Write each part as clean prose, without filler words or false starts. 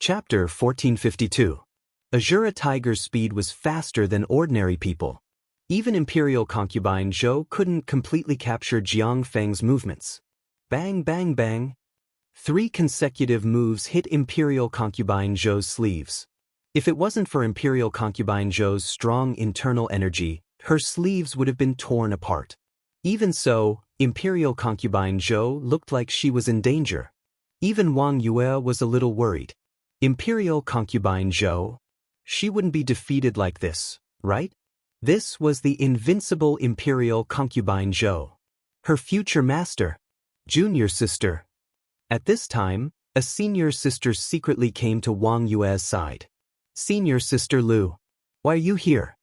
Chapter 1452. Azura Tiger's speed was faster than ordinary people. Even Imperial concubine Zhou couldn't completely capture Jiang Feng's movements. Bang bang bang. 3 consecutive moves hit Imperial concubine Zhou's sleeves. If it wasn't for Imperial concubine Zhou's strong internal energy, her sleeves would have been torn apart. Even so, Imperial concubine Zhou looked like she was in danger. Even Wang Yue was a little worried. Imperial concubine Zhou? She wouldn't be defeated like this, right? This was the invincible Imperial concubine Zhou. Her future master. Junior sister. At this time, a senior sister secretly came to Wang Yue's side. Senior sister Lu. Why are you here?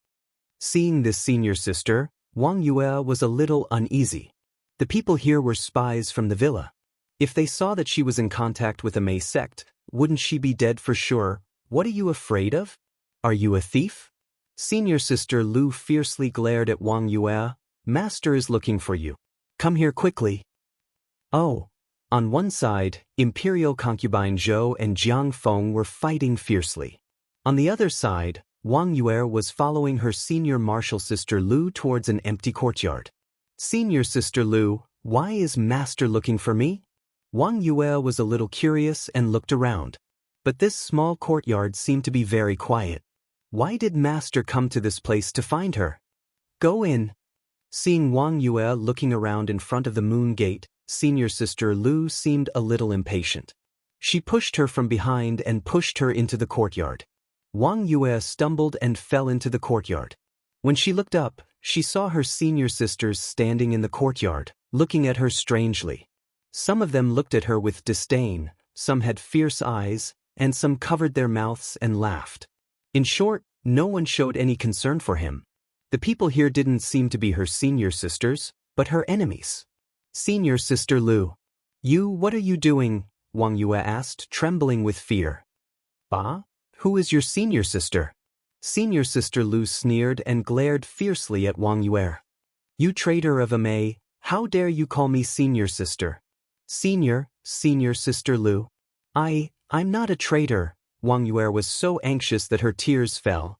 Seeing this senior sister, Wang Yue was a little uneasy. The people here were spies from the villa. If they saw that she was in contact with a Mei sect, wouldn't she be dead for sure? What are you afraid of? Are you a thief? Senior sister Lu fiercely glared at Wang Yue. Master is looking for you. Come here quickly. Oh. On one side, Imperial concubine Zhou and Jiang Feng were fighting fiercely. On the other side, Wang Yue was following her senior martial sister Lu towards an empty courtyard. Senior sister Lu, why is Master looking for me? Wang Yue was a little curious and looked around. But this small courtyard seemed to be very quiet. Why did Master come to this place to find her? Go in. Seeing Wang Yue looking around in front of the moon gate, senior sister Lu seemed a little impatient. She pushed her from behind and pushed her into the courtyard. Wang Yue stumbled and fell into the courtyard. When she looked up, she saw her senior sisters standing in the courtyard, looking at her strangely. Some of them looked at her with disdain, some had fierce eyes, and some covered their mouths and laughed. In short, no one showed any concern for him. The people here didn't seem to be her senior sisters, but her enemies. Senior sister Lu. What are you doing? Wang Yue asked, trembling with fear. Bah? Who is your senior sister? Senior sister Lu sneered and glared fiercely at Wang Yue. You traitor of a Mei, how dare you call me senior sister? Senior sister Lu. I'm not a traitor. Wang Yue was so anxious that her tears fell.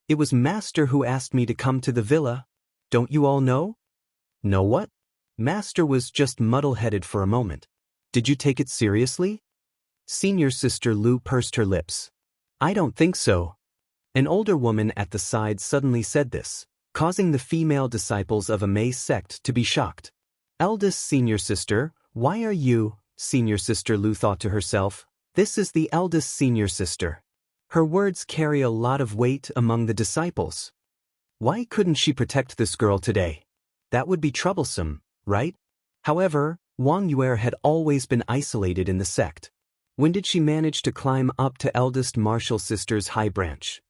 It was Master who asked me to come to the villa. Don't you all know? Know what? Master was just muddle-headed for a moment. Did you take it seriously? Senior sister Lu pursed her lips. I don't think so. An older woman at the side suddenly said this, causing the female disciples of a Mei sect to be shocked. Eldest senior sister, why are you? Senior sister Lu thought to herself. This is the eldest senior sister. Her words carry a lot of weight among the disciples. Why couldn't she protect this girl today? That would be troublesome, right? However, Wang Yue had always been isolated in the sect. When did she manage to climb up to eldest martial sister's high branch?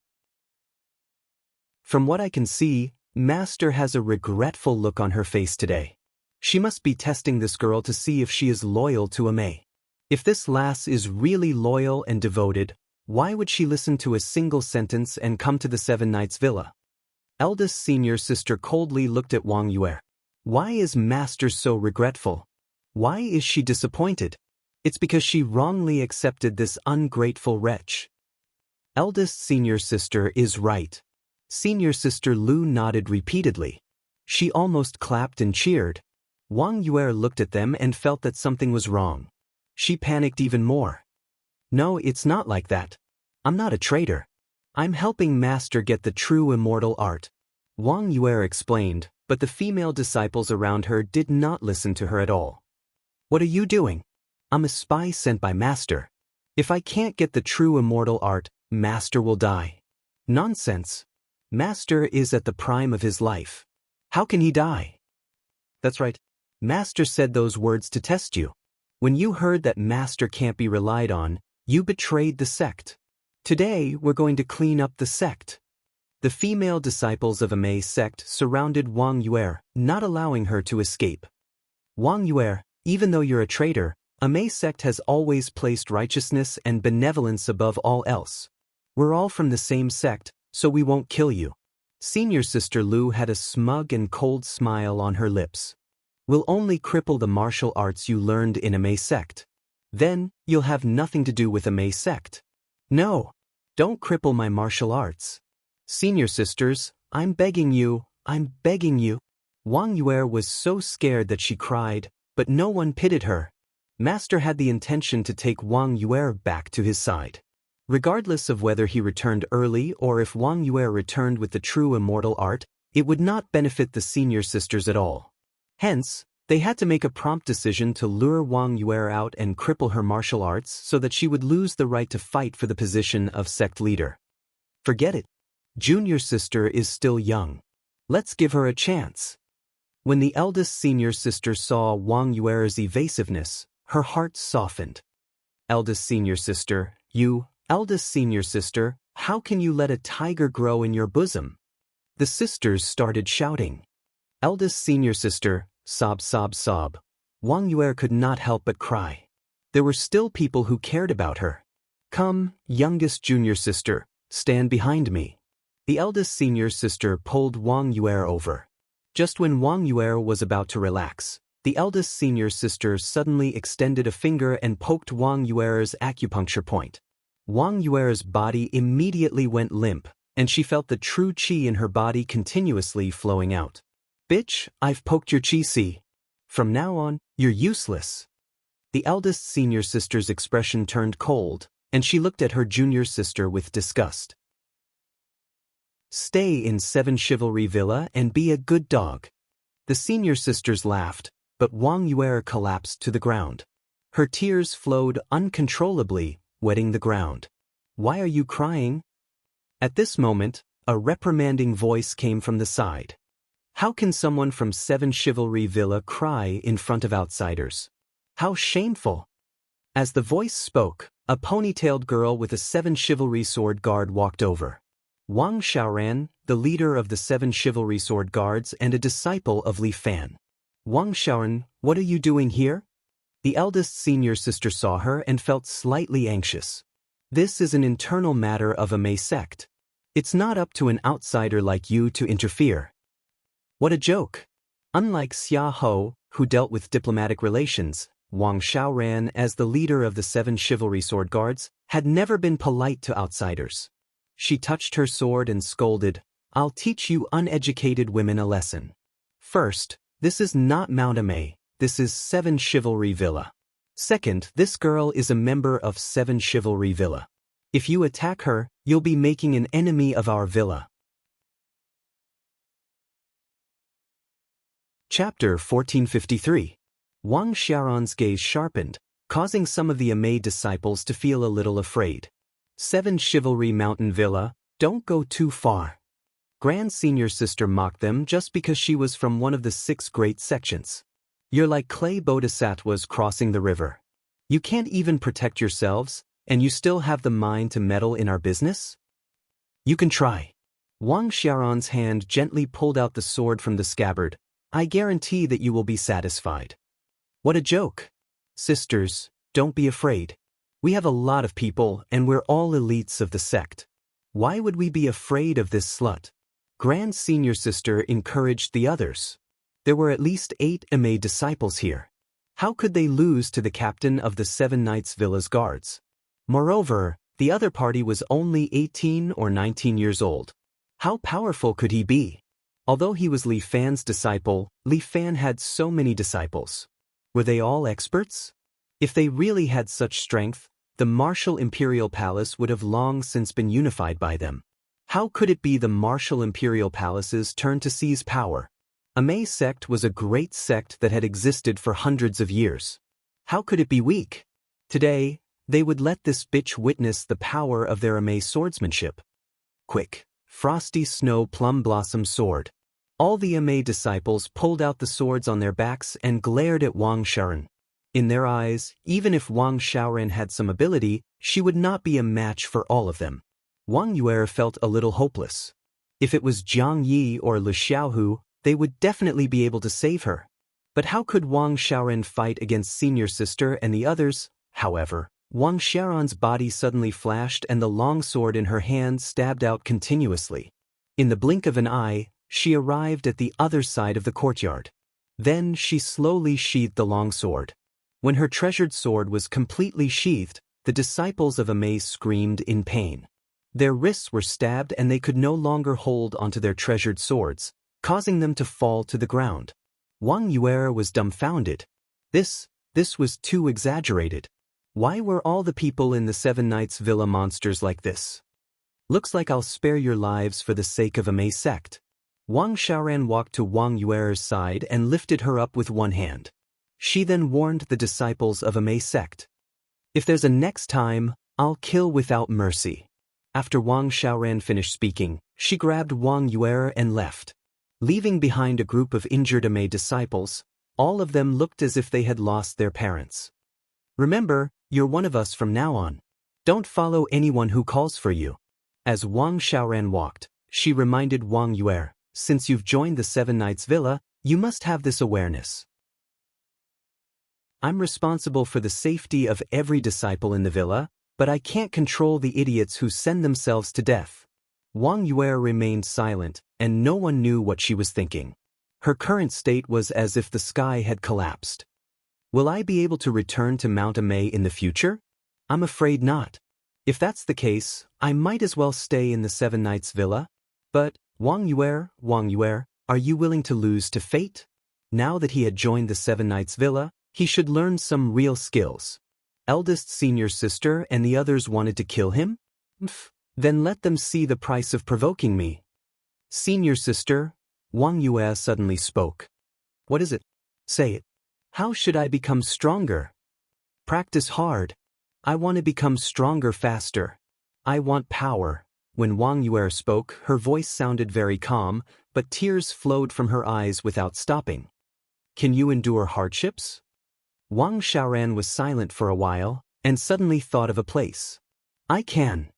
From what I can see, Master has a regretful look on her face today. She must be testing this girl to see if she is loyal to a Mei. If this lass is really loyal and devoted, why would she listen to a single sentence and come to the Seven Knights Villa? Eldest senior sister coldly looked at Wang Yue. Why is Master so regretful? Why is she disappointed? It's because she wrongly accepted this ungrateful wretch. Eldest senior sister is right. Senior sister Lu nodded repeatedly. She almost clapped and cheered. Wang Yue looked at them and felt that something was wrong. She panicked even more. No, it's not like that. I'm not a traitor. I'm helping Master get the true immortal art. Wang Yue explained, but the female disciples around her did not listen to her at all. What are you doing? I'm a spy sent by Master. If I can't get the true immortal art, Master will die. Nonsense. Master is at the prime of his life. How can he die? That's right. Master said those words to test you. When you heard that Master can't be relied on, you betrayed the sect. Today, we're going to clean up the sect. The female disciples of a Mei sect surrounded Wang Yue, not allowing her to escape. Wang Yue, even though you're a traitor, a Mei sect has always placed righteousness and benevolence above all else. We're all from the same sect, so we won't kill you. Senior sister Lu had a smug and cold smile on her lips. We'll only cripple the martial arts you learned in a Mei sect. Then, you'll have nothing to do with a Mei sect. No. Don't cripple my martial arts. Senior sisters, I'm begging you, I'm begging you. Wang Yue was so scared that she cried, but no one pitied her. Master had the intention to take Wang Yue back to his side. Regardless of whether he returned early or if Wang Yue returned with the true immortal art, it would not benefit the senior sisters at all. Hence, they had to make a prompt decision to lure Wang Yue out and cripple her martial arts so that she would lose the right to fight for the position of sect leader. Forget it. Junior sister is still young. Let's give her a chance. When the eldest senior sister saw Wang Yue's evasiveness, her heart softened. Eldest senior sister, eldest senior sister, how can you let a tiger grow in your bosom? The sisters started shouting. Eldest senior sister, sob sob sob. Wang Yue could not help but cry. There were still people who cared about her. Come, youngest junior sister, stand behind me. The eldest senior sister pulled Wang Yue over. Just when Wang Yue was about to relax, the eldest senior sister suddenly extended a finger and poked Wang Yue's acupuncture point. Wang Yue's body immediately went limp, and she felt the true qi in her body continuously flowing out. Bitch, I've poked your qi, see? From now on, you're useless. The eldest senior sister's expression turned cold, and she looked at her junior sister with disgust. Stay in 7 Chivalry Villa and be a good dog. The senior sisters laughed, but Wang Yue collapsed to the ground. Her tears flowed uncontrollably, wetting the ground. Why are you crying? At this moment, a reprimanding voice came from the side. How can someone from 7 Chivalry Villa cry in front of outsiders? How shameful! As the voice spoke, a ponytailed girl with a 7 Chivalry sword guard walked over. Wang Xiaoran, the leader of the 7 Chivalry Sword Guards and a disciple of Li Fan. Wang Xiaoran, what are you doing here? The eldest senior sister saw her and felt slightly anxious. This is an internal matter of a Mei sect. It's not up to an outsider like you to interfere. What a joke! Unlike Xia Ho, who dealt with diplomatic relations, Wang Xiaoran, as the leader of the 7 Chivalry Sword Guards, had never been polite to outsiders. She touched her sword and scolded, I'll teach you uneducated women a lesson. First, this is not Mount Mei, this is 7 Chivalry Villa. Second, this girl is a member of 7 Chivalry Villa. If you attack her, you'll be making an enemy of our villa. Chapter 1453. Wang Xiaoran's gaze sharpened, causing some of the Amei disciples to feel a little afraid. 7 Chivalry Mountain Villa, don't go too far. Grand Senior Sister mocked them just because she was from one of the 6 great sections. You're like clay bodhisattvas crossing the river. You can't even protect yourselves, and you still have the mind to meddle in our business? You can try. Wang Xiaoran's hand gently pulled out the sword from the scabbard. I guarantee that you will be satisfied. What a joke. Sisters, don't be afraid. We have a lot of people and we're all elites of the sect. Why would we be afraid of this slut? Grand Senior Sister encouraged the others. There were at least 8 Amei disciples here. How could they lose to the captain of the 7 Knights Villa's guards? Moreover, the other party was only 18 or 19 years old. How powerful could he be? Although he was Li Fan's disciple, Li Fan had so many disciples. Were they all experts? If they really had such strength, the martial imperial palace would have long since been unified by them. How could it be the martial imperial palace's turn to seize power? Amei sect was a great sect that had existed for hundreds of years. How could it be weak? Today, they would let this bitch witness the power of their Amei swordsmanship. Quick, frosty snow plum blossom sword. All the Amei disciples pulled out the swords on their backs and glared at Wang Xiaoran. In their eyes, even if Wang Xiaoran had some ability, she would not be a match for all of them. Wang Yue felt a little hopeless. If it was Jiang Yi or Lu Xiaohu, they would definitely be able to save her. But how could Wang Xiaoran fight against Senior Sister and the others? However, Wang Xiaoran's body suddenly flashed and the long sword in her hand stabbed out continuously. In the blink of an eye, she arrived at the other side of the courtyard. Then she slowly sheathed the long sword. When her treasured sword was completely sheathed, the disciples of Amei screamed in pain. Their wrists were stabbed and they could no longer hold onto their treasured swords, causing them to fall to the ground. Wang Yue was dumbfounded. This was too exaggerated. Why were all the people in the Seven Knights Villa monsters like this? Looks like I'll spare your lives for the sake of Amei sect. Wang Xiaoran walked to Wang Yue's side and lifted her up with one hand. She then warned the disciples of Amei sect. If there's a next time, I'll kill without mercy. After Wang Xiaoran finished speaking, she grabbed Wang Yue and left. Leaving behind a group of injured Amei disciples, all of them looked as if they had lost their parents. Remember, you're one of us from now on. Don't follow anyone who calls for you. As Wang Xiaoran walked, she reminded Wang Yue, since you've joined the Seven Knights Villa, you must have this awareness. I'm responsible for the safety of every disciple in the villa, but I can't control the idiots who send themselves to death. Wang Yue remained silent, and no one knew what she was thinking. Her current state was as if the sky had collapsed. Will I be able to return to Mount Amei in the future? I'm afraid not. If that's the case, I might as well stay in the Seven Knights Villa. But, Wang Yue, are you willing to lose to fate? Now that he had joined the Seven Knights Villa, he should learn some real skills. Eldest senior sister and the others wanted to kill him? Then let them see the price of provoking me. Senior sister, Wang Yue suddenly spoke. What is it? Say it. How should I become stronger? Practice hard. I want to become stronger faster. I want power. When Wang Yue spoke, her voice sounded very calm, but tears flowed from her eyes without stopping. Can you endure hardships? Wang Xiaoran was silent for a while, and suddenly thought of a place. I can.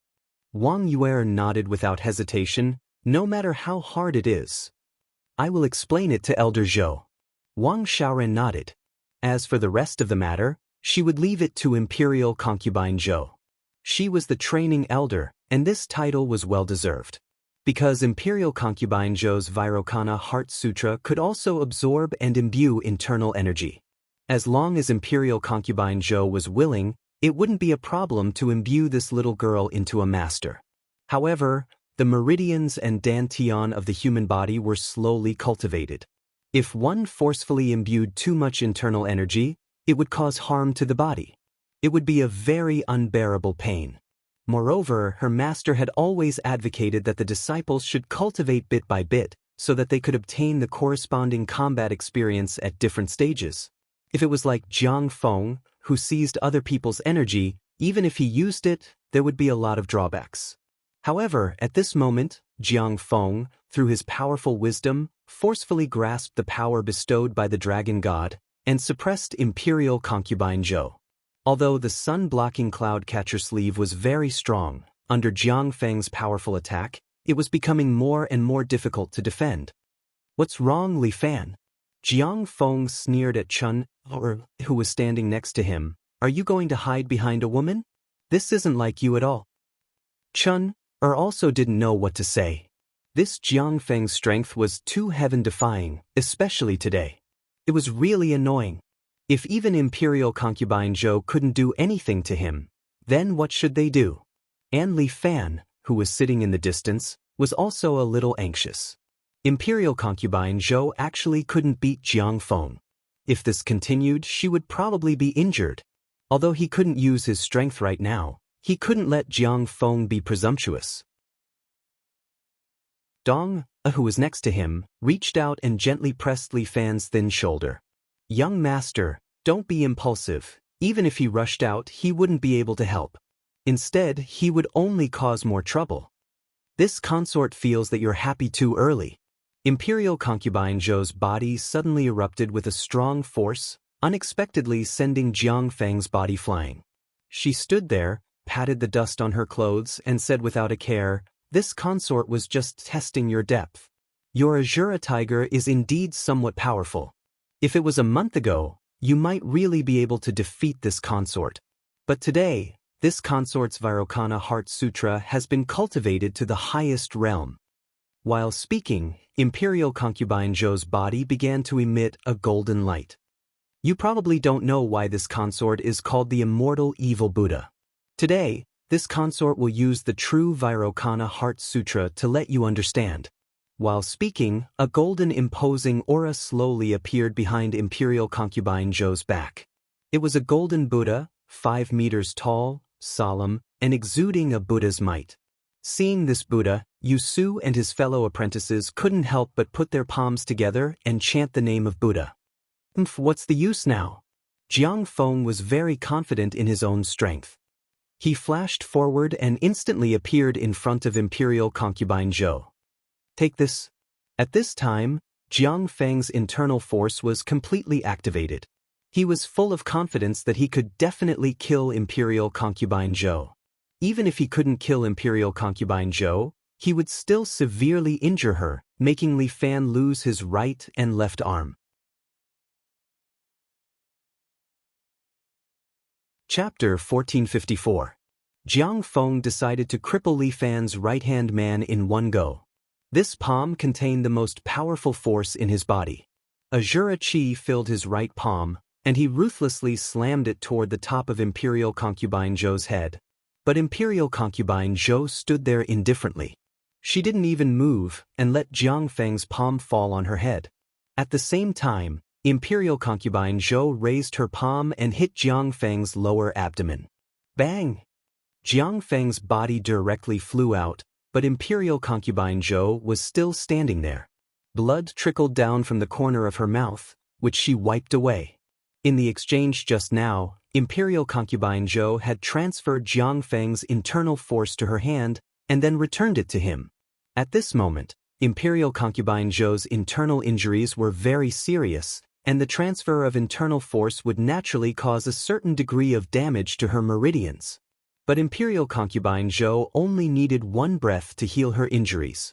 Wang Yue nodded without hesitation, no matter how hard it is. I will explain it to Elder Zhou. Wang Xiaoran nodded. As for the rest of the matter, she would leave it to Imperial Concubine Zhou. She was the training elder, and this title was well-deserved. Because Imperial Concubine Zhou's Vairocana Heart Sutra could also absorb and imbue internal energy. As long as Imperial Concubine Zhou was willing, it wouldn't be a problem to imbue this little girl into a master. However, the meridians and dantian of the human body were slowly cultivated. If one forcefully imbued too much internal energy, it would cause harm to the body. It would be a very unbearable pain. Moreover, her master had always advocated that the disciples should cultivate bit by bit, so that they could obtain the corresponding combat experience at different stages. If it was like Jiang Feng, who seized other people's energy, even if he used it, there would be a lot of drawbacks. However, at this moment, Jiang Feng, through his powerful wisdom, forcefully grasped the power bestowed by the dragon god, and suppressed Imperial Concubine Zhou. Although the sun-blocking cloud catcher sleeve was very strong, under Jiang Feng's powerful attack, it was becoming more and more difficult to defend. What's wrong, Li Fan? Jiang Feng sneered at Chun, who was standing next to him. Are you going to hide behind a woman? This isn't like you at all. Chun also didn't know what to say. This Jiang Feng's strength was too heaven-defying, especially today. It was really annoying. If even Imperial Concubine Zhou couldn't do anything to him, then what should they do? And Li Fan, who was sitting in the distance, was also a little anxious. Imperial Concubine Zhou actually couldn't beat Jiang Feng. If this continued, she would probably be injured. Although he couldn't use his strength right now, he couldn't let Jiang Feng be presumptuous. Dong, who was next to him, reached out and gently pressed Li Fan's thin shoulder. Young master, don't be impulsive. Even if he rushed out, he wouldn't be able to help. Instead, he would only cause more trouble. This consort feels that you're happy too early. Imperial Concubine Zhou's body suddenly erupted with a strong force, unexpectedly sending Jiang Feng's body flying. She stood there, patted the dust on her clothes, and said without a care, "This consort was just testing your depth. Your Azura tiger is indeed somewhat powerful. If it was a month ago, you might really be able to defeat this consort. But today, this consort's Vairocana Heart Sutra has been cultivated to the highest realm." While speaking, Imperial Concubine Zhou's body began to emit a golden light. You probably don't know why this consort is called the Immortal Evil Buddha. Today, this consort will use the true Vairocana Heart Sutra to let you understand. While speaking, a golden imposing aura slowly appeared behind Imperial Concubine Zhou's back. It was a golden Buddha, 5 meters tall, solemn, and exuding a Buddha's might. Seeing this Buddha, Yusu and his fellow apprentices couldn't help but put their palms together and chant the name of Buddha. What's the use now? Jiang Feng was very confident in his own strength. He flashed forward and instantly appeared in front of Imperial Concubine Zhou. Take this. At this time, Jiang Feng's internal force was completely activated. He was full of confidence that he could definitely kill Imperial Concubine Zhou. Even if he couldn't kill Imperial Concubine Zhou, he would still severely injure her, making Li Fan lose his right and left arm. Chapter 1454. Jiang Feng decided to cripple Li Fan's right-hand man in one go. This palm contained the most powerful force in his body. Azura Qi filled his right palm, and he ruthlessly slammed it toward the top of Imperial Concubine Zhou's head. But Imperial Concubine Zhou stood there indifferently. She didn't even move and let Jiang Feng's palm fall on her head. At the same time, Imperial Concubine Zhou raised her palm and hit Jiang Feng's lower abdomen. Bang! Jiang Feng's body directly flew out, but Imperial Concubine Zhou was still standing there. Blood trickled down from the corner of her mouth, which she wiped away. In the exchange just now, Imperial Concubine Zhou had transferred Jiang Feng's internal force to her hand and then returned it to him. At this moment, Imperial Concubine Zhou's internal injuries were very serious, and the transfer of internal force would naturally cause a certain degree of damage to her meridians. But Imperial Concubine Zhou only needed one breath to heal her injuries.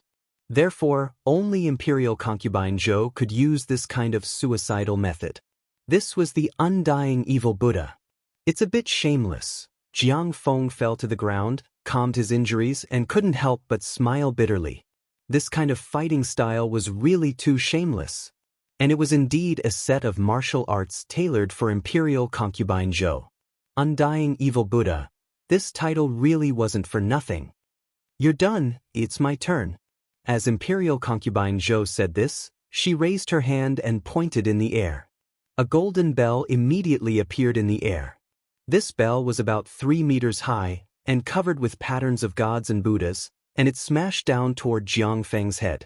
Therefore, only Imperial Concubine Zhou could use this kind of suicidal method. This was the undying evil Buddha. It's a bit shameless. Jiang Feng fell to the ground, calmed his injuries, and couldn't help but smile bitterly. This kind of fighting style was really too shameless. And it was indeed a set of martial arts tailored for Imperial Concubine Zhou. Undying evil Buddha. This title really wasn't for nothing. You're done, it's my turn. As Imperial Concubine Zhou said this, she raised her hand and pointed in the air. A golden bell immediately appeared in the air. This bell was about 3 meters high and covered with patterns of gods and Buddhas, and it smashed down toward Jiang Feng's head.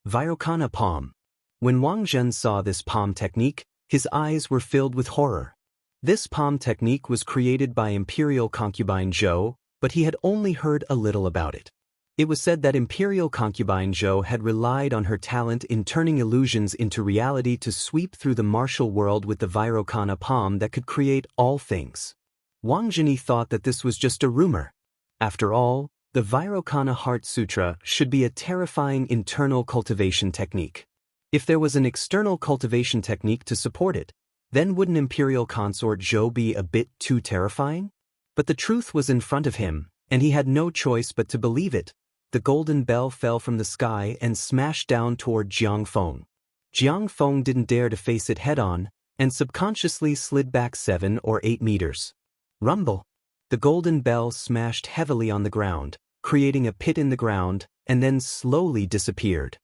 Vairocana palm. When Wang Zhen saw this palm technique, his eyes were filled with horror. This palm technique was created by Imperial Concubine Zhou, but he had only heard a little about it. It was said that Imperial Concubine Zhou had relied on her talent in turning illusions into reality to sweep through the martial world with the Vairocana palm that could create all things. Wang Zheni thought that this was just a rumor. After all, the Vairocana Heart Sutra should be a terrifying internal cultivation technique. If there was an external cultivation technique to support it, then wouldn't Imperial Consort Zhou be a bit too terrifying? But the truth was in front of him, and he had no choice but to believe it. The golden bell fell from the sky and smashed down toward Jiang Feng. Jiang Feng didn't dare to face it head-on, and subconsciously slid back 7 or 8 meters. Rumble! The golden bell smashed heavily on the ground, creating a pit in the ground, and then slowly disappeared.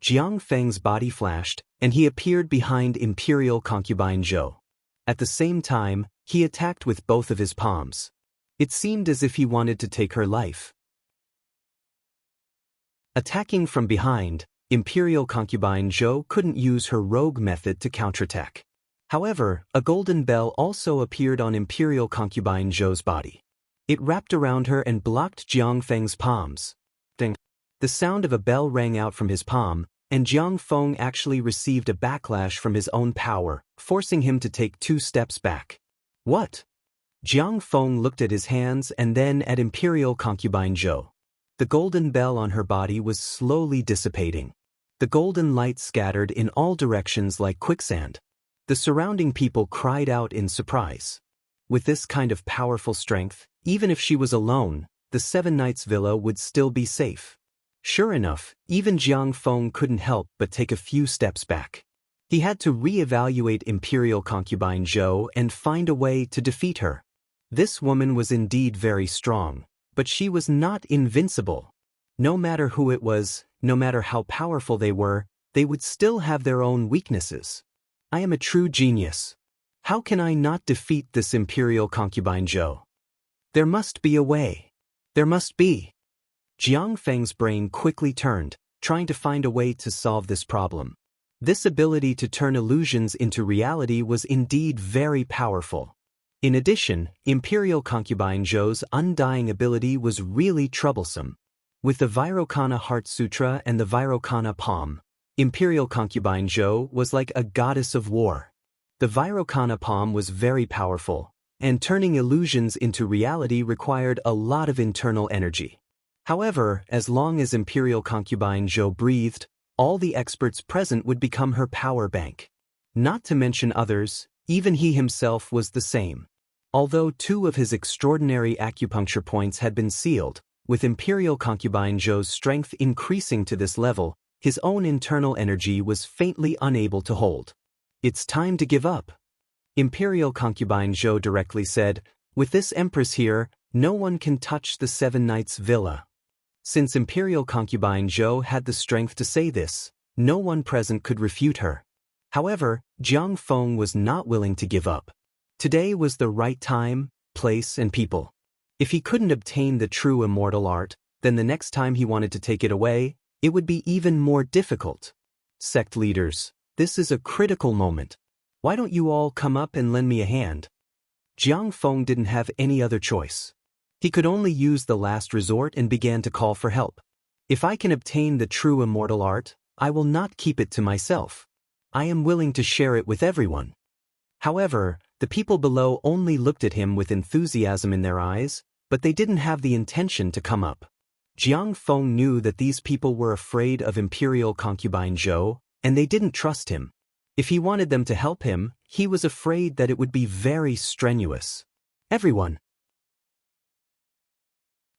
Jiang Feng's body flashed, and he appeared behind Imperial Concubine Zhou. At the same time, he attacked with both of his palms. It seemed as if he wanted to take her life. Attacking from behind, Imperial Concubine Zhou couldn't use her rogue method to counterattack. However, a golden bell also appeared on Imperial Concubine Zhou's body. It wrapped around her and blocked Jiang Feng's palms. Ding! The sound of a bell rang out from his palm, and Jiang Feng actually received a backlash from his own power, forcing him to take 2 steps back. What? Jiang Feng looked at his hands and then at Imperial Concubine Zhou. The golden bell on her body was slowly dissipating. The golden light scattered in all directions like quicksand. The surrounding people cried out in surprise. With this kind of powerful strength, even if she was alone, the 7 Knights Villa would still be safe. Sure enough, even Jiang Feng couldn't help but take a few steps back. He had to re-evaluate Imperial Concubine Zhou and find a way to defeat her. This woman was indeed very strong, but she was not invincible. No matter who it was, no matter how powerful they would still have their own weaknesses. I am a true genius. How can I not defeat this imperial concubine Zhou? There must be a way. There must be. Jiang Feng's brain quickly turned, trying to find a way to solve this problem. This ability to turn illusions into reality was indeed very powerful. In addition, Imperial Concubine Zhou's undying ability was really troublesome. With the Vairocana Heart Sutra and the Vairocana Palm, Imperial Concubine Zhou was like a goddess of war. The Vairocana Palm was very powerful, and turning illusions into reality required a lot of internal energy. However, as long as Imperial Concubine Zhou breathed, all the experts present would become her power bank. Not to mention others, even he himself was the same. Although 2 of his extraordinary acupuncture points had been sealed, with Imperial Concubine Zhou's strength increasing to this level, his own internal energy was faintly unable to hold. It's time to give up. Imperial Concubine Zhou directly said, with this Empress here, no one can touch the 7 Knights' villa. Since Imperial Concubine Zhou had the strength to say this, no one present could refute her. However, Jiang Feng was not willing to give up. Today was the right time, place, and people. If he couldn't obtain the true immortal art, then the next time he wanted to take it away, it would be even more difficult. Sect leaders, this is a critical moment. Why don't you all come up and lend me a hand? Jiang Feng didn't have any other choice. He could only use the last resort and began to call for help. If I can obtain the true immortal art, I will not keep it to myself. I am willing to share it with everyone. However, the people below only looked at him with enthusiasm in their eyes, but they didn't have the intention to come up. Jiang Feng knew that these people were afraid of Imperial Concubine Zhou, and they didn't trust him. If he wanted them to help him, he was afraid that it would be very strenuous. Everyone.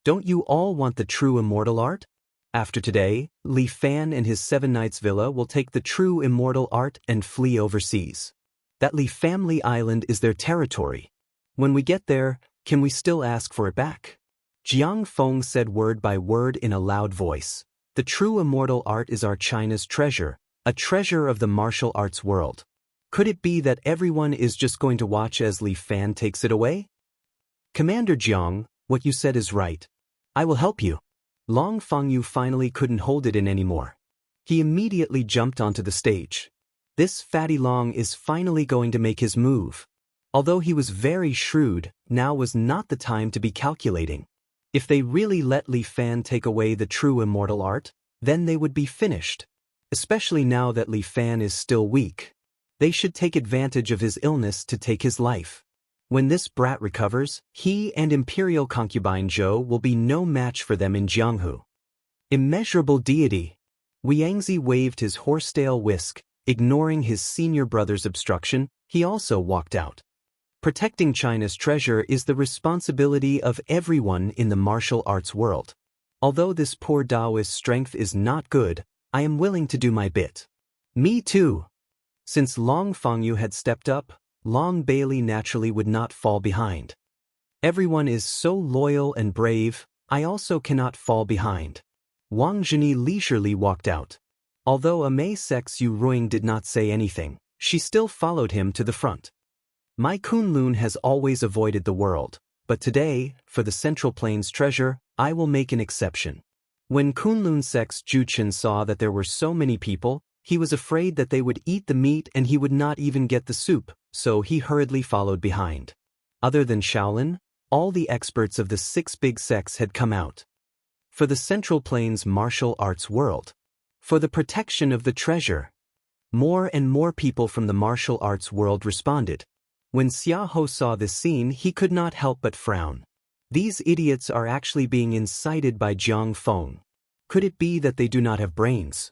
Don't you all want the true immortal art? After today, Li Fan and his 7 Knights Villa will take the true immortal art and flee overseas. That Li family island is their territory. When we get there, can we still ask for it back? Jiang Feng said word by word in a loud voice. The true immortal art is our China's treasure, a treasure of the martial arts world. Could it be that everyone is just going to watch as Li Fan takes it away? Commander Jiang, what you said is right. I will help you. Long Fengyu finally couldn't hold it in anymore. He immediately jumped onto the stage. This fatty Long is finally going to make his move. Although he was very shrewd, now was not the time to be calculating. If they really let Li Fan take away the true immortal art, then they would be finished. Especially now that Li Fan is still weak. They should take advantage of his illness to take his life. When this brat recovers, he and Imperial Concubine Zhou will be no match for them in Jianghu. Immeasurable deity. Huangzi waved his horsetail whisk, ignoring his senior brother's obstruction. He also walked out. Protecting China's treasure is the responsibility of everyone in the martial arts world. Although this poor Daoist strength is not good, I am willing to do my bit. Me too. Since Long Fengyu had stepped up, Long Bailey naturally would not fall behind. Everyone is so loyal and brave, I also cannot fall behind. Wang Zhini leisurely walked out. Although Amei Sex Yu Ruing did not say anything, she still followed him to the front. My Kunlun has always avoided the world, but today, for the Central Plains treasure, I will make an exception. When Kunlun Sex Juchen saw that there were so many people, he was afraid that they would eat the meat and he would not even get the soup, so he hurriedly followed behind. Other than Shaolin, all the experts of the 6 big sects had come out. For the Central Plains martial arts world. For the protection of the treasure. More and more people from the martial arts world responded. When Xiaoho saw this scene, he could not help but frown. These idiots are actually being incited by Jiang Feng. Could it be that they do not have brains?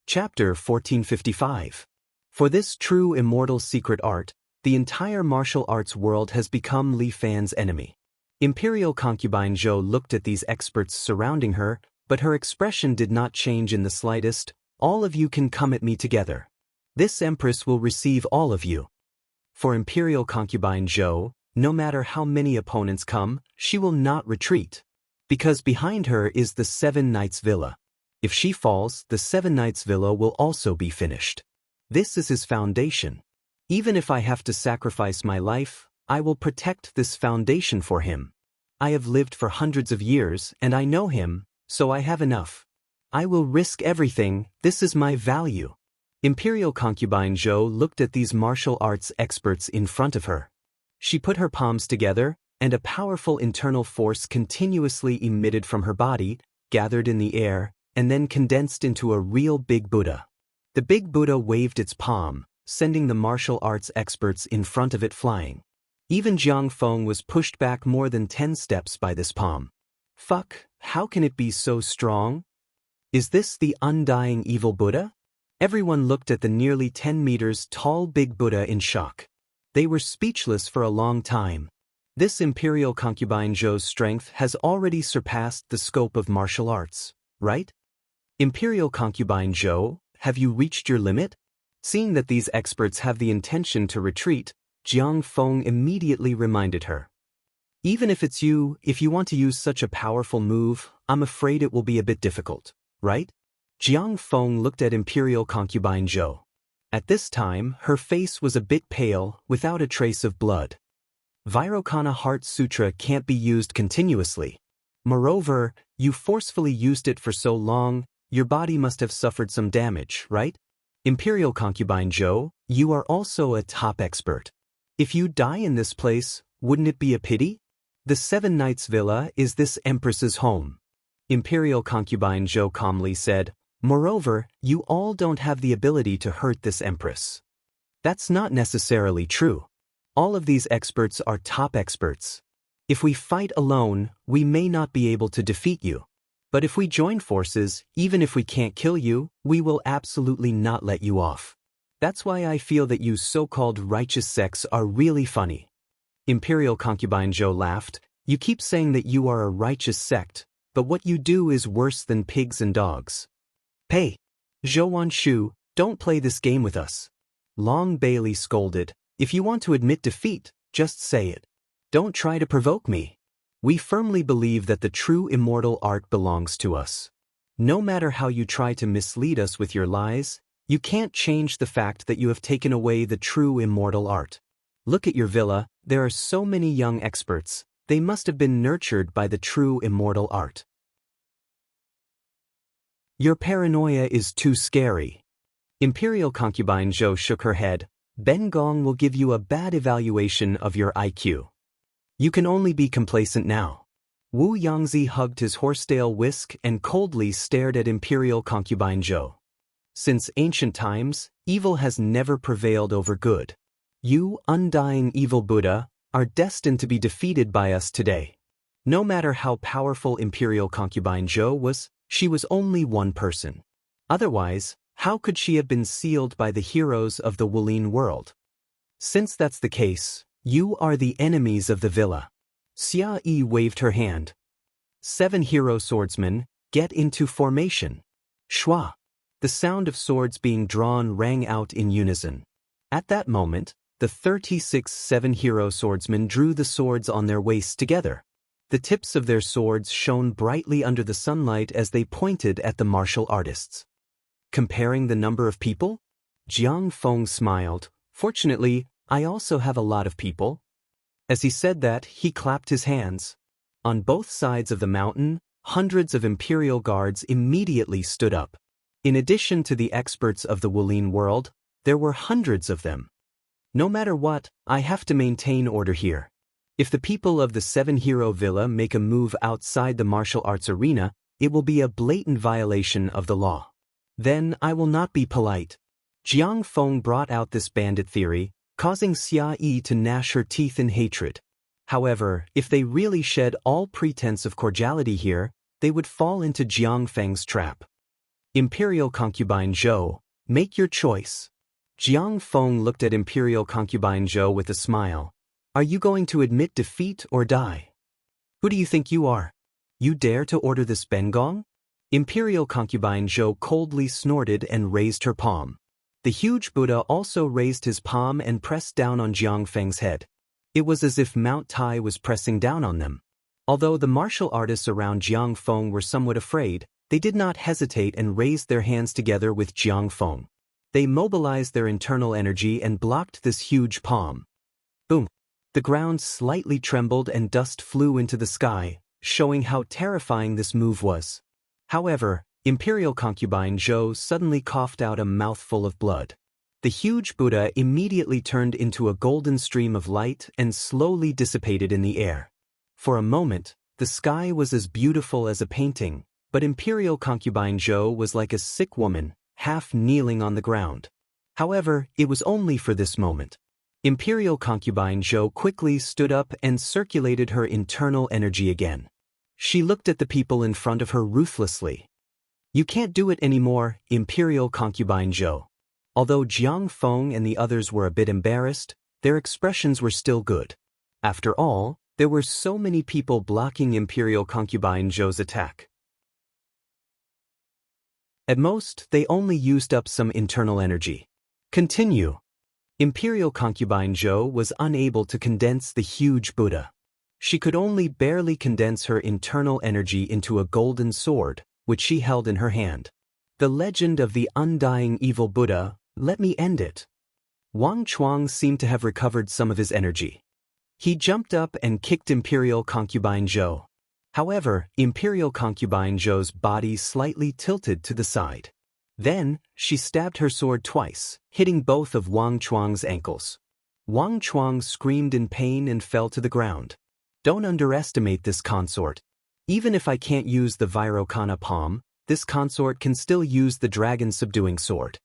Chapter 1455. For this true immortal secret art, the entire martial arts world has become Li Fan's enemy. Imperial Concubine Zhou looked at these experts surrounding her, but her expression did not change in the slightest. All of you can come at me together. This empress will receive all of you. For Imperial Concubine Zhou, no matter how many opponents come, she will not retreat. Because behind her is the Seven Knights Villa. If she falls, the Seven Knights Villa will also be finished. This is his foundation. Even if I have to sacrifice my life, I will protect this foundation for him. I have lived for hundreds of years and I know him, so I have enough. I will risk everything, this is my value. Imperial Concubine Zhou looked at these martial arts experts in front of her. She put her palms together, and a powerful internal force continuously emitted from her body, gathered in the air, and then condensed into a real big Buddha. The big Buddha waved its palm, sending the martial arts experts in front of it flying. Even Jiang Feng was pushed back more than 10 steps by this palm. Fuck, how can it be so strong? Is this the undying evil Buddha? Everyone looked at the nearly 10 meters tall big Buddha in shock. They were speechless for a long time. This Imperial Concubine Zhou's strength has already surpassed the scope of martial arts, right? Imperial Concubine Zhou, have you reached your limit? Seeing that these experts have the intention to retreat, Jiang Feng immediately reminded her. Even if it's you, if you want to use such a powerful move, I'm afraid it will be a bit difficult, right? Jiang Feng looked at Imperial Concubine Zhou. At this time, her face was a bit pale, without a trace of blood. Vairocana Heart Sutra can't be used continuously. Moreover, you forcefully used it for so long, your body must have suffered some damage, right? Imperial Concubine Zhou, you are also a top expert. If you die in this place, wouldn't it be a pity? The Seven Knights Villa is this empress's home. Imperial Concubine Zhou calmly said, moreover, you all don't have the ability to hurt this empress. That's not necessarily true. All of these experts are top experts. If we fight alone, we may not be able to defeat you. But if we join forces, even if we can't kill you, we will absolutely not let you off. That's why I feel that you so-called righteous sects are really funny. Imperial Concubine Zhou laughed. You keep saying that you are a righteous sect, but what you do is worse than pigs and dogs. Hey, Zhou Wanshu, don't play this game with us. Long Bailey scolded. If you want to admit defeat, just say it. Don't try to provoke me. We firmly believe that the true immortal art belongs to us. No matter how you try to mislead us with your lies, you can't change the fact that you have taken away the true immortal art. Look at your villa, there are so many young experts, they must have been nurtured by the true immortal art. Your paranoia is too scary. Imperial Concubine Zhou shook her head. Ben Gong will give you a bad evaluation of your IQ. You can only be complacent now. Wu Yangzi hugged his horsetail whisk and coldly stared at Imperial Concubine Zhou. Since ancient times, evil has never prevailed over good. You, undying evil Buddha, are destined to be defeated by us today. No matter how powerful Imperial Concubine Zhou was, she was only one person. Otherwise, how could she have been sealed by the heroes of the Wulin world? Since that's the case, you are the enemies of the villa. Xia Yi waved her hand. 7 hero swordsmen, get into formation. Shua. The sound of swords being drawn rang out in unison. At that moment, the 36 7 hero swordsmen drew the swords on their waists together. The tips of their swords shone brightly under the sunlight as they pointed at the martial artists. Comparing the number of people? Jiang Feng smiled. Fortunately, I also have a lot of people. As he said that, he clapped his hands. On both sides of the mountain, hundreds of imperial guards immediately stood up. In addition to the experts of the Wulin world, there were hundreds of them. No matter what, I have to maintain order here. If the people of the 7 Hero Villa make a move outside the martial arts arena, it will be a blatant violation of the law. Then I will not be polite. Jiang Feng brought out this bandit theory, causing Xia Yi to gnash her teeth in hatred. However, if they really shed all pretense of cordiality here, they would fall into Jiang Feng's trap. Imperial Concubine Zhou, make your choice. Jiang Feng looked at Imperial Concubine Zhou with a smile. Are you going to admit defeat or die? Who do you think you are? You dare to order this Bengong? Imperial Concubine Zhou coldly snorted and raised her palm. The huge Buddha also raised his palm and pressed down on Jiang Feng's head. It was as if Mount Tai was pressing down on them. Although the martial artists around Jiang Feng were somewhat afraid, they did not hesitate and raised their hands together with Jiang Feng. They mobilized their internal energy and blocked this huge palm. Boom! The ground slightly trembled and dust flew into the sky, showing how terrifying this move was. However, Imperial concubine Zhou suddenly coughed out a mouthful of blood. The huge Buddha immediately turned into a golden stream of light and slowly dissipated in the air. For a moment, the sky was as beautiful as a painting, but Imperial concubine Zhou was like a sick woman, half kneeling on the ground. However, it was only for this moment. Imperial concubine Zhou quickly stood up and circulated her internal energy again. She looked at the people in front of her ruthlessly. "You can't do it anymore, Imperial concubine Zhou." Although Jiang Feng and the others were a bit embarrassed, their expressions were still good. After all, there were so many people blocking Imperial concubine Zhou's attack. At most, they only used up some internal energy. Continue. Imperial concubine Zhou was unable to condense the huge Buddha. She could only barely condense her internal energy into a golden sword, which she held in her hand. The legend of the undying evil Buddha, let me end it. Wang Chuang seemed to have recovered some of his energy. He jumped up and kicked Imperial concubine Zhou. However, Imperial concubine Zhou's body slightly tilted to the side. Then, she stabbed her sword twice, hitting both of Wang Chuang's ankles. Wang Chuang screamed in pain and fell to the ground. Don't underestimate this consort. Even if I can't use the Vairocana palm, this consort can still use the dragon-subduing sword.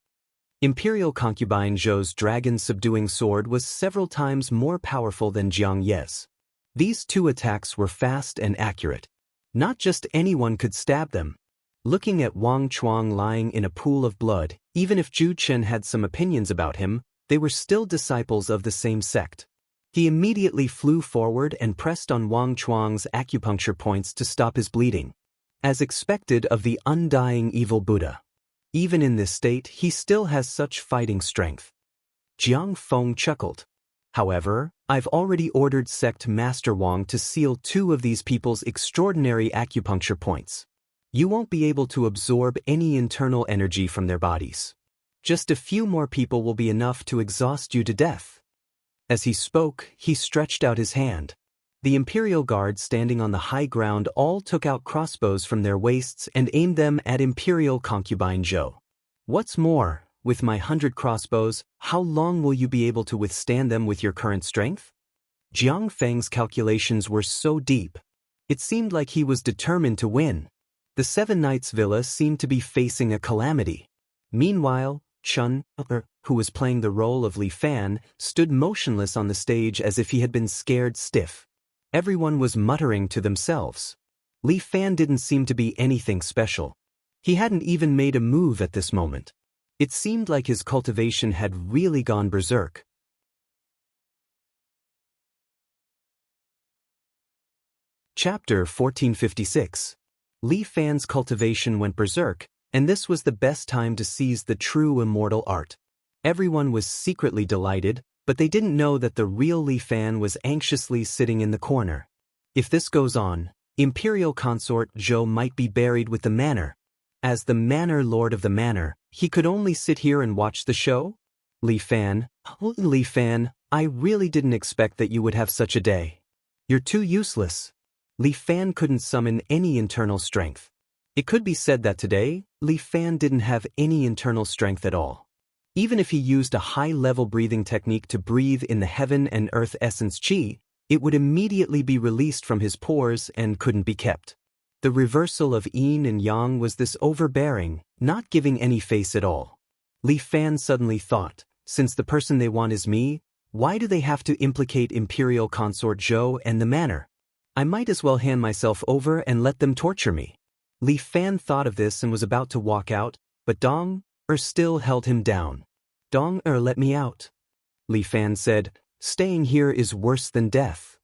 Imperial concubine Zhou's dragon-subduing sword was several times more powerful than Jiang Ye's. These two attacks were fast and accurate. Not just anyone could stab them. Looking at Wang Chuang lying in a pool of blood, even if Zhu Chen had some opinions about him, they were still disciples of the same sect. He immediately flew forward and pressed on Wang Chuang's acupuncture points to stop his bleeding. As expected of the undying evil Buddha. Even in this state, he still has such fighting strength. Jiang Feng chuckled. However, I've already ordered Sect Master Wang to seal 2 of these people's extraordinary acupuncture points. You won't be able to absorb any internal energy from their bodies. Just a few more people will be enough to exhaust you to death. As he spoke, he stretched out his hand. The Imperial Guard standing on the high ground all took out crossbows from their waists and aimed them at Imperial concubine Zhou. What's more, with my 100 crossbows, how long will you be able to withstand them with your current strength? Jiang Feng's calculations were so deep. It seemed like he was determined to win. The Seven Knights Villa seemed to be facing a calamity. Meanwhile, Chun, who was playing the role of Li Fan, stood motionless on the stage as if he had been scared stiff. Everyone was muttering to themselves. Li Fan didn't seem to be anything special. He hadn't even made a move at this moment. It seemed like his cultivation had really gone berserk. Chapter 1456. Li Fan's cultivation went berserk, and this was the best time to seize the true immortal art. Everyone was secretly delighted, but they didn't know that the real Li Fan was anxiously sitting in the corner. If this goes on, Imperial Consort Zhou might be buried with the manor. As the manor lord of the manor, he could only sit here and watch the show? Li Fan, I really didn't expect that you would have such a day. You're too useless. Li Fan couldn't summon any internal strength. It could be said that today, Li Fan didn't have any internal strength at all. Even if he used a high-level breathing technique to breathe in the heaven and earth essence chi, it would immediately be released from his pores and couldn't be kept. The reversal of yin and yang was this overbearing, not giving any face at all. Li Fan suddenly thought, since the person they want is me, why do they have to implicate Imperial Consort Zhou and the manor? I might as well hand myself over and let them torture me. Li Fan thought of this and was about to walk out, but Dong still held him down. Dong let me out. Li Fan said, staying here is worse than death.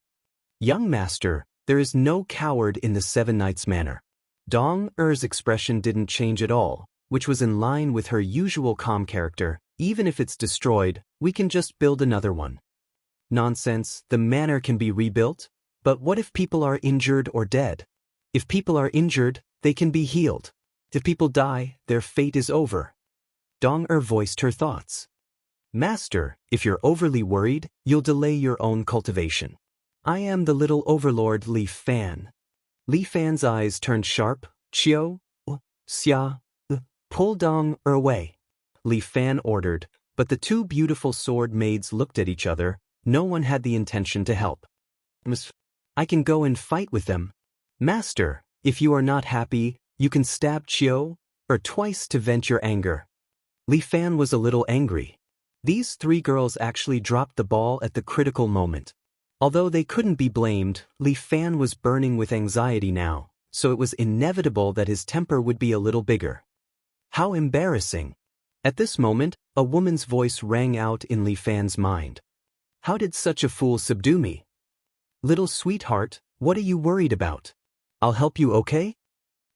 Young master, there is no coward in the Seven Knights Manor. Dong expression didn't change at all, which was in line with her usual calm character, Even if it's destroyed, we can just build another one. Nonsense, the manor can be rebuilt? But what if people are injured or dead? If people are injured, they can be healed. If people die, their fate is over. Dong-er voiced her thoughts. Master, if you're overly worried, you'll delay your own cultivation. I am the little overlord Li Fan. Li Fan's eyes turned sharp. Chiao, Xia, pull Dong-er away. Li Fan ordered, but the two beautiful sword maids looked at each other. No one had the intention to help. I can go and fight with them. Master, if you are not happy, you can stab Chiao twice to vent your anger. Li Fan was a little angry. These three girls actually dropped the ball at the critical moment. Although they couldn't be blamed, Li Fan was burning with anxiety now, so it was inevitable that his temper would be a little bigger. How embarrassing. At this moment, a woman's voice rang out in Li Fan's mind. How did such a fool subdue me? Little sweetheart, what are you worried about? I'll help you, okay?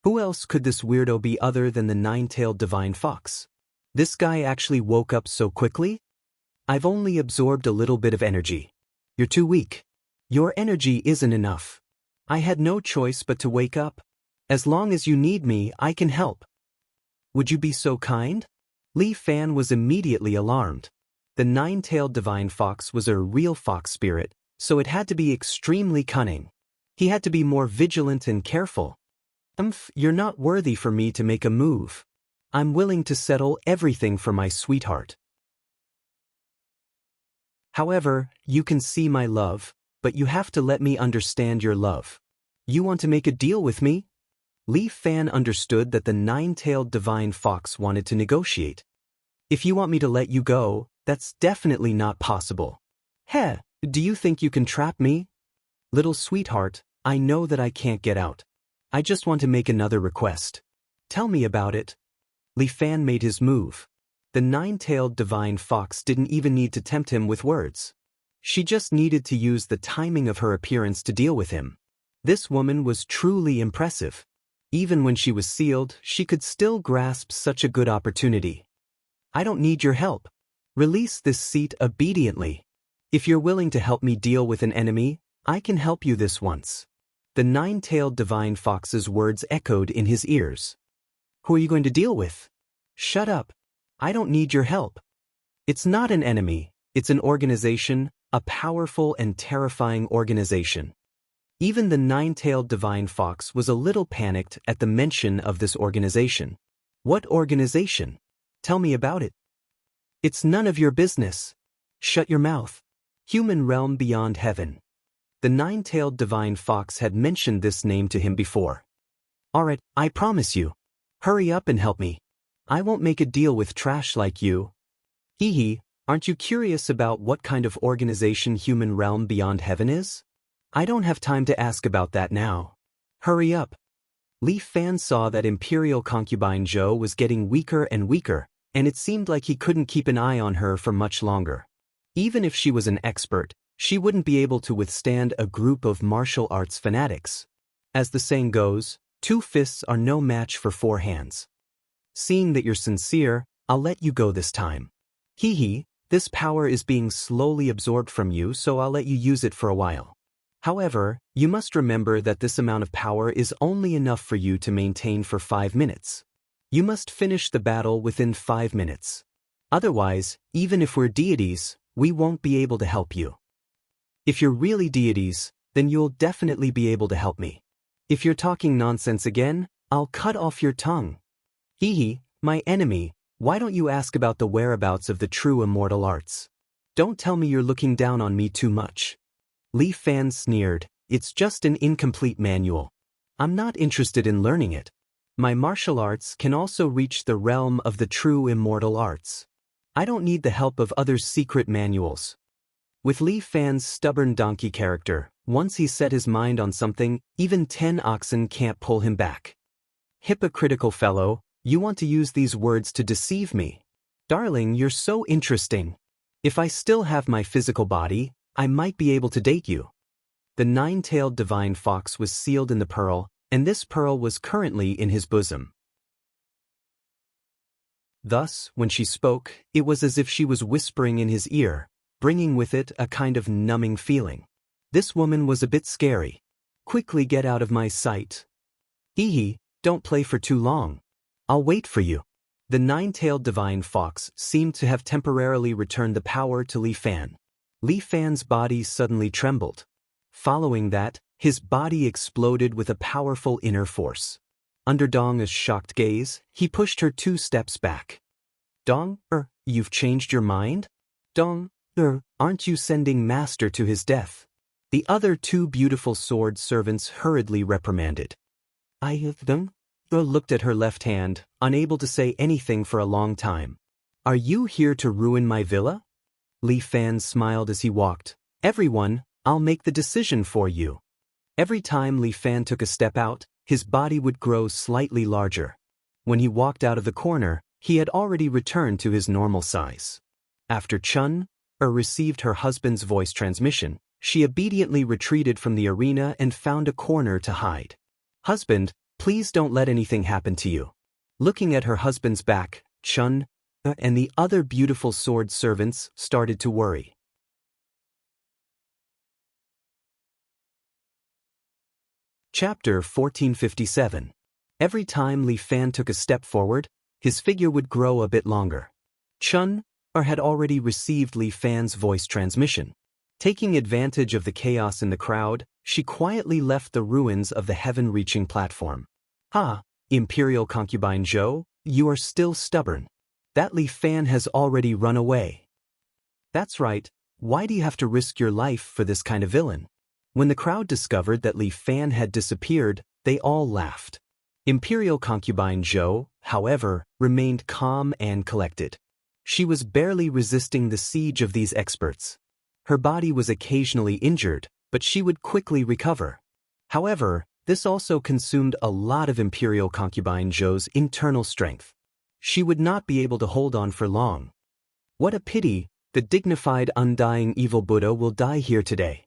Who else could this weirdo be other than the nine-tailed divine fox? This guy actually woke up so quickly? I've only absorbed a little bit of energy. You're too weak. Your energy isn't enough. I had no choice but to wake up. As long as you need me, I can help. Would you be so kind? Li Fan was immediately alarmed. The nine-tailed divine fox was a real fox spirit, so it had to be extremely cunning. He had to be more vigilant and careful. You're not worthy for me to make a move. I'm willing to settle everything for my sweetheart. However, you can see my love, but you have to let me understand your love. You want to make a deal with me? Li Fan understood that the nine-tailed divine fox wanted to negotiate. If you want me to let you go, that's definitely not possible. Heh, do you think you can trap me? Little sweetheart, I know that I can't get out. I just want to make another request. Tell me about it. Li Fan made his move. The nine-tailed divine fox didn't even need to tempt him with words. She just needed to use the timing of her appearance to deal with him. This woman was truly impressive. Even when she was sealed, she could still grasp such a good opportunity. I don't need your help. Release this seat obediently. If you're willing to help me deal with an enemy, I can help you this once. The nine-tailed divine fox's words echoed in his ears. Who are you going to deal with? Shut up. I don't need your help. It's not an enemy, it's an organization, a powerful and terrifying organization. Even the nine-tailed divine fox was a little panicked at the mention of this organization. What organization? Tell me about it. It's none of your business. Shut your mouth. Human realm beyond heaven. The nine-tailed divine fox had mentioned this name to him before. Alright, I promise you. Hurry up and help me. I won't make a deal with trash like you. Hee, aren't you curious about what kind of organization human realm beyond heaven is? I don't have time to ask about that now. Hurry up. Li Fan saw that Imperial concubine Zhou was getting weaker and weaker, and it seemed like he couldn't keep an eye on her for much longer. Even if she was an expert, she wouldn't be able to withstand a group of martial arts fanatics. As the saying goes, 2 fists are no match for 4 hands. Seeing that you're sincere, I'll let you go this time. Hee, this power is being slowly absorbed from you, so I'll let you use it for a while. However, you must remember that this amount of power is only enough for you to maintain for 5 minutes. You must finish the battle within 5 minutes. Otherwise, even if we're deities, we won't be able to help you. If you're really deities, then you'll definitely be able to help me. If you're talking nonsense again, I'll cut off your tongue. Hee, my enemy, why don't you ask about the whereabouts of the true immortal arts? Don't tell me you're looking down on me too much. Li Fan sneered, it's just an incomplete manual. I'm not interested in learning it. My martial arts can also reach the realm of the true immortal arts. I don't need the help of others' secret manuals. With Li Fan's stubborn donkey character, once he set his mind on something, even 10 oxen can't pull him back. Hypocritical fellow, you want to use these words to deceive me. Darling, you're so interesting. If I still have my physical body, I might be able to date you. The nine-tailed divine fox was sealed in the pearl, and this pearl was currently in his bosom. Thus, when she spoke, it was as if she was whispering in his ear, bringing with it a kind of numbing feeling. This woman was a bit scary. Quickly get out of my sight. Hee, don't play for too long. I'll wait for you. The nine-tailed divine fox seemed to have temporarily returned the power to Li Fan. Li Fan's body suddenly trembled. Following that, his body exploded with a powerful inner force. Under Dong's shocked gaze, he pushed her 2 steps back. Dong, you've changed your mind? Dong, aren't you sending master to his death? The other 2 beautiful sword servants hurriedly reprimanded. Dong looked at her left hand, unable to say anything for a long time. Are you here to ruin my villa? Li Fan smiled as he walked. Everyone, I'll make the decision for you. Every time Li Fan took a step out, his body would grow slightly larger. When he walked out of the corner, he had already returned to his normal size. After Chun received her husband's voice transmission, she obediently retreated from the arena and found a corner to hide. Husband, please don't let anything happen to you. Looking at her husband's back, Chun and the other beautiful sword servants started to worry. Chapter 1457. Every time Li Fan took a step forward, his figure would grow a bit longer. Chun had already received Li Fan's voice transmission. Taking advantage of the chaos in the crowd, she quietly left the ruins of the heaven-reaching platform. Imperial concubine Zhou, you are still stubborn. That Li Fan has already run away. That's right, why do you have to risk your life for this kind of villain? When the crowd discovered that Li Fan had disappeared, they all laughed. Imperial concubine Zhou, however, remained calm and collected. She was barely resisting the siege of these experts. Her body was occasionally injured, but she would quickly recover. However, this also consumed a lot of Imperial concubine Zhou's internal strength. She would not be able to hold on for long. What a pity, the dignified undying evil Buddha will die here today.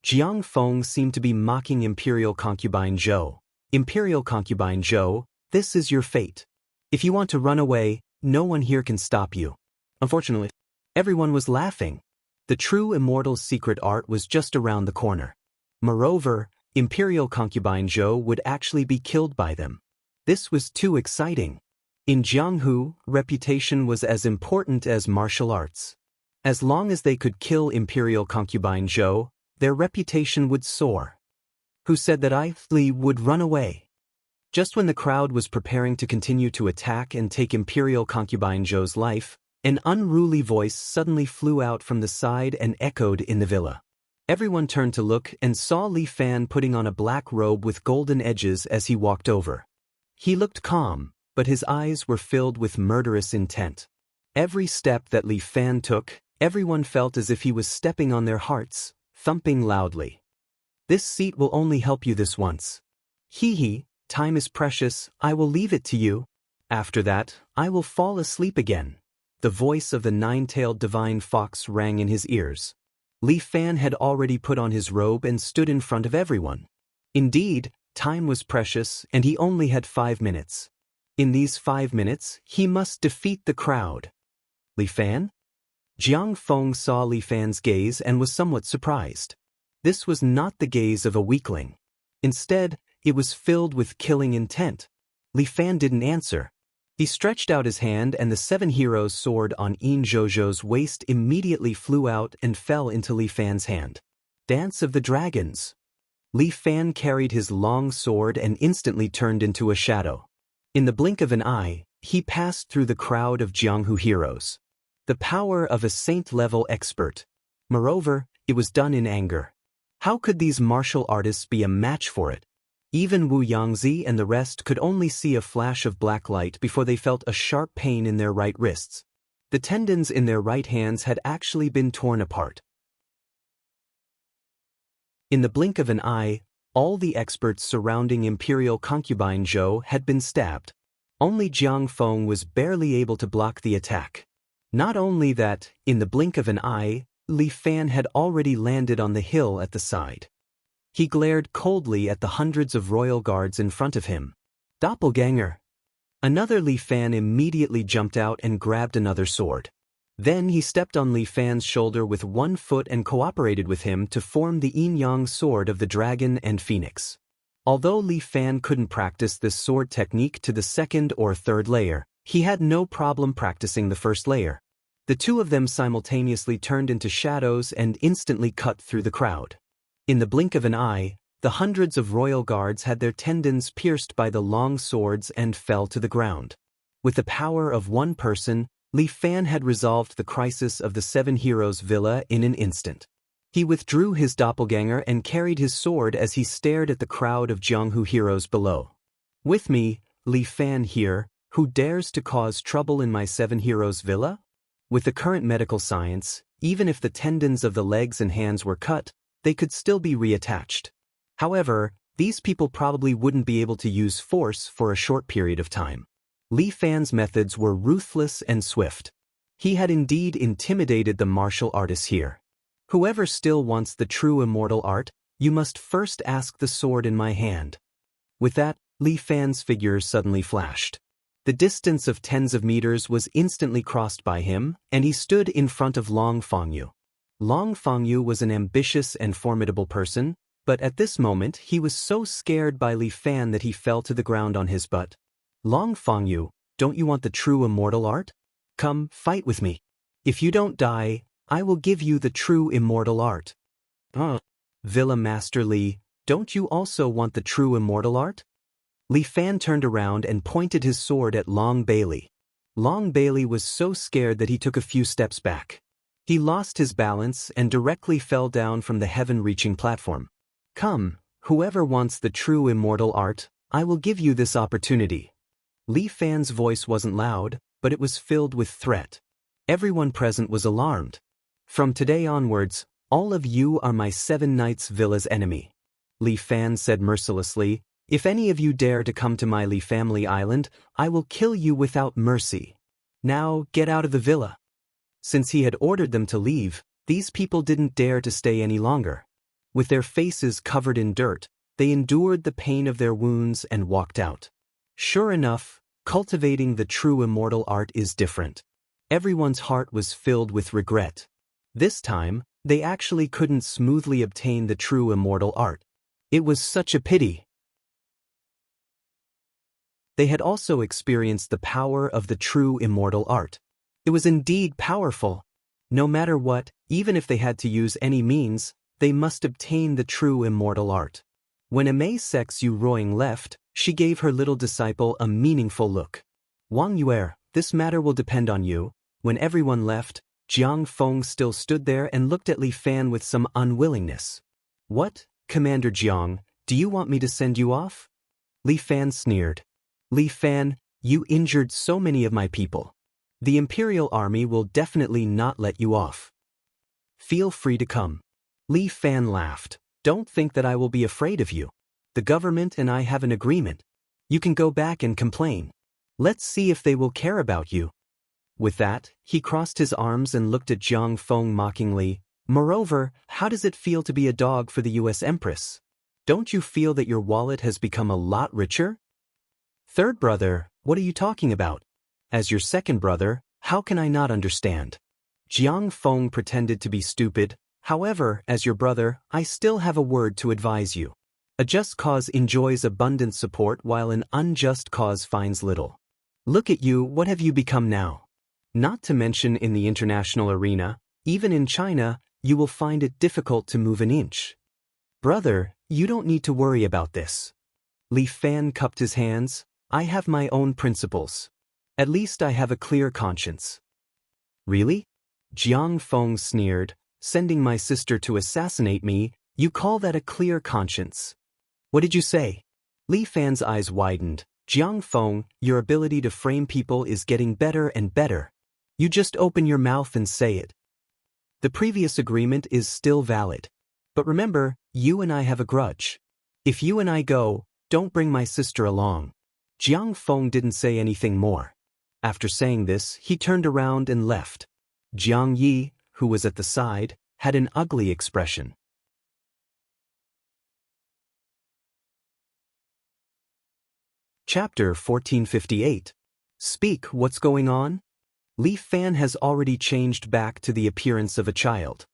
Jiang Feng seemed to be mocking Imperial concubine Zhou. Imperial concubine Zhou, this is your fate. If you want to run away, no one here can stop you. Unfortunately, everyone was laughing. The true immortal secret art was just around the corner. Moreover, Imperial concubine Zhou would actually be killed by them. This was too exciting. In Jianghu, reputation was as important as martial arts. As long as they could kill Imperial concubine Zhou, their reputation would soar. Who said that I would run away? Just when the crowd was preparing to continue to attack and take Imperial concubine Zhou's life, an unruly voice suddenly flew out from the side and echoed in the villa. Everyone turned to look and saw Li Fan putting on a black robe with golden edges as he walked over. He looked calm, but his eyes were filled with murderous intent. Every step that Li Fan took, everyone felt as if he was stepping on their hearts, thumping loudly. This seat will only help you this once. Time is precious, I will leave it to you. After that, I will fall asleep again. The voice of the nine-tailed divine fox rang in his ears. Li Fan had already put on his robe and stood in front of everyone. Indeed, time was precious and he only had 5 minutes. In these 5 minutes, he must defeat the crowd. Li Fan? Jiang Feng saw Li Fan's gaze and was somewhat surprised. This was not the gaze of a weakling. Instead, it was filled with killing intent. Li Fan didn't answer. He stretched out his hand and the 7 heroes' sword on Yin Zhozhou's waist immediately flew out and fell into Li Fan's hand. Dance of the Dragons. Li Fan carried his long sword and instantly turned into a shadow. In the blink of an eye, he passed through the crowd of Jianghu heroes. The power of a saint-level expert. Moreover, it was done in anger. How could these martial artists be a match for it? Even Wu Yangzi and the rest could only see a flash of black light before they felt a sharp pain in their right wrists. The tendons in their right hands had actually been torn apart. In the blink of an eye, all the experts surrounding Imperial concubine Zhou had been stabbed. Only Jiang Feng was barely able to block the attack. Not only that, in the blink of an eye, Li Fan had already landed on the hill at the side. He glared coldly at the hundreds of royal guards in front of him. Doppelganger. Another Li Fan immediately jumped out and grabbed another sword. Then he stepped on Li Fan's shoulder with one foot and cooperated with him to form the yin-yang sword of the dragon and phoenix. Although Li Fan couldn't practice this sword technique to the second or third layer, he had no problem practicing the first layer. The two of them simultaneously turned into shadows and instantly cut through the crowd. In the blink of an eye, the hundreds of royal guards had their tendons pierced by the long swords and fell to the ground. With the power of one person, Li Fan had resolved the crisis of the Seven Heroes Villa in an instant. He withdrew his doppelganger and carried his sword as he stared at the crowd of Jianghu heroes below. With me, Li Fan here, who dares to cause trouble in my Seven Heroes Villa? With the current medical science, even if the tendons of the legs and hands were cut, they could still be reattached. However, these people probably wouldn't be able to use force for a short period of time. Li Fan's methods were ruthless and swift. He had indeed intimidated the martial artists here. Whoever still wants the true immortal art, you must first ask the sword in my hand. With that, Li Fan's figure suddenly flashed. The distance of tens of meters was instantly crossed by him, and he stood in front of Long Fengyu. Long Fengyu was an ambitious and formidable person, but at this moment he was so scared by Li Fan that he fell to the ground on his butt. Long Fengyu, don't you want the true immortal art? Come, fight with me. If you don't die, I will give you the true immortal art. Villa Master Li, don't you also want the true immortal art? Li Fan turned around and pointed his sword at Long Bailey. Long Bailey was so scared that he took a few steps back. He lost his balance and directly fell down from the heaven-reaching platform. Come, whoever wants the true immortal art, I will give you this opportunity. Li Fan's voice wasn't loud, but it was filled with threat. Everyone present was alarmed. From today onwards, all of you are my Seven Knights Villa's enemy. Li Fan said mercilessly, if any of you dare to come to my Li family island, I will kill you without mercy. Now, get out of the villa. Since he had ordered them to leave, these people didn't dare to stay any longer. With their faces covered in dirt, they endured the pain of their wounds and walked out. Sure enough, cultivating the true immortal art is different. Everyone's heart was filled with regret. This time, they actually couldn't smoothly obtain the true immortal art. It was such a pity. They had also experienced the power of the true immortal art. It was indeed powerful. No matter what, even if they had to use any means, they must obtain the true immortal art. When Amei Sex Yu Roing left, she gave her little disciple a meaningful look. Wang Yuer, this matter will depend on you. When everyone left, Jiang Feng still stood there and looked at Li Fan with some unwillingness. What, Commander Jiang, do you want me to send you off? Li Fan sneered. Li Fan, you injured so many of my people. The Imperial Army will definitely not let you off. Feel free to come. Li Fan laughed. Don't think that I will be afraid of you. The government and I have an agreement. You can go back and complain. Let's see if they will care about you. With that, he crossed his arms and looked at Jiang Feng mockingly. Moreover, how does it feel to be a dog for the U.S. Empress? Don't you feel that your wallet has become a lot richer? Third brother, what are you talking about? As your second brother, how can I not understand? Jiang Feng pretended to be stupid. However, as your brother, I still have a word to advise you. A just cause enjoys abundant support while an unjust cause finds little. Look at you, what have you become now? Not to mention in the international arena, even in China, you will find it difficult to move an inch. Brother, you don't need to worry about this. Li Fan cupped his hands. I have my own principles. At least I have a clear conscience. Really? Jiang Feng sneered, sending my sister to assassinate me, you call that a clear conscience? What did you say? Li Fan's eyes widened. Jiang Feng, your ability to frame people is getting better and better. You just open your mouth and say it. The previous agreement is still valid. But remember, you and I have a grudge. If you and I go, don't bring my sister along. Jiang Feng didn't say anything more. After saying this, he turned around and left. Jiang Yi, who was at the side, had an ugly expression. Chapter 1458. Speak, what's going on? Li Fan has already changed back to the appearance of a child.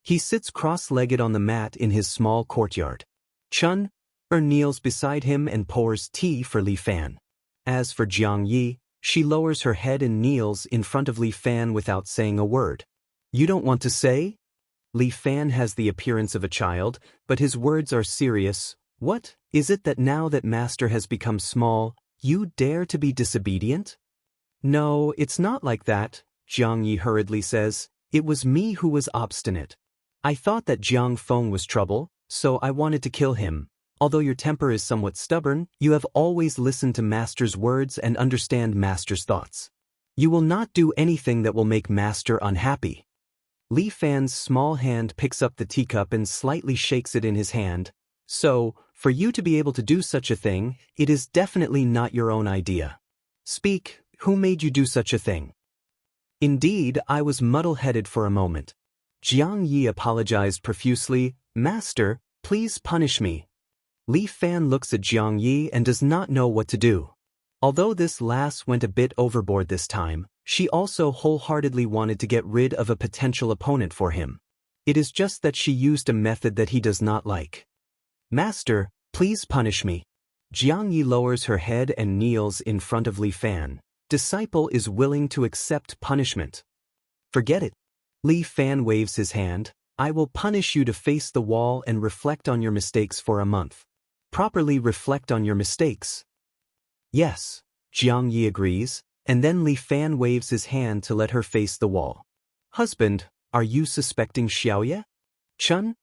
He sits cross-legged on the mat in his small courtyard. Chun kneels beside him and pours tea for Li Fan. As for Jiang Yi, she lowers her head and kneels in front of Li Fan without saying a word. You don't want to say? Li Fan has the appearance of a child, but his words are serious. What is it that now that master has become small, you dare to be disobedient? No, it's not like that, Jiang Yi hurriedly says. It was me who was obstinate. I thought that Jiang Feng was trouble, so I wanted to kill him. Although your temper is somewhat stubborn, you have always listened to master's words and understand master's thoughts. You will not do anything that will make master unhappy. Li Fan's small hand picks up the teacup and slightly shakes it in his hand. So, for you to be able to do such a thing, it is definitely not your own idea. Speak, who made you do such a thing? Indeed, I was muddle-headed for a moment. Jiang Yi apologized profusely. Master, please punish me. Li Fan looks at Jiang Yi and does not know what to do. Although this lass went a bit overboard this time, she also wholeheartedly wanted to get rid of a potential opponent for him. It is just that she used a method that he does not like. Master, please punish me. Jiang Yi lowers her head and kneels in front of Li Fan. Disciple is willing to accept punishment. Forget it. Li Fan waves his hand. I will punish you to face the wall and reflect on your mistakes for a month. Properly reflect on your mistakes. Yes, Jiang Yi agrees, and then Li Fan waves his hand to let her face the wall. Husband, are you suspecting Xiaoye? Chun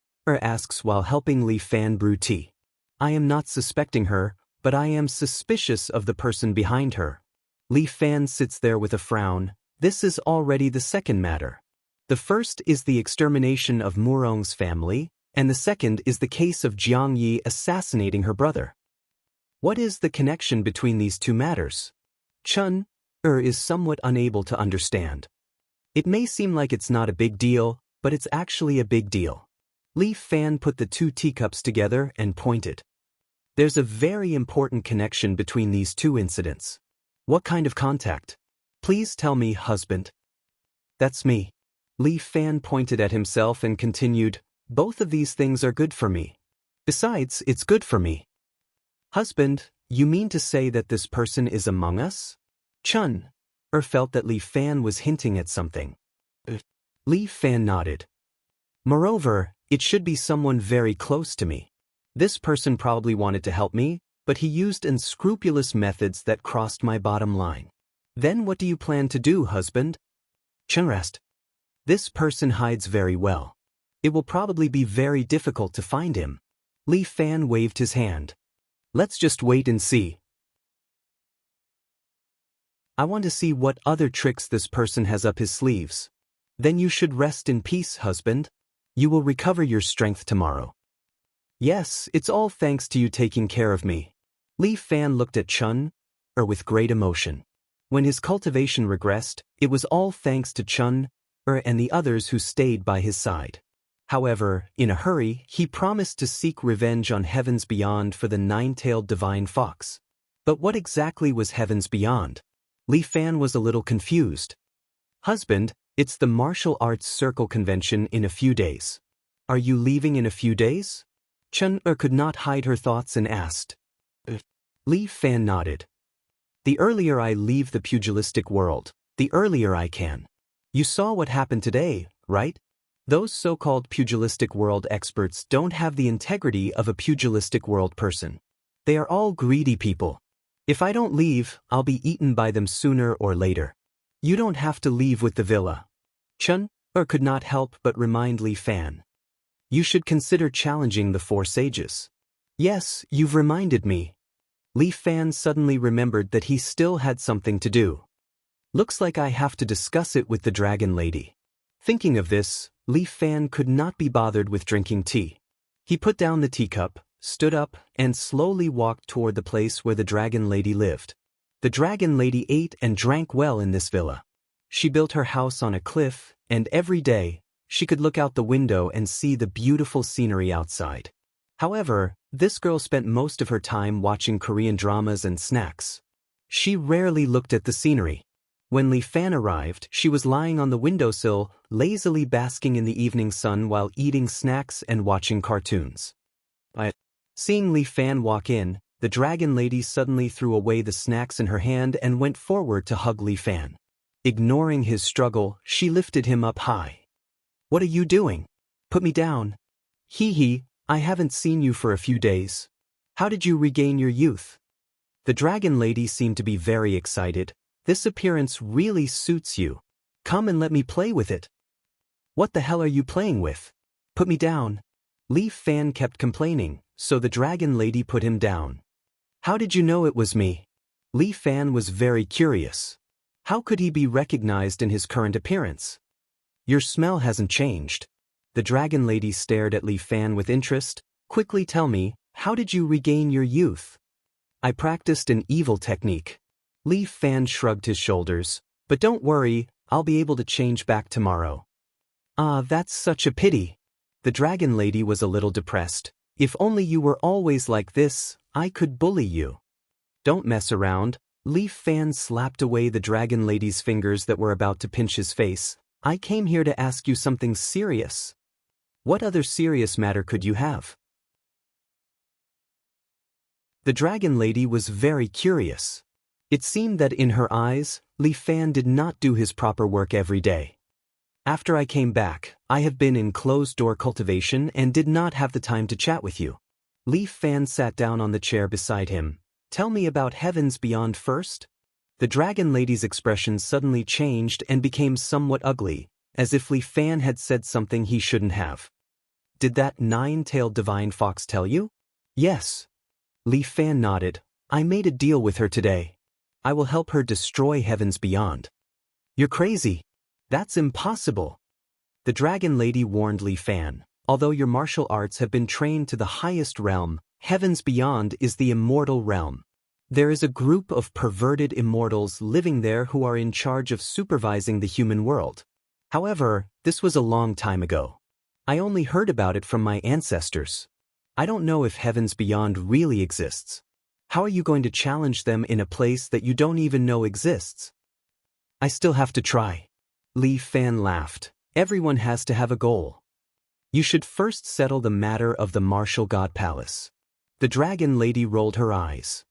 asks while helping Li Fan brew tea. I am not suspecting her, but I am suspicious of the person behind her. Li Fan sits there with a frown. This is already the second matter. The first is the extermination of Murong's family, and the second is the case of Jiang Yi assassinating her brother. What is the connection between these two matters? Chun is somewhat unable to understand. It may seem like it's not a big deal, but it's actually a big deal. Li Fan put the two teacups together and pointed. There's a very important connection between these two incidents. What kind of contact? Please tell me, husband. That's me. Li Fan pointed at himself and continued, both of these things are good for me. Besides, it's good for me. Husband, you mean to say that this person is among us? Chun felt that Li Fan was hinting at something. Li Fan nodded. Moreover, it should be someone very close to me. This person probably wanted to help me, but he used unscrupulous methods that crossed my bottom line. Then what do you plan to do, husband? Chun asked. This person hides very well. It will probably be very difficult to find him. Li Fan waved his hand. Let's just wait and see. I want to see what other tricks this person has up his sleeves. Then you should rest in peace, husband. You will recover your strength tomorrow. Yes, it's all thanks to you taking care of me. Li Fan looked at Chun with great emotion. When his cultivation regressed, it was all thanks to Chun and the others who stayed by his side. However, in a hurry, he promised to seek revenge on Heavens Beyond for the nine-tailed divine fox. But what exactly was Heavens Beyond? Li Fan was a little confused. Husband, it's the martial arts circle convention in a few days. Are you leaving in a few days? Chun could not hide her thoughts and asked. Li Fan nodded. The earlier I leave the pugilistic world, the earlier I can. You saw what happened today, right? Those so-called pugilistic world experts don't have the integrity of a pugilistic world person. They are all greedy people. If I don't leave, I'll be eaten by them sooner or later. You don't have to leave with the villa. Chun could not help but remind Li Fan. You should consider challenging the four sages. Yes, you've reminded me. Li Fan suddenly remembered that he still had something to do. Looks like I have to discuss it with the dragon lady. Thinking of this, Li Fan could not be bothered with drinking tea. He put down the teacup, stood up, and slowly walked toward the place where the dragon lady lived. The dragon lady ate and drank well in this villa. She built her house on a cliff, and every day, she could look out the window and see the beautiful scenery outside. However, this girl spent most of her time watching Korean dramas and snacks. She rarely looked at the scenery. When Li Fan arrived, she was lying on the windowsill, lazily basking in the evening sun while eating snacks and watching cartoons. Seeing Li Fan walk in, the dragon lady suddenly threw away the snacks in her hand and went forward to hug Li Fan. Ignoring his struggle, she lifted him up high. "What are you doing? Put me down." "Hee, I haven't seen you for a few days. How did you regain your youth?" The dragon lady seemed to be very excited. "This appearance really suits you. Come and let me play with it." "What the hell are you playing with? Put me down." Li Fan kept complaining, so the dragon lady put him down. "How did you know it was me?" Li Fan was very curious. How could he be recognized in his current appearance? "Your smell hasn't changed." The dragon lady stared at Li Fan with interest. "Quickly tell me, how did you regain your youth?" "I practiced an evil technique." Li Fan shrugged his shoulders. "But don't worry, I'll be able to change back tomorrow." "Ah, that's such a pity." The dragon lady was a little depressed. "If only you were always like this, I could bully you." "Don't mess around." Li Fan slapped away the dragon lady's fingers that were about to pinch his face. "I came here to ask you something serious." "What other serious matter could you have?" The dragon lady was very curious. It seemed that in her eyes, Li Fan did not do his proper work every day. "After I came back, I have been in closed-door cultivation and did not have the time to chat with you." Li Fan sat down on the chair beside him. "Tell me about heavens beyond first." The dragon lady's expression suddenly changed and became somewhat ugly, as if Li Fan had said something he shouldn't have. "Did that nine-tailed divine fox tell you?" "Yes." Li Fan nodded. "I made a deal with her today. I will help her destroy heavens beyond." "You're crazy. That's impossible." The dragon lady warned Li Fan. "Although your martial arts have been trained to the highest realm, heavens beyond is the immortal realm. There is a group of perverted immortals living there who are in charge of supervising the human world. However, this was a long time ago. I only heard about it from my ancestors. I don't know if heavens beyond really exists. How are you going to challenge them in a place that you don't even know exists?" "I still have to try." Li Fan laughed. "Everyone has to have a goal. You should first settle the matter of the martial god palace." The dragon lady rolled her eyes.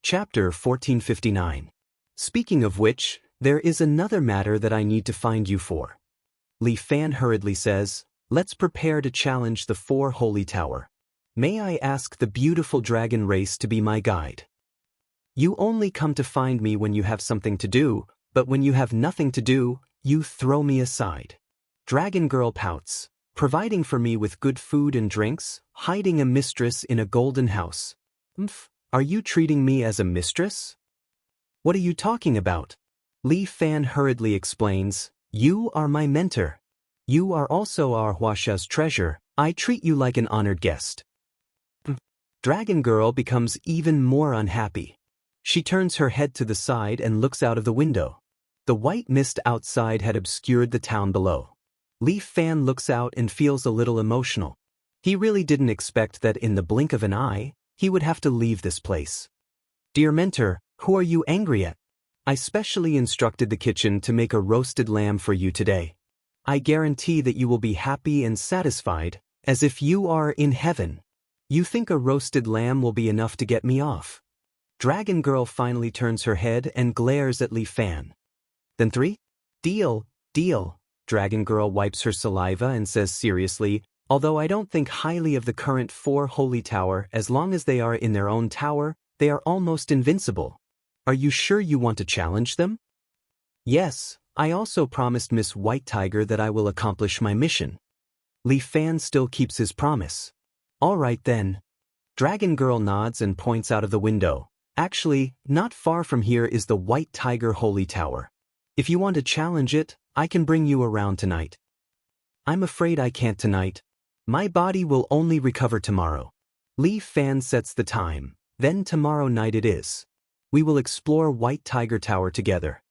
Chapter 1459. "Speaking of which, there is another matter that I need to find you for." Li Fan hurriedly says, "Let's prepare to challenge the 4 Holy Tower. May I ask the beautiful dragon race to be my guide? You only come to find me when you have something to do, but when you have nothing to do, you throw me aside." Dragon girl pouts. "Providing for me with good food and drinks, hiding a mistress in a golden house. Are you treating me as a mistress?" "What are you talking about?" Li Fan hurriedly explains, "You are my mentor. You are also our Huasha's treasure. I treat you like an honored guest." Dragon girl becomes even more unhappy. She turns her head to the side and looks out of the window. The white mist outside had obscured the town below. Li Fan looks out and feels a little emotional. He really didn't expect that in the blink of an eye, he would have to leave this place. "Dear mentor, who are you angry at? I specially instructed the kitchen to make a roasted lamb for you today. I guarantee that you will be happy and satisfied, as if you are in heaven. You think a roasted lamb will be enough to get me off?" Dragon girl finally turns her head and glares at Li Fan. "Then 3? Deal. Dragon girl wipes her saliva and says seriously, "Although I don't think highly of the current 4 Holy Tower, as long as they are in their own tower, they are almost invincible. Are you sure you want to challenge them?" "Yes, I also promised Miss White Tiger that I will accomplish my mission." Li Fan still keeps his promise. "All right then." Dragon girl nods and points out of the window. "Actually, not far from here is the White Tiger Holy Tower. If you want to challenge it, I can bring you around tonight." "I'm afraid I can't tonight. My body will only recover tomorrow." Li Fan sets the time. "Then tomorrow night it is. We will explore White Tiger Tower together.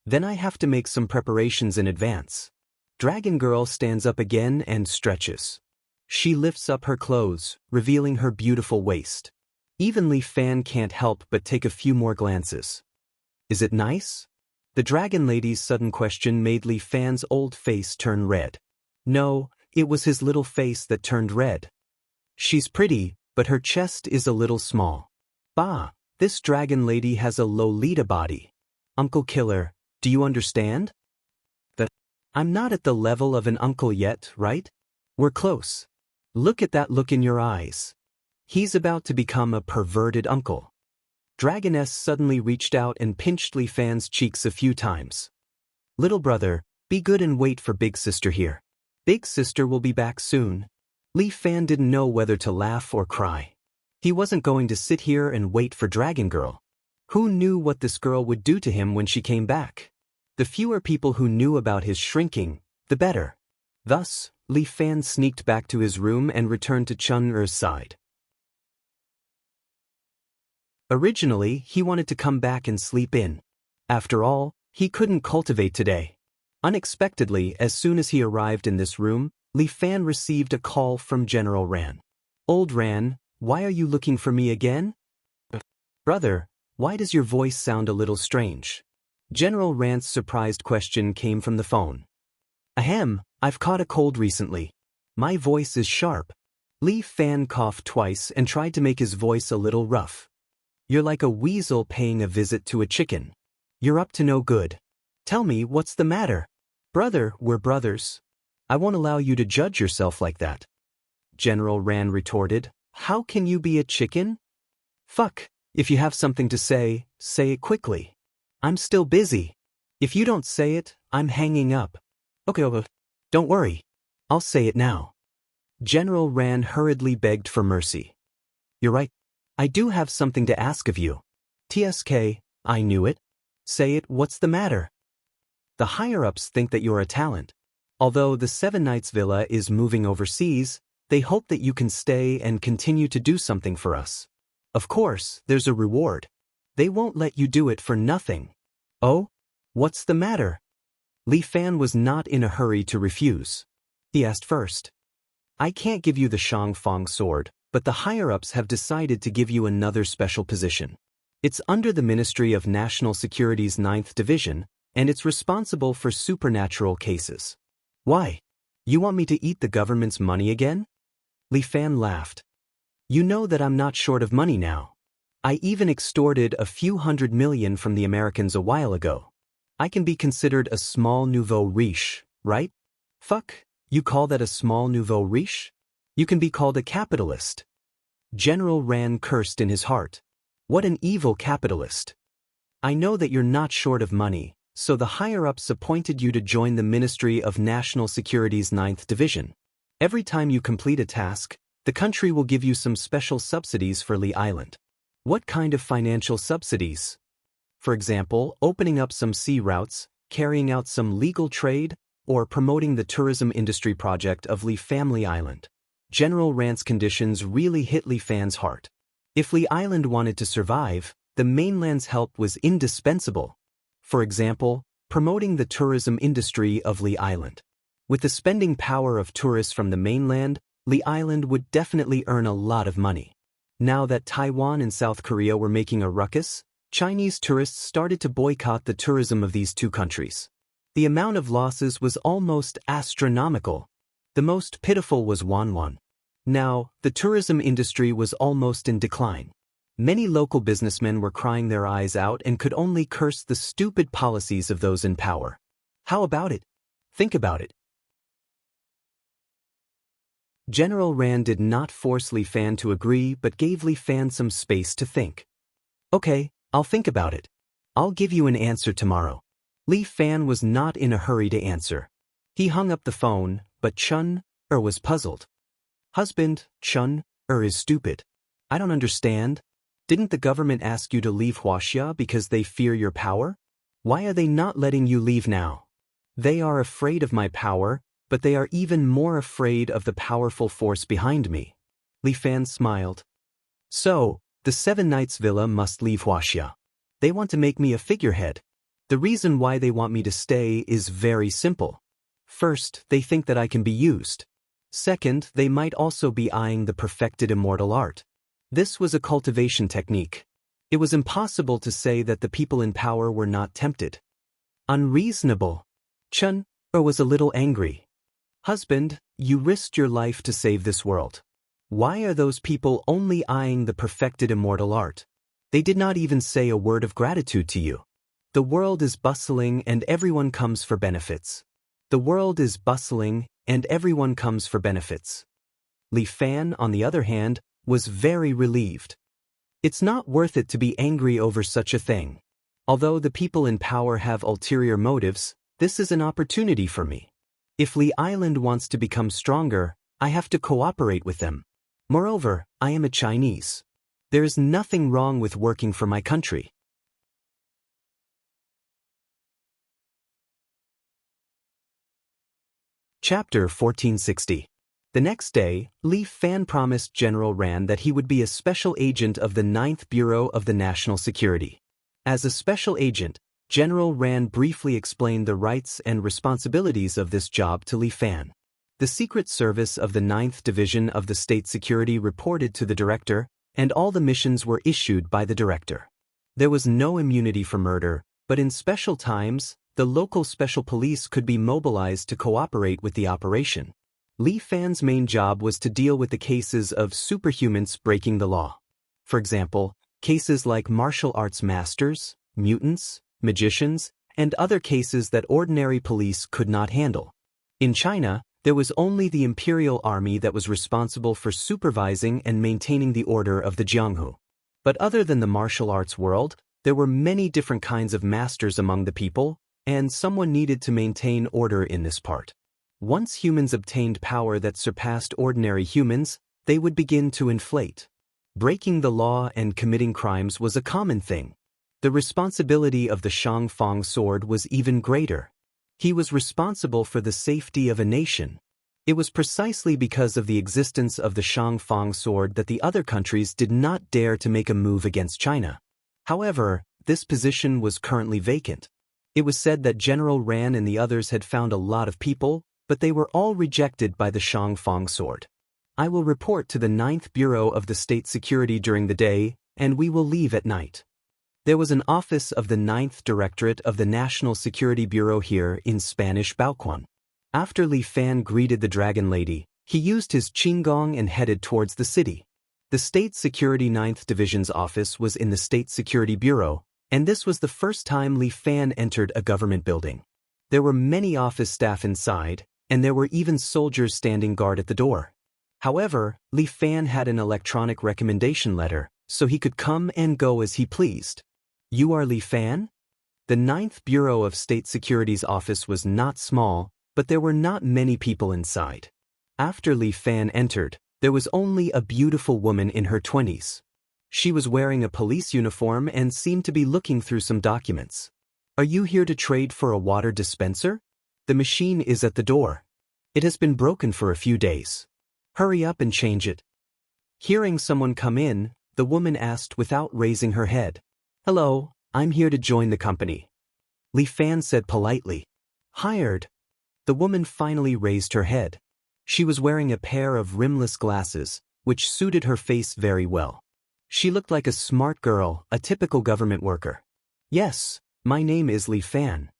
Then I have to make some preparations in advance." Dragon Girl stands up again and stretches. She lifts up her clothes, revealing her beautiful waist. Even Li Fan can't help but take a few more glances. Is it nice? The dragon lady's sudden question made Li Fan's old face turn red. No, it was his little face that turned red. She's pretty, but her chest is a little small. Bah, this dragon lady has a Lolita body. Uncle Killer, do you understand? I'm not at the level of an uncle yet, right? We're close. Look at that look in your eyes. He's about to become a perverted uncle. Dragoness suddenly reached out and pinched Li Fan's cheeks a few times. Little brother, be good and wait for Big Sister here. Big Sister will be back soon. Li Fan didn't know whether to laugh or cry. He wasn't going to sit here and wait for Dragon Girl. Who knew what this girl would do to him when she came back? The fewer people who knew about his shrinking, the better. Thus, Li Fan sneaked back to his room and returned to Chun Er's side. Originally, he wanted to come back and sleep in. After all, he couldn't cultivate today. Unexpectedly, as soon as he arrived in this room, Li Fan received a call from General Ran. Old Ran, why are you looking for me again? Brother, why does your voice sound a little strange? General Ran's surprised question came from the phone. Ahem, I've caught a cold recently. My voice is sharp. Li Fan coughed twice and tried to make his voice a little rough. You're like a weasel paying a visit to a chicken. You're up to no good. Tell me, what's the matter? Brother, we're brothers. I won't allow you to judge yourself like that. General Ran retorted, how can you be a chicken? Fuck, if you have something to say it quickly. I'm still busy. If you don't say it, I'm hanging up. Okay, don't worry. I'll say it now. General Ran hurriedly begged for mercy. You're right. I do have something to ask of you. TSK, I knew it. Say it, what's the matter? The higher-ups think that you're a talent. Although the Seven Knights Villa is moving overseas, they hope that you can stay and continue to do something for us. Of course, there's a reward. They won't let you do it for nothing. Oh? What's the matter? Li Fan was not in a hurry to refuse. He asked first. I can't give you the Shangfang sword, but the higher-ups have decided to give you another special position. It's under the Ministry of National Security's 9th Division, and it's responsible for supernatural cases. Why? You want me to eat the government's money again? Li Fan laughed. You know that I'm not short of money now. I even extorted a few $100 million from the Americans a while ago. I can be considered a small nouveau riche, right? Fuck, you call that a small nouveau riche? You can be called a capitalist. General Ran cursed in his heart. What an evil capitalist. I know that you're not short of money, so the higher-ups appointed you to join the Ministry of National Security's 9th Division. Every time you complete a task, the country will give you some special subsidies for Li Island. What kind of financial subsidies? For example, opening up some sea routes, carrying out some legal trade, or promoting the tourism industry project of Li Family Island. General Ran's conditions really hit Li Fan's heart. If Li Island wanted to survive, the mainland's help was indispensable. For example, promoting the tourism industry of Li Island. With the spending power of tourists from the mainland, Li Island would definitely earn a lot of money. Now that Taiwan and South Korea were making a ruckus, Chinese tourists started to boycott the tourism of these two countries. The amount of losses was almost astronomical. The most pitiful was Wanwan. Now, the tourism industry was almost in decline. Many local businessmen were crying their eyes out and could only curse the stupid policies of those in power. How about it? Think about it. General Ran did not force Li Fan to agree but gave Li Fan some space to think. Okay, I'll think about it. I'll give you an answer tomorrow. Li Fan was not in a hurry to answer. He hung up the phone, but Chun Er was puzzled. Husband, Chun Er is stupid. I don't understand. Didn't the government ask you to leave Huaxia because they fear your power? Why are they not letting you leave now? They are afraid of my power, but they are even more afraid of the powerful force behind me. Li Fan smiled. So, the Seven Knights Villa must leave Huaxia. They want to make me a figurehead. The reason why they want me to stay is very simple. First, they think that I can be used. Second, they might also be eyeing the perfected immortal art. This was a cultivation technique. It was impossible to say that the people in power were not tempted. Unreasonable. Chun was a little angry. Husband, you risked your life to save this world. Why are those people only eyeing the perfected immortal art? They did not even say a word of gratitude to you. The world is bustling and everyone comes for benefits. The world is bustling and everyone comes for benefits. Li Fan, on the other hand, was very relieved. It's not worth it to be angry over such a thing. Although the people in power have ulterior motives, this is an opportunity for me. If Li Island wants to become stronger, I have to cooperate with them. Moreover, I am a Chinese. There is nothing wrong with working for my country. Chapter 1460. The next day, Li Fan promised General Ran that he would be a special agent of the 9th Bureau of the National Security. As a special agent, General Ran briefly explained the rights and responsibilities of this job to Li Fan. The Secret Service of the 9th Division of the State Security reported to the director, and all the missions were issued by the director. There was no immunity for murder, but in special times, the local special police could be mobilized to cooperate with the operation. Li Fan's main job was to deal with the cases of superhumans breaking the law. For example, cases like martial arts masters, mutants, magicians, and other cases that ordinary police could not handle. In China, there was only the Imperial Army that was responsible for supervising and maintaining the order of the Jianghu. But other than the martial arts world, there were many different kinds of masters among the people, and someone needed to maintain order in this part. Once humans obtained power that surpassed ordinary humans, they would begin to inflate. Breaking the law and committing crimes was a common thing. The responsibility of the Shangfang sword was even greater. He was responsible for the safety of a nation. It was precisely because of the existence of the Shangfang sword that the other countries did not dare to make a move against China. However, this position was currently vacant. It was said that General Ran and the others had found a lot of people, but they were all rejected by the Shangfang sword. I will report to the 9th Bureau of the State Security during the day, and we will leave at night. There was an office of the 9th Directorate of the National Security Bureau here in Spanish Baoquan. After Li Fan greeted the Dragon Lady, he used his qinggong and headed towards the city. The State Security 9th Division's office was in the State Security Bureau, and this was the first time Li Fan entered a government building. There were many office staff inside, and there were even soldiers standing guard at the door. However, Li Fan had an electronic recommendation letter, so he could come and go as he pleased. You are Li Fan? The 9th Bureau of State Security's office was not small, but there were not many people inside. After Li Fan entered, there was only a beautiful woman in her 20s. She was wearing a police uniform and seemed to be looking through some documents. Are you here to trade for a water dispenser? The machine is at the door. It has been broken for a few days. Hurry up and change it. Hearing someone come in, the woman asked without raising her head. Hello, I'm here to join the company. Li Fan said politely. Hired. The woman finally raised her head. She was wearing a pair of rimless glasses, which suited her face very well. She looked like a smart girl, a typical government worker. Yes, my name is Li Fan.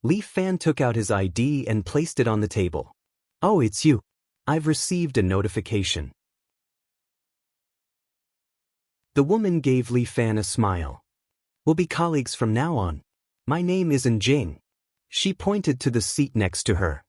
Li Fan took out his ID and placed it on the table. Oh, it's you. I've received a notification. The woman gave Li Fan a smile. We'll be colleagues from now on. My name isn't Jing. She pointed to the seat next to her.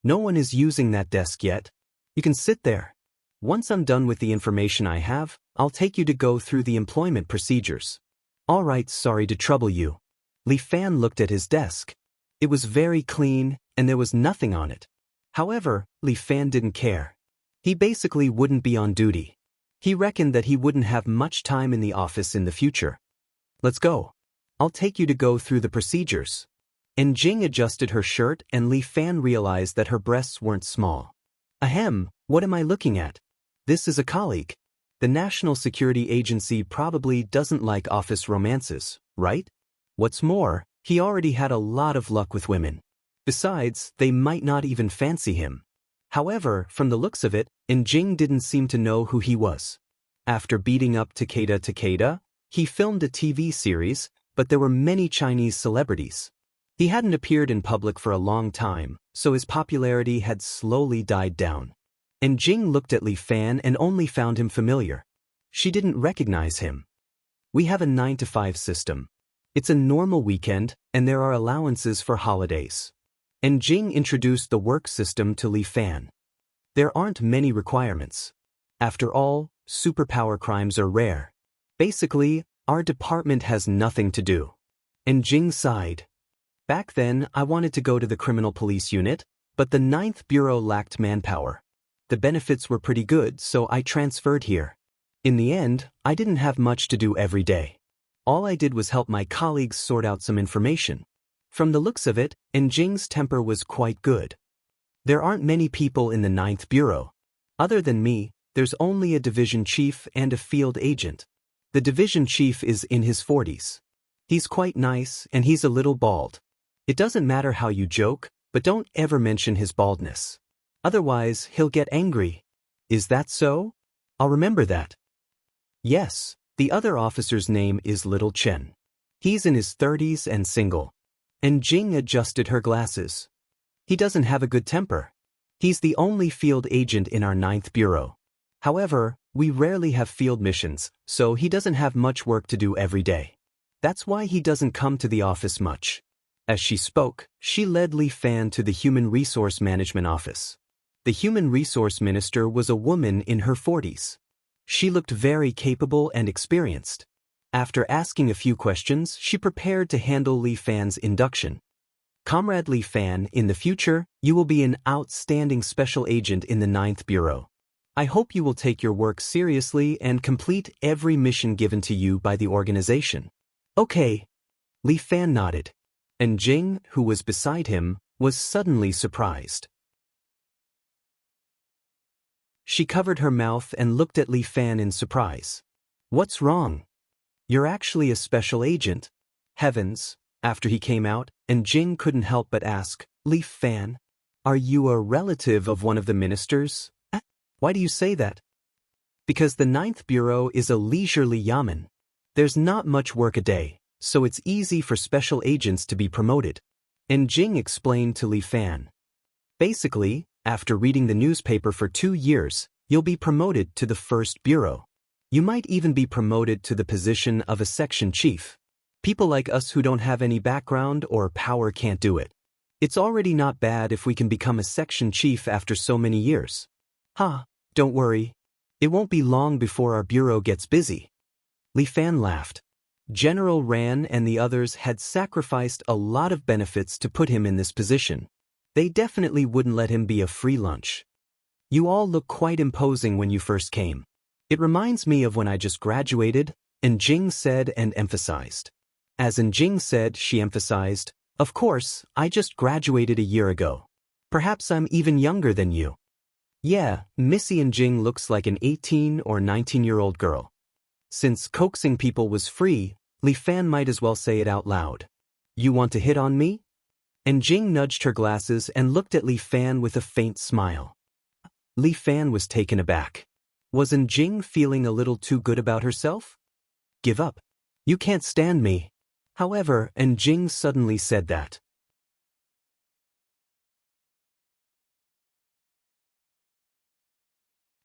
No one is using that desk yet. You can sit there. Once I'm done with the information I have, I'll take you to go through the employment procedures. All right, sorry to trouble you. Li Fan looked at his desk. It was very clean, and there was nothing on it. However, Li Fan didn't care. He basically wouldn't be on duty. He reckoned that he wouldn't have much time in the office in the future. Let's go. I'll take you to go through the procedures. And Jing adjusted her shirt and Li Fan realized that her breasts weren't small. Ahem, what am I looking at? This is a colleague. The National Security Agency probably doesn't like office romances, right? What's more, he already had a lot of luck with women. Besides, they might not even fancy him. However, from the looks of it, Jing didn't seem to know who he was. After beating up Takeda, he filmed a TV series, but there were many Chinese celebrities. He hadn't appeared in public for a long time, so his popularity had slowly died down. Jing looked at Li Fan and only found him familiar. She didn't recognize him. We have a 9-to-5 system. It's a normal weekend, and there are allowances for holidays. Jing introduced the work system to Li Fan. There aren't many requirements. After all, superpower crimes are rare. Basically, our department has nothing to do. Jing sighed. Back then, I wanted to go to the criminal police unit, but the 9th Bureau lacked manpower. The benefits were pretty good, so I transferred here. In the end, I didn't have much to do every day. All I did was help my colleagues sort out some information. From the looks of it, Jing's temper was quite good. There aren't many people in the 9th Bureau. Other than me, there's only a division chief and a field agent. The division chief is in his 40s. He's quite nice, and he's a little bald. It doesn't matter how you joke, but don't ever mention his baldness. Otherwise, he'll get angry. Is that so? I'll remember that. Yes, the other officer's name is Little Chen. He's in his 30s and single. Jing adjusted her glasses. He doesn't have a good temper. He's the only field agent in our 9th Bureau. However, we rarely have field missions, so he doesn't have much work to do every day. That's why he doesn't come to the office much. As she spoke, she led Li Fan to the Human Resource Management Office. The Human Resource Minister was a woman in her 40s. She looked very capable and experienced. After asking a few questions, she prepared to handle Li Fan's induction. Comrade Li Fan, in the future, you will be an outstanding special agent in the 9th Bureau. I hope you will take your work seriously and complete every mission given to you by the organization. Okay. Li Fan nodded. Jing, who was beside him, was suddenly surprised. She covered her mouth and looked at Li Fan in surprise. What's wrong? You're actually a special agent. Heavens, after he came out, Jing couldn't help but ask, Li Fan, are you a relative of one of the ministers? Why do you say that? Because the 9th Bureau is a leisurely yamen. There's not much work a day, so it's easy for special agents to be promoted. Jing explained to Li Fan. Basically, after reading the newspaper for 2 years, you'll be promoted to the 1st Bureau. You might even be promoted to the position of a section chief. People like us who don't have any background or power can't do it. It's already not bad if we can become a section chief after so many years. Don't worry. It won't be long before our bureau gets busy. Li Fan laughed. General Ran and the others had sacrificed a lot of benefits to put him in this position. They definitely wouldn't let him be a free lunch. You all look quite imposing when you first came. It reminds me of when I just graduated, Jing said and emphasized. As Jing said, she emphasized, of course, I just graduated a year ago. Perhaps I'm even younger than you. Yeah, Missy Jing looks like an 18 or 19-year-old girl. Since coaxing people was free, Li Fan might as well say it out loud. You want to hit on me? Jing nudged her glasses and looked at Li Fan with a faint smile. Li Fan was taken aback. Wasn't Jing feeling a little too good about herself? Give up. You can't stand me. However, Jing suddenly said that.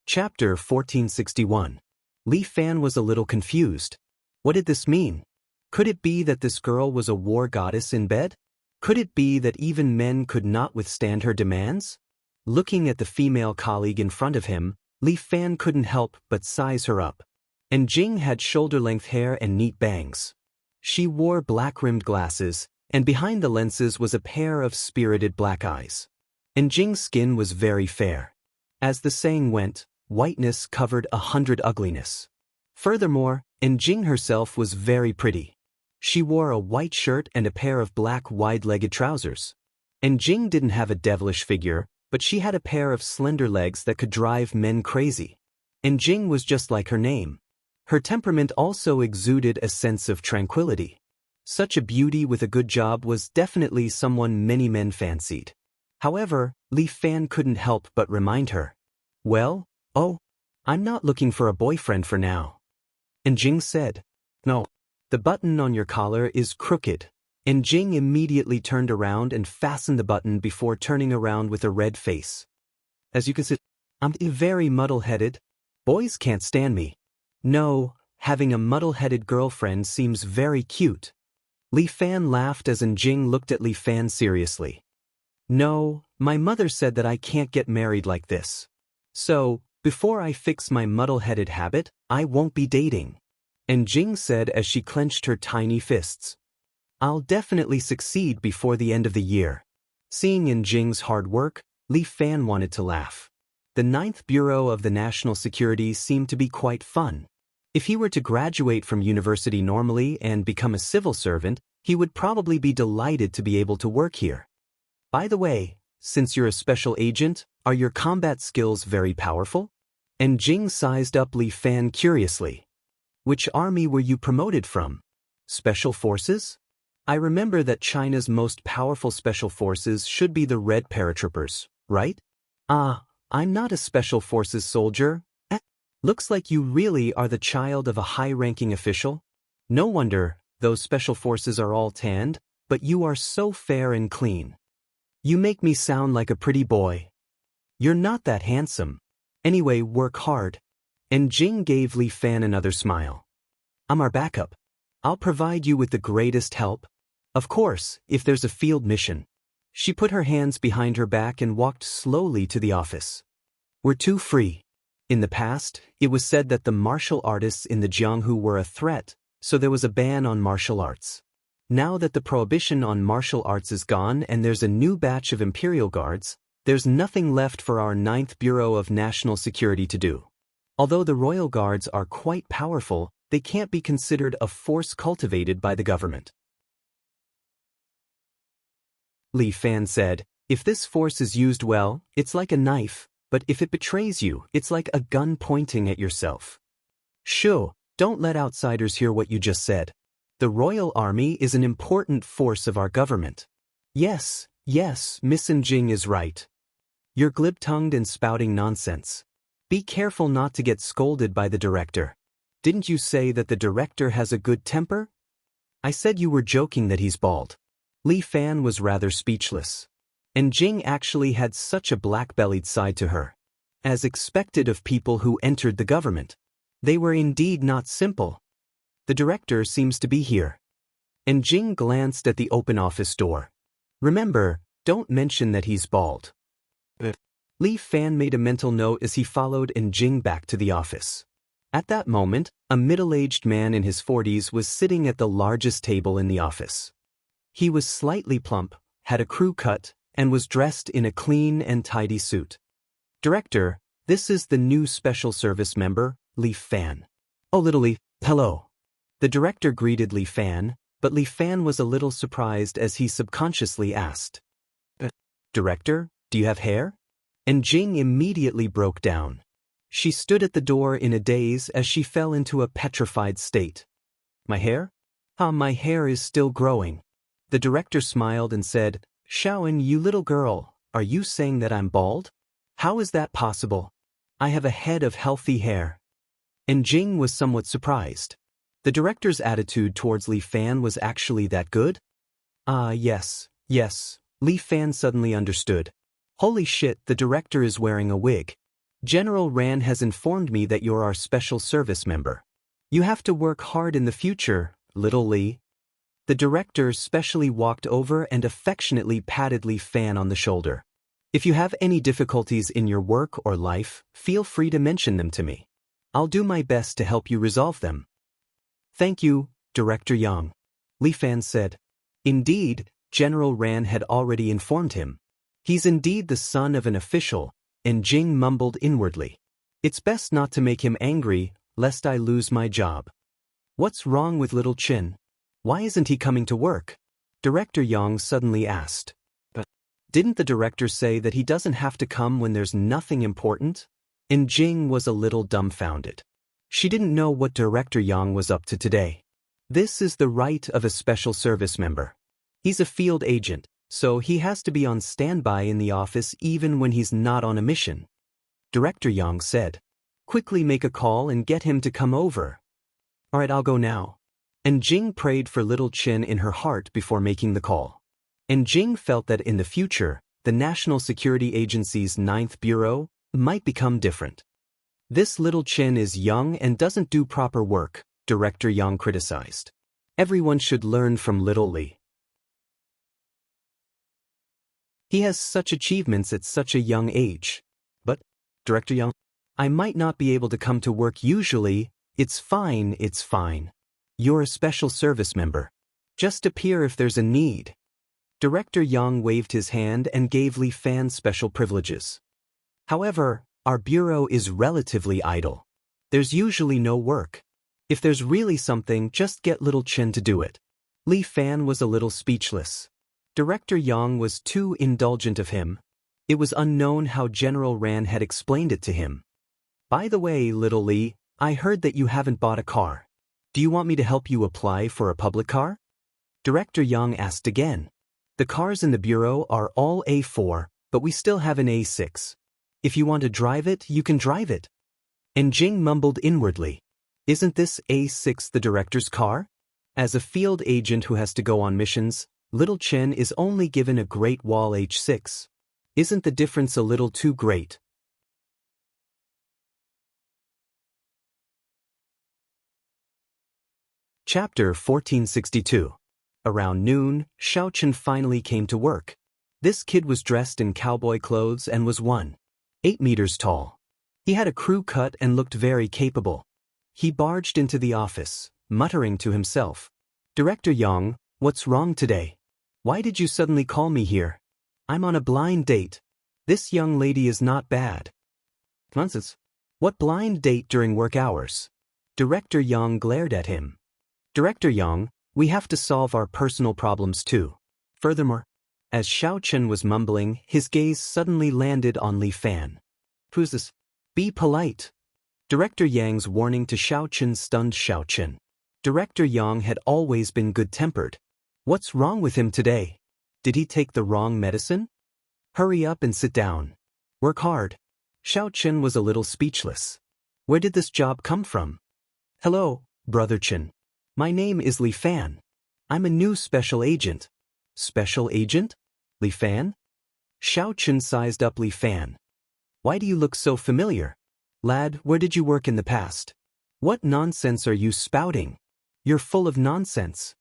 Chapter 1461. Li Fan was a little confused. What did this mean? Could it be that this girl was a war goddess in bed? Could it be that even men could not withstand her demands? Looking at the female colleague in front of him, Li Fan couldn't help but size her up. Jing had shoulder-length hair and neat bangs. She wore black-rimmed glasses, and behind the lenses was a pair of spirited black eyes. Jing's skin was very fair. As the saying went, whiteness covered 100 ugliness. Furthermore, Jing herself was very pretty. She wore a white shirt and a pair of black wide-legged trousers. Jing didn't have a devilish figure, but she had a pair of slender legs that could drive men crazy. Jing was just like her name. Her temperament also exuded a sense of tranquility. Such a beauty with a good job was definitely someone many men fancied. However, Li Fan couldn't help but remind her. Well, oh, I'm not looking for a boyfriend for now. And Jing said, no. The button on your collar is crooked. And Jing immediately turned around and fastened the button before turning around with a red face. As you can see, I'm very muddle-headed. Boys can't stand me. No, having a muddle-headed girlfriend seems very cute. Li Fan laughed as Jing looked at Li Fan seriously. No, my mother said that I can't get married like this. So, before I fix my muddle-headed habit, I won't be dating. And Jing said as she clenched her tiny fists. I'll definitely succeed before the end of the year. Seeing Jing's hard work, Li Fan wanted to laugh. The 9th Bureau of the National Security seemed to be quite fun. If he were to graduate from university normally and become a civil servant, he would probably be delighted to be able to work here. By the way, since you're a special agent, are your combat skills very powerful? And Jing sized up Li Fan curiously. Which army were you promoted from? Special Forces? I remember that China's most powerful special forces should be the Red Paratroopers, right? I'm not a Special Forces soldier. Looks like you really are the child of a high-ranking official. No wonder, those special forces are all tanned, but you are so fair and clean. You make me sound like a pretty boy. You're not that handsome. Anyway, work hard. And Jing gave Li Fan another smile. I'm our backup. I'll provide you with the greatest help. Of course, if there's a field mission. She put her hands behind her back and walked slowly to the office. We're too free. In the past, it was said that the martial artists in the Jianghu were a threat, so there was a ban on martial arts. Now that the prohibition on martial arts is gone and there's a new batch of Imperial Guards, there's nothing left for our 9th Bureau of National Security to do. Although the Royal Guards are quite powerful, they can't be considered a force cultivated by the government. Li Fan said, if this force is used well, it's like a knife, but if it betrays you, it's like a gun pointing at yourself. Shoo, don't let outsiders hear what you just said. The Royal Army is an important force of our government. Yes, Miss Jing is right. You're glib-tongued and spouting nonsense. Be careful not to get scolded by the director. Didn't you say that the director has a good temper? I said you were joking that he's bald. Li Fan was rather speechless. And Jing actually had such a black-bellied side to her. As expected of people who entered the government. They were indeed not simple. The director seems to be here. And Jing glanced at the open office door. Remember, don't mention that he's bald. Li Fan made a mental note as he followed Jing back to the office. At that moment, a middle-aged man in his 40s was sitting at the largest table in the office. He was slightly plump, had a crew cut, and was dressed in a clean and tidy suit. Director, this is the new special service member, Li Fan. Oh, little Li, hello. The director greeted Li Fan, but Li Fan was a little surprised as he subconsciously asked. Director, do you have hair? And Jing immediately broke down. She stood at the door in a daze as she fell into a petrified state. My hair? My hair is still growing. The director smiled and said, Shaoan, you little girl, are you saying that I'm bald? How is that possible? I have a head of healthy hair. And Jing was somewhat surprised. The director's attitude towards Li Fan was actually that good? Yes. Li Fan suddenly understood. Holy shit, the director is wearing a wig. General Ran has informed me that you're our special service member. You have to work hard in the future, little Li. The director specially walked over and affectionately patted Li Fan on the shoulder. If you have any difficulties in your work or life, feel free to mention them to me. I'll do my best to help you resolve them. Thank you, Director Yang. Li Fan said. Indeed, General Ran had already informed him. He's indeed the son of an official, and Jing mumbled inwardly. It's best not to make him angry, lest I lose my job. What's wrong with little Chin? Why isn't he coming to work? Director Yang suddenly asked. Didn't the director say that he doesn't have to come when there's nothing important? And Jing was a little dumbfounded. She didn't know what Director Yang was up to today. This is the right of a special service member. He's a field agent, so he has to be on standby in the office even when he's not on a mission. Director Yang said. Quickly make a call and get him to come over. Alright, I'll go now. And Jing prayed for little Chen in her heart before making the call. And Jing felt that in the future, the National Security Agency's 9th Bureau might become different. This little Chen is young and doesn't do proper work, Director Yang criticized. Everyone should learn from little Li. He has such achievements at such a young age. But, Director Yang, I might not be able to come to work usually. It's fine, it's fine. You're a special service member. Just appear if there's a need. Director Yang waved his hand and gave Li Fan special privileges. However, our bureau is relatively idle. There's usually no work. If there's really something, just get little Chen to do it. Li Fan was a little speechless. Director Yang was too indulgent of him. It was unknown how General Ran had explained it to him. By the way, little Li, I heard that you haven't bought a car. Do you want me to help you apply for a public car? Director Yang asked again. The cars in the bureau are all A4, but we still have an A6. If you want to drive it, you can drive it. And Jing mumbled inwardly. Isn't this A6 the director's car? As a field agent who has to go on missions, little Chen is only given a Great Wall H6. Isn't the difference a little too great? Chapter 1462. Around noon, Xiao Chen finally came to work. This kid was dressed in cowboy clothes and was 1.8 meters tall. He had a crew cut and looked very capable. He barged into the office, muttering to himself. Director Yang, what's wrong today? Why did you suddenly call me here? I'm on a blind date. This young lady is not bad. Nonsense. What blind date during work hours? Director Yang glared at him. Director Yang, we have to solve our personal problems too. Furthermore, as Xiao Chen was mumbling, his gaze suddenly landed on Li Fan. Who's this? Be polite. Director Yang's warning to Xiao Chen stunned Xiao Chen. Director Yang had always been good-tempered. What's wrong with him today? Did he take the wrong medicine? Hurry up and sit down. Work hard. Xiao Chen was a little speechless. Where did this job come from? Hello, Brother Chen. My name is Li Fan. I'm a new special agent. Special agent? Li Fan? Xiao Chen sized up Li Fan. Why do you look so familiar? Lad, where did you work in the past? What nonsense are you spouting? You're full of nonsense.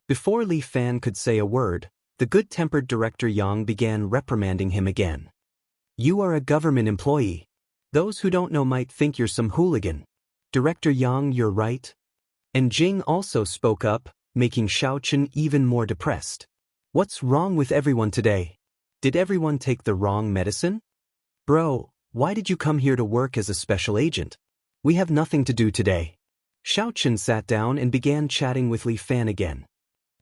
Before Li Fan could say a word, the good-tempered Director Yang began reprimanding him again. You are a government employee. Those who don't know might think you're some hooligan. Director Yang, you're right. And Jing also spoke up, making Xiao Chen even more depressed. What's wrong with everyone today? Did everyone take the wrong medicine? Bro, why did you come here to work as a special agent? We have nothing to do today. Xiao Chen sat down and began chatting with Li Fan again.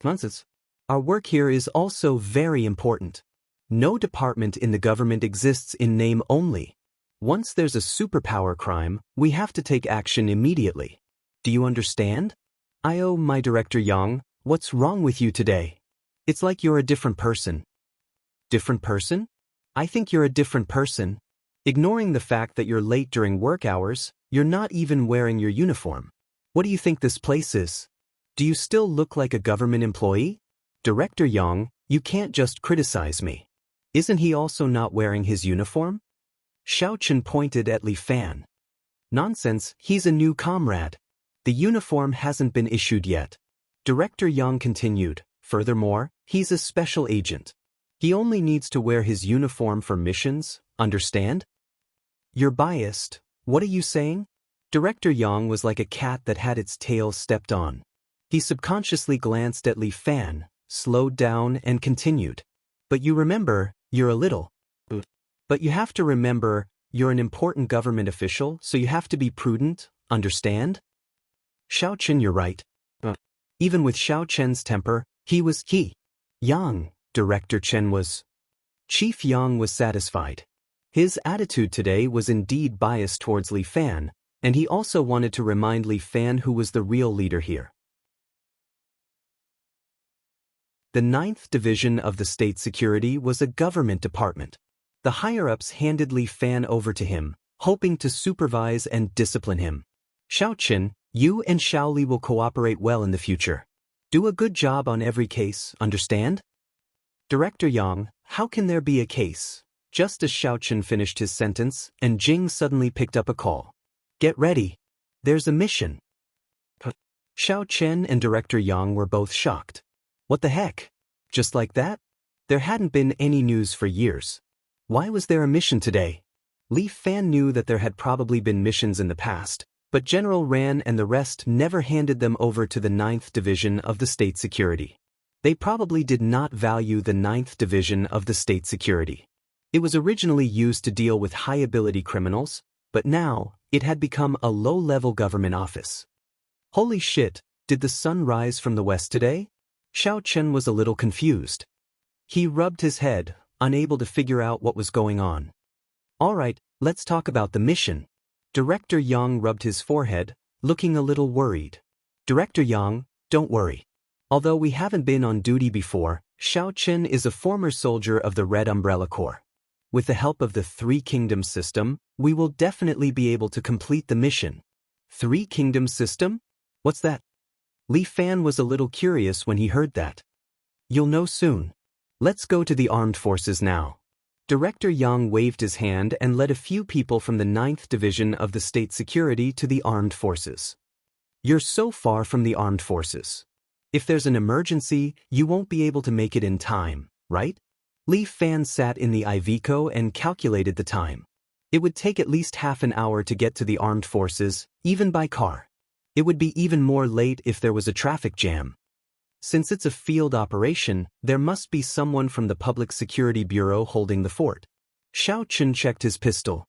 Nonsense. Our work here is also very important. No department in the government exists in name only. Once there's a superpower crime, we have to take action immediately. Do you understand? Oh, my Director Yang, what's wrong with you today? It's like you're a different person. Different person? I think you're a different person. Ignoring the fact that you're late during work hours, you're not even wearing your uniform. What do you think this place is? Do you still look like a government employee? Director Yang, you can't just criticize me. Isn't he also not wearing his uniform? Xiao Chen pointed at Li Fan. Nonsense, he's a new comrade. The uniform hasn't been issued yet. Director Yang continued. Furthermore, he's a special agent. He only needs to wear his uniform for missions, understand? You're biased. What are you saying? Director Yang was like a cat that had its tail stepped on. He subconsciously glanced at Li Fan, slowed down and continued. But you remember, you're a little. But you have to remember, you're an important government official, so you have to be prudent, understand? Xiao Chen, you're right. Even with Xiao Chen's temper, Yang, Director Chen was. Chief Yang was satisfied. His attitude today was indeed biased towards Li Fan, and he also wanted to remind Li Fan who was the real leader here. The 9th Division of the State Security was a government department. The higher-ups handed Li Fan over to him, hoping to supervise and discipline him. Xiao Qin, you and Xiao Li will cooperate well in the future. Do a good job on every case, understand? Director Yang, how can there be a case? Just as Xiao Qin finished his sentence, and Jing suddenly picked up a call. Get ready. There's a mission. Xiao Chen and Director Yang were both shocked. What the heck? Just like that? There hadn't been any news for years. Why was there a mission today? Li Fan knew that there had probably been missions in the past, but General Ran and the rest never handed them over to the 9th Division of the State Security. They probably did not value the 9th Division of the State Security. It was originally used to deal with high-ability criminals, but now, it had become a low-level government office. Holy shit, did the sun rise from the west today? Xiao Chen was a little confused. He rubbed his head, unable to figure out what was going on. All right, let's talk about the mission. Director Yang rubbed his forehead, looking a little worried. Director Yang, don't worry. Although we haven't been on duty before, Xiao Chen is a former soldier of the Red Umbrella Corps. With the help of the Three Kingdoms system, we will definitely be able to complete the mission. Three Kingdoms system? What's that? Li Fan was a little curious when he heard that. You'll know soon. Let's go to the armed forces now. Director Yang waved his hand and led a few people from the 9th Division of the State Security to the armed forces. You're so far from the armed forces. If there's an emergency, you won't be able to make it in time, right? Li Fan sat in the Iveco and calculated the time. It would take at least half an hour to get to the armed forces, even by car. It would be even more late if there was a traffic jam. Since it's a field operation, there must be someone from the Public Security Bureau holding the fort. Xiao Chen checked his pistol.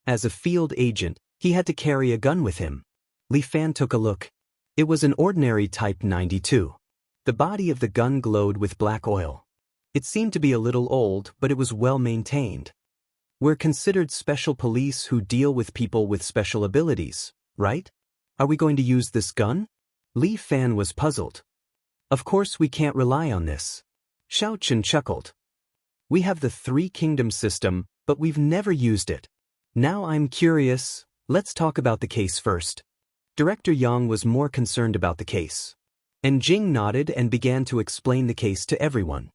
As a field agent, he had to carry a gun with him. Li Fan took a look. It was an ordinary Type 92. The body of the gun glowed with black oil. It seemed to be a little old, but it was well maintained. We're considered special police who deal with people with special abilities, right? Are we going to use this gun? Li Fan was puzzled. Of course we can't rely on this. Xiao Chen chuckled. We have the Three Kingdoms system, but we've never used it. Now I'm curious, let's talk about the case first. Director Yang was more concerned about the case. And Jing nodded and began to explain the case to everyone.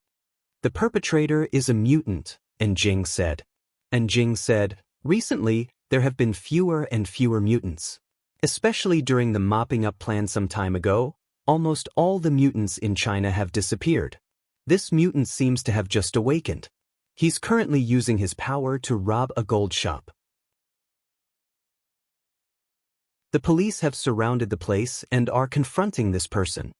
The perpetrator is a mutant, and Jing said. Recently, there have been fewer and fewer mutants. Especially during the mopping up plan some time ago, almost all the mutants in China have disappeared. This mutant seems to have just awakened. He's currently using his power to rob a gold shop. The police have surrounded the place and are confronting this person.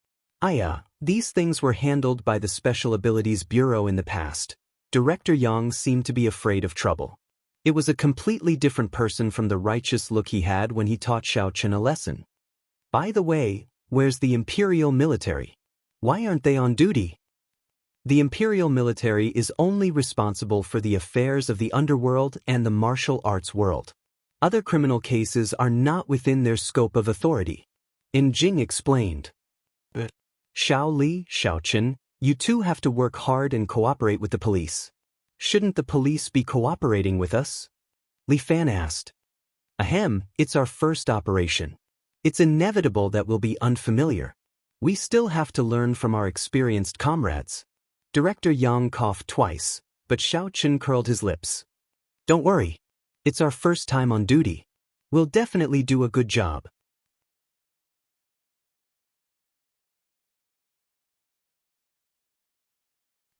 These things were handled by the Special Abilities Bureau in the past. Director Yang seemed to be afraid of trouble. It was a completely different person from the righteous look he had when he taught Xiao Chen a lesson. By the way, where's the Imperial military? Why aren't they on duty? The Imperial military is only responsible for the affairs of the underworld and the martial arts world. Other criminal cases are not within their scope of authority. Jing explained. But Xiao Li, Xiao Chen, you two have to work hard and cooperate with the police. Shouldn't the police be cooperating with us? Li Fan asked. Ahem, it's our first operation. It's inevitable that we'll be unfamiliar. We still have to learn from our experienced comrades. Director Yang coughed twice, but Xiao Chen curled his lips. Don't worry. It's our first time on duty. We'll definitely do a good job.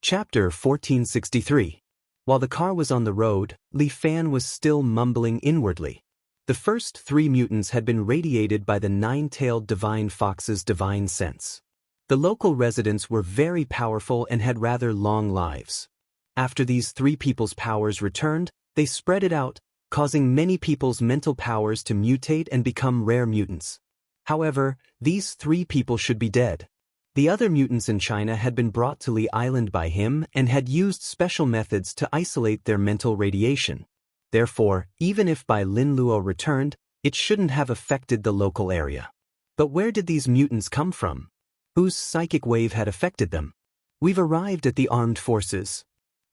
Chapter 1463. While the car was on the road, Li Fan was still mumbling inwardly. The first 3 mutants had been radiated by the 9-tailed divine fox's divine sense. The local residents were very powerful and had rather long lives. After these 3 people's powers returned, they spread it out, causing many people's mental powers to mutate and become rare mutants. However, these 3 people should be dead. The other mutants in China had been brought to Li Island by him and had used special methods to isolate their mental radiation. Therefore, even if Bai Lin Luo returned, it shouldn't have affected the local area. But where did these mutants come from? Whose psychic wave had affected them? We've arrived at the armed forces.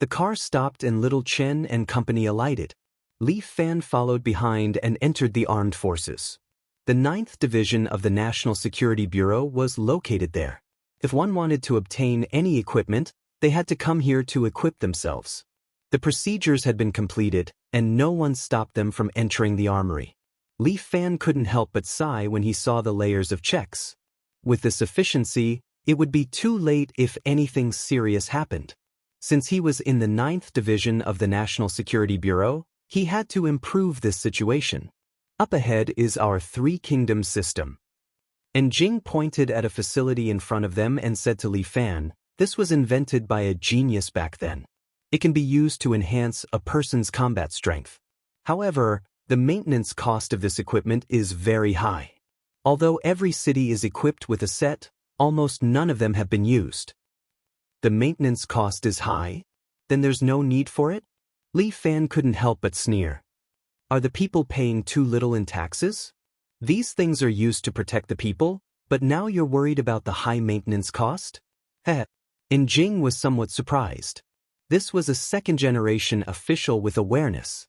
The car stopped and Little Chen and company alighted. Li Fan followed behind and entered the armed forces. The 9th Division of the National Security Bureau was located there. If one wanted to obtain any equipment, they had to come here to equip themselves. The procedures had been completed, and no one stopped them from entering the armory. Li Fan couldn't help but sigh when he saw the layers of checks. With this efficiency, it would be too late if anything serious happened. Since he was in the 9th Division of the National Security Bureau, he had to improve this situation. Up ahead is our Three Kingdoms system. And Jing pointed at a facility in front of them and said to Li Fan, this was invented by a genius back then. It can be used to enhance a person's combat strength. However, the maintenance cost of this equipment is very high. Although every city is equipped with a set, almost none of them have been used. The maintenance cost is high? Then there's no need for it? Li Fan couldn't help but sneer. Are the people paying too little in taxes? These things are used to protect the people, but now you're worried about the high maintenance cost? Heh. And Jing was somewhat surprised. This was a second-generation official with awareness.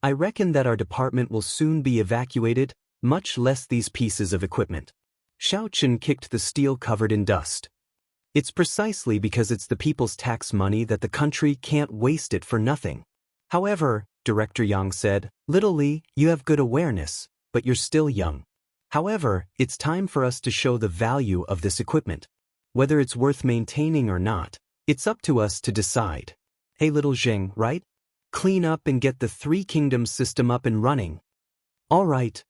I reckon that our department will soon be evacuated, much less these pieces of equipment. Xiao Chen kicked the steel covered in dust. It's precisely because it's the people's tax money that the country can't waste it for nothing. However, Director Yang said, Little Li, you have good awareness, but you're still young. However, it's time for us to show the value of this equipment. Whether it's worth maintaining or not, it's up to us to decide. Hey little Zheng, right? Clean up and get the Three Kingdoms system up and running. All right.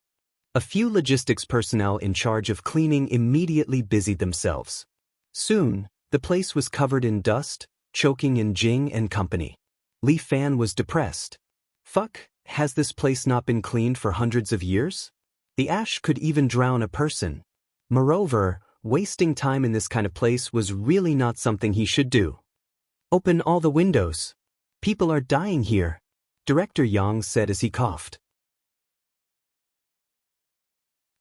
A few logistics personnel in charge of cleaning immediately busied themselves. Soon, the place was covered in dust, choking in Jing and company. Li Fan was depressed. Fuck, has this place not been cleaned for hundreds of years? The ash could even drown a person. Moreover, wasting time in this kind of place was really not something he should do. Open all the windows. People are dying here, Director Yang said as he coughed.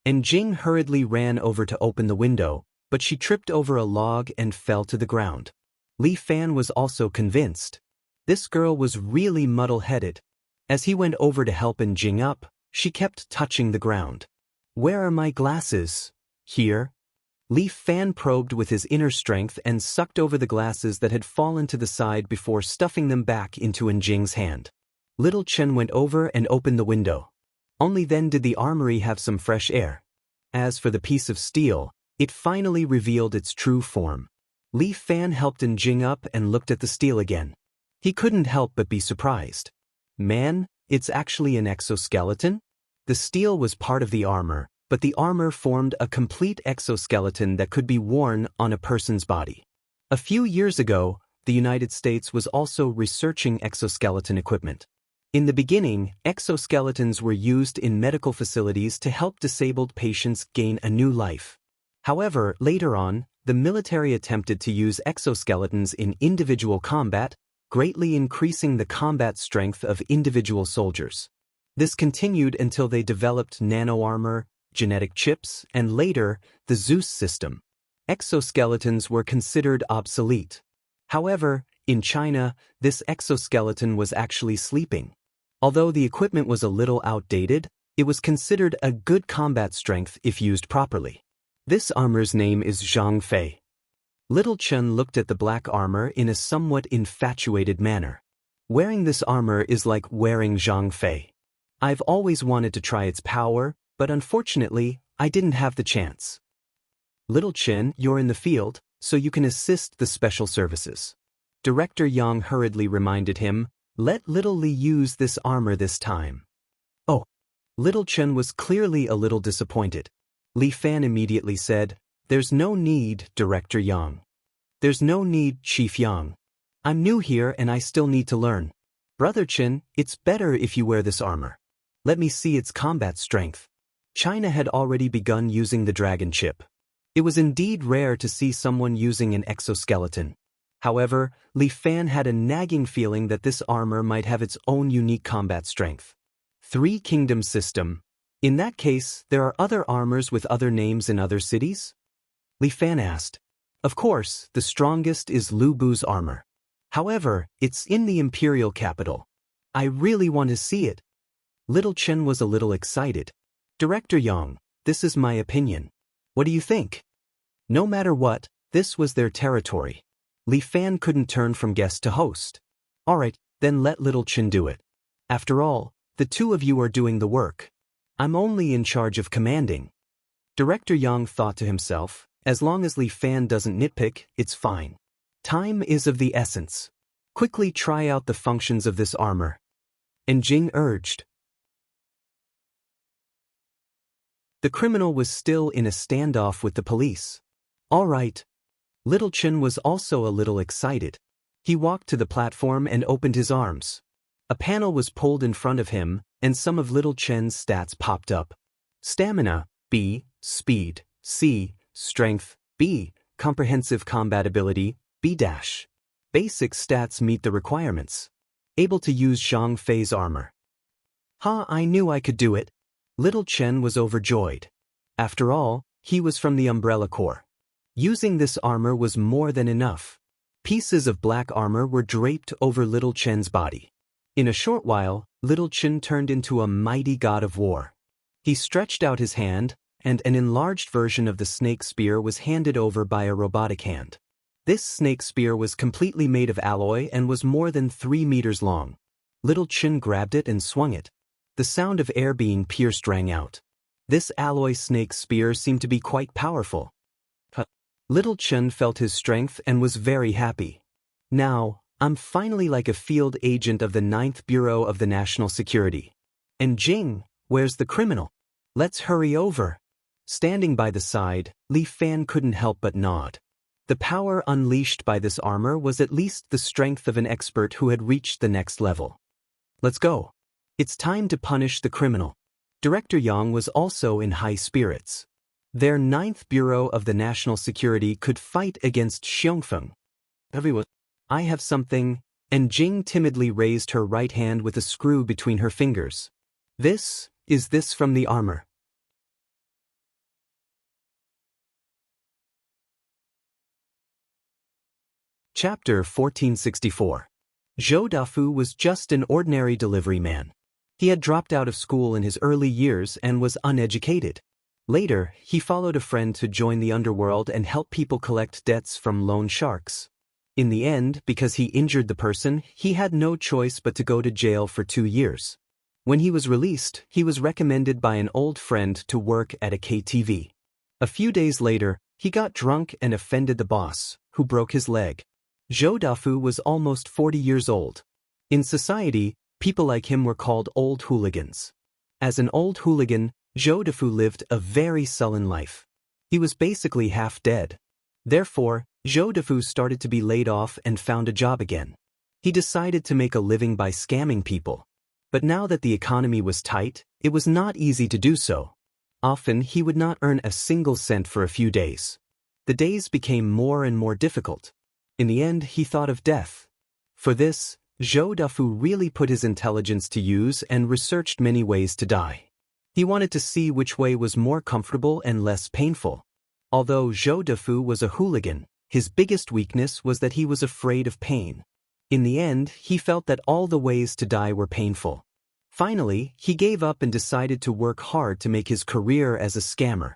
And Jing hurriedly ran over to open the window, but she tripped over a log and fell to the ground. Li Fan was also convinced. This girl was really muddle-headed. As he went over to help Jing up, she kept touching the ground. Where are my glasses? Here. Li Fan probed with his inner strength and sucked over the glasses that had fallen to the side before stuffing them back into Jing's hand. Little Chen went over and opened the window. Only then did the armory have some fresh air. As for the piece of steel, it finally revealed its true form. Li Fan helped Jing up and looked at the steel again. He couldn't help but be surprised. Man, it's actually an exoskeleton? The steel was part of the armor, but the armor formed a complete exoskeleton that could be worn on a person's body. A few years ago, the United States was also researching exoskeleton equipment. In the beginning, exoskeletons were used in medical facilities to help disabled patients gain a new life. However, later on, the military attempted to use exoskeletons in individual combat, greatly increasing the combat strength of individual soldiers. This continued until they developed nano-armor, genetic chips, and later, the Zeus system. Exoskeletons were considered obsolete. However, in China, this exoskeleton was actually sleeping. Although the equipment was a little outdated, it was considered a good combat strength if used properly. This armor's name is Zhang Fei. Little Chen looked at the black armor in a somewhat infatuated manner. Wearing this armor is like wearing Zhang Fei. I've always wanted to try its power, but unfortunately, I didn't have the chance. Little Chen, you're in the field, so you can assist the special services. Director Yang hurriedly reminded him, let Little Li use this armor this time. Oh. Little Chen was clearly a little disappointed. Li Fan immediately said, there's no need, Director Yang. There's no need, Chief Yang. I'm new here and I still need to learn. Brother Chen, it's better if you wear this armor. Let me see its combat strength. China had already begun using the dragon chip. It was indeed rare to see someone using an exoskeleton. However, Li Fan had a nagging feeling that this armor might have its own unique combat strength. Three Kingdoms system. In that case, there are other armors with other names in other cities? Li Fan asked. Of course, the strongest is Lu Bu's armor. However, it's in the imperial capital. I really want to see it. Little Chen was a little excited. Director Yang, this is my opinion. What do you think? No matter what, this was their territory. Li Fan couldn't turn from guest to host. Alright, then let Little Chen do it. After all, the two of you are doing the work. I'm only in charge of commanding. Director Yang thought to himself, as long as Li Fan doesn't nitpick, it's fine. Time is of the essence. Quickly try out the functions of this armor. And Jing urged. The criminal was still in a standoff with the police. All right. Little Chen was also a little excited. He walked to the platform and opened his arms. A panel was pulled in front of him, and some of Little Chen's stats popped up. Stamina, B, Speed, C, Strength, B, Comprehensive Combatability, B-. Basic stats meet the requirements. Able to use Zhang Fei's armor. I knew I could do it. Little Chen was overjoyed. After all, he was from the Umbrella Corps. Using this armor was more than enough. Pieces of black armor were draped over Little Chen's body. In a short while, Little Chen turned into a mighty god of war. He stretched out his hand, and an enlarged version of the snake spear was handed over by a robotic hand. This snake spear was completely made of alloy and was more than 3 meters long. Little Chen grabbed it and swung it. The sound of air being pierced rang out. This alloy snake spear seemed to be quite powerful. Little Chen felt his strength and was very happy. Now, I'm finally like a field agent of the 9th Bureau of the National Security. And Jing, where's the criminal? Let's hurry over. Standing by the side, Li Fan couldn't help but nod. The power unleashed by this armor was at least the strength of an expert who had reached the next level. Let's go. It's time to punish the criminal. Director Yang was also in high spirits. Their 9th Bureau of the National Security could fight against Xiongfeng. Everyone, I have something, and Jing timidly raised her right hand with a screw between her fingers. This from the armor. Chapter 1464. Zhou Dafu was just an ordinary delivery man. He had dropped out of school in his early years and was uneducated. Later, he followed a friend to join the underworld and help people collect debts from loan sharks. In the end, because he injured the person, he had no choice but to go to jail for 2 years. When he was released, he was recommended by an old friend to work at a KTV. A few days later, he got drunk and offended the boss, who broke his leg. Zhou Dafu was almost 40 years old. In society, people like him were called old hooligans. As an old hooligan, Zhou Dafu lived a very sullen life. He was basically half dead. Therefore, Zhou Dafu started to be laid off and found a job again. He decided to make a living by scamming people. But now that the economy was tight, it was not easy to do so. Often he would not earn a single cent for a few days. The days became more and more difficult. In the end, he thought of death. For this, Zhou Dafu really put his intelligence to use and researched many ways to die. He wanted to see which way was more comfortable and less painful. Although Zhou Dafu was a hooligan, his biggest weakness was that he was afraid of pain. In the end, he felt that all the ways to die were painful. Finally, he gave up and decided to work hard to make his career as a scammer.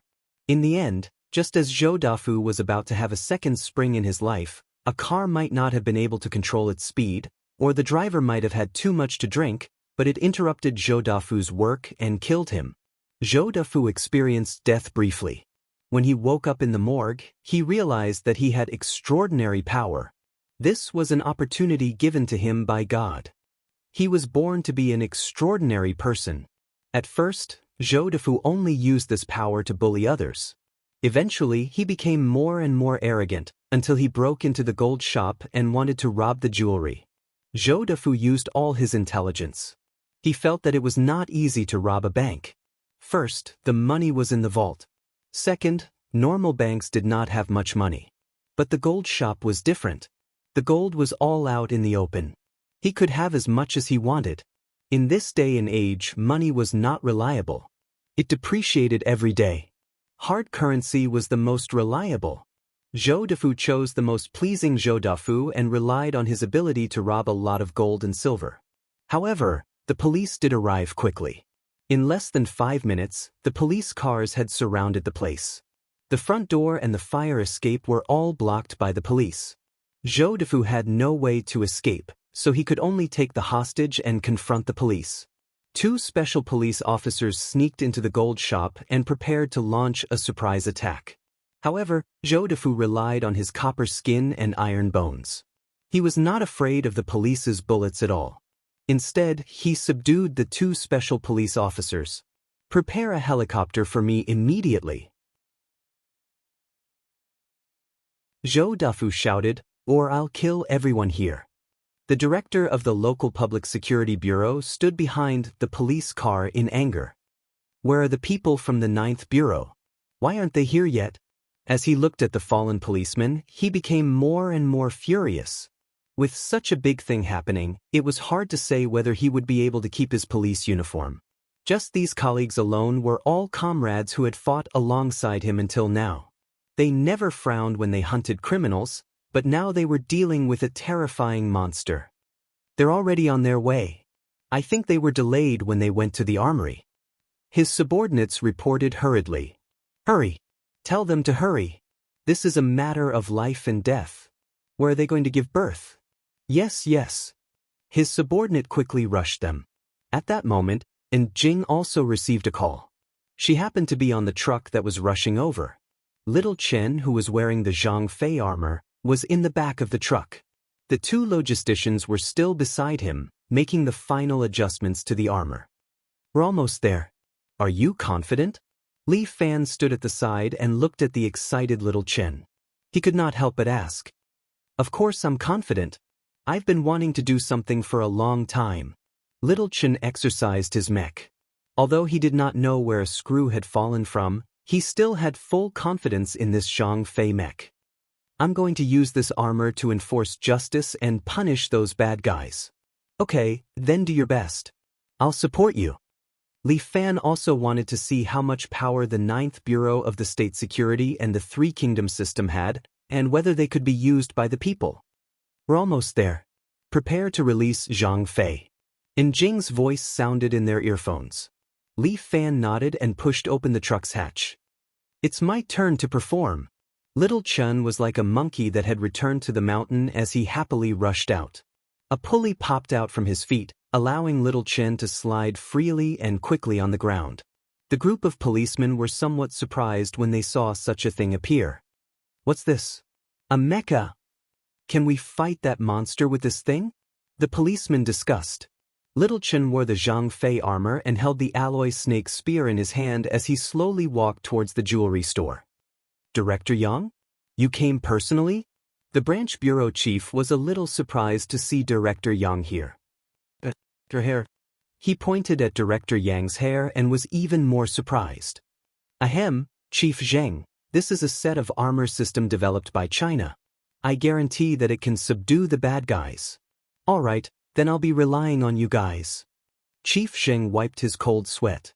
In the end, just as Zhou Dafu was about to have a second spring in his life, a car might not have been able to control its speed, or the driver might have had too much to drink, but it interrupted Zhou Dafu's work and killed him. Zhou Dafu experienced death briefly. When he woke up in the morgue, he realized that he had extraordinary power. This was an opportunity given to him by God. He was born to be an extraordinary person. At first, Zhou Dafu only used this power to bully others. Eventually, he became more and more arrogant, until he broke into the gold shop and wanted to rob the jewelry. Zhou Dafu used all his intelligence. He felt that it was not easy to rob a bank. First, the money was in the vault. Second, normal banks did not have much money. But the gold shop was different. The gold was all out in the open. He could have as much as he wanted. In this day and age, money was not reliable. It depreciated every day. Hard currency was the most reliable. Zhou Defu chose the most pleasing Zhou Dafu and relied on his ability to rob a lot of gold and silver. However, the police did arrive quickly. In less than 5 minutes, the police cars had surrounded the place. The front door and the fire escape were all blocked by the police. Zhou Defu had no way to escape, so he could only take the hostage and confront the police. 2 special police officers sneaked into the gold shop and prepared to launch a surprise attack. However, Zhou Defu relied on his copper skin and iron bones. He was not afraid of the police's bullets at all. Instead, he subdued the 2 special police officers. "Prepare a helicopter for me immediately," Zhou Dafu shouted, "or I'll kill everyone here." The director of the local public security bureau stood behind the police car in anger. "Where are the people from the 9th Bureau? Why aren't they here yet?" As he looked at the fallen policeman, he became more and more furious. With such a big thing happening, it was hard to say whether he would be able to keep his police uniform. Just these colleagues alone were all comrades who had fought alongside him until now. They never frowned when they hunted criminals, but now they were dealing with a terrifying monster. "They're already on their way. I think they were delayed when they went to the armory." His subordinates reported hurriedly. "Hurry! Tell them to hurry. This is a matter of life and death. Where are they going to give birth?" "Yes, yes." His subordinate quickly rushed them. At that moment, Jing also received a call. She happened to be on the truck that was rushing over. Little Chen, who was wearing the Zhang Fei armor, was in the back of the truck. The 2 logisticians were still beside him, making the final adjustments to the armor. "We're almost there. Are you confident?" Li Fan stood at the side and looked at the excited little Chen. He could not help but ask. "Of course I'm confident. I've been wanting to do something for a long time." Little Chen exercised his mech. Although he did not know where a screw had fallen from, he still had full confidence in this Zhang Fei mech. "I'm going to use this armor to enforce justice and punish those bad guys." "Okay, then do your best. I'll support you." Li Fan also wanted to see how much power the 9th Bureau of the State Security and the 3 Kingdoms system had, and whether they could be used by the people. "We're almost there. Prepare to release Zhang Fei." Jing's voice sounded in their earphones. Li Fan nodded and pushed open the truck's hatch. "It's my turn to perform." Little Chen was like a monkey that had returned to the mountain as he happily rushed out. A pulley popped out from his feet, allowing Little Chen to slide freely and quickly on the ground. The group of policemen were somewhat surprised when they saw such a thing appear. "What's this? A mecha? Can we fight that monster with this thing?" The policemen discussed. Little Chen wore the Zhang Fei armor and held the alloy snake spear in his hand as he slowly walked towards the jewelry store. "Director Yang? You came personally?" The branch bureau chief was a little surprised to see Director Yang here. "Your hair." He pointed at Director Yang's hair and was even more surprised. "Ahem, Chief Zheng, this is a set of armor system developed by China. I guarantee that it can subdue the bad guys." "All right, then I'll be relying on you guys." Chief Zheng wiped his cold sweat.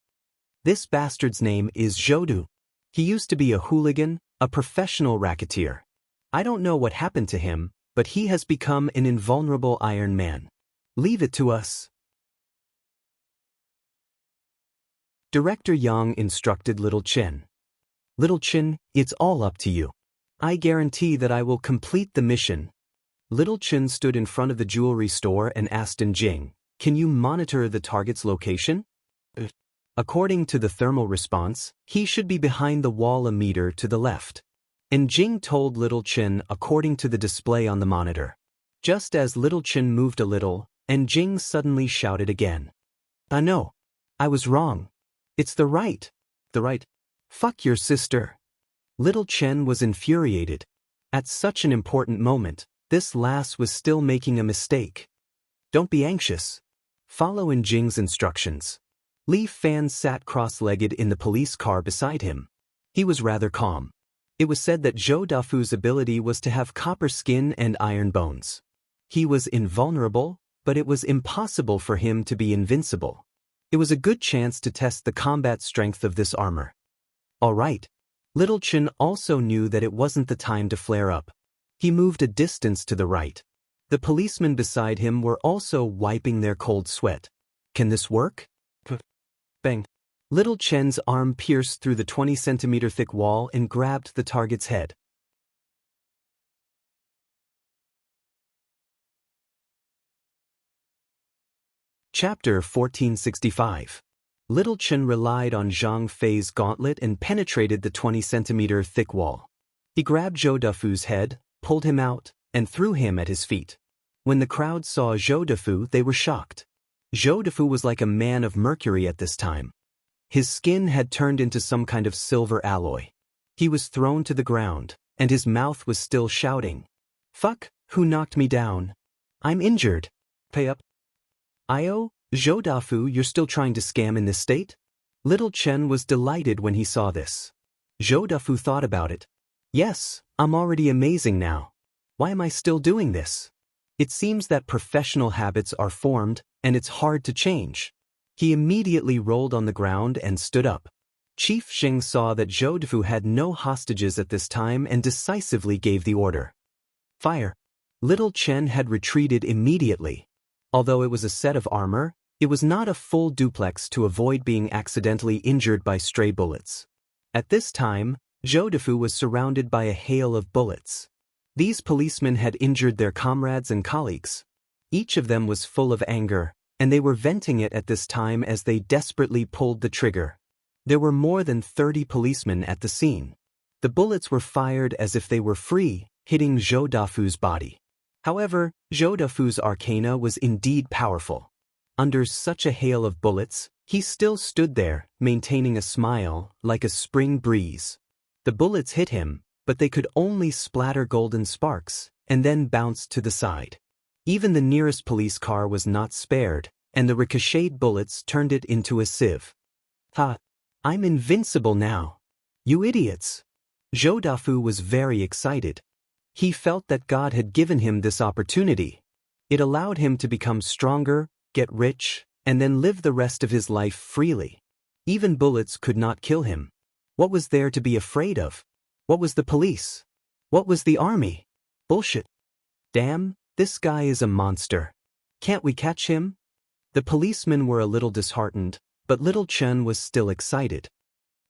"This bastard's name is Zhoudu. He used to be a hooligan, a professional racketeer. I don't know what happened to him, but he has become an invulnerable Iron Man. Leave it to us." Director Yang instructed Little Chen. "Little Chen, it's all up to you. I guarantee that I will complete the mission." Little Chen stood in front of the jewelry store and asked Jing, "Can you monitor the target's location?" According to the thermal response, he should be behind the wall a meter to the left. Jing told Little Chen according to the display on the monitor. Just as Little Chen moved a little, Jing suddenly shouted again. No. I was wrong. It's the right. The right. Fuck your sister." Little Chen was infuriated. At such an important moment, this lass was still making a mistake. "Don't be anxious. Follow Jing's instructions." Li Fan sat cross-legged in the police car beside him. He was rather calm. It was said that Zhou Dafu's ability was to have copper skin and iron bones. He was invulnerable, but it was impossible for him to be invincible. It was a good chance to test the combat strength of this armor. "All right. Little Chen also knew that it wasn't the time to flare up. He moved a distance to the right. The policemen beside him were also wiping their cold sweat. Can this work? Bang. Little Chen's arm pierced through the 20-centimeter thick wall and grabbed the target's head. Chapter 1465. Little Chen relied on Zhang Fei's gauntlet and penetrated the 20-centimeter thick wall. He grabbed Zhou Defu's head, pulled him out, and threw him at his feet. When the crowd saw Zhou Defu, they were shocked. Zhou Defu was like a man of mercury at this time. His skin had turned into some kind of silver alloy. He was thrown to the ground, and his mouth was still shouting, "Fuck, who knocked me down? I'm injured. Pay up." "Io, Zhou Defu, you're still trying to scam in this state?" Little Chen was delighted when he saw this. Zhou Defu thought about it. "Yes, I'm already amazing now. Why am I still doing this? It seems that professional habits are formed, and it's hard to change." He immediately rolled on the ground and stood up. Chief Xing saw that Zhou Defu had no hostages at this time and decisively gave the order. "Fire." Little Chen had retreated immediately. Although it was a set of armor, it was not a full duplex to avoid being accidentally injured by stray bullets. At this time, Zhou Defu was surrounded by a hail of bullets. These policemen had injured their comrades and colleagues. Each of them was full of anger, and they were venting it at this time as they desperately pulled the trigger. There were more than 30 policemen at the scene. The bullets were fired as if they were free, hitting Zhou Defu's body. However, Zhou Defu's arcana was indeed powerful. Under such a hail of bullets, he still stood there, maintaining a smile, like a spring breeze. The bullets hit him, but they could only splatter golden sparks, and then bounced to the side. Even the nearest police car was not spared, and the ricocheted bullets turned it into a sieve. "Ha! I'm invincible now. You idiots!" Zhou Defu was very excited. He felt that God had given him this opportunity. It allowed him to become stronger, get rich, and then live the rest of his life freely. Even bullets could not kill him. What was there to be afraid of? What was the police? What was the army? Bullshit. Damn, this guy is a monster. Can't we catch him? The policemen were a little disheartened, but Little Chen was still excited.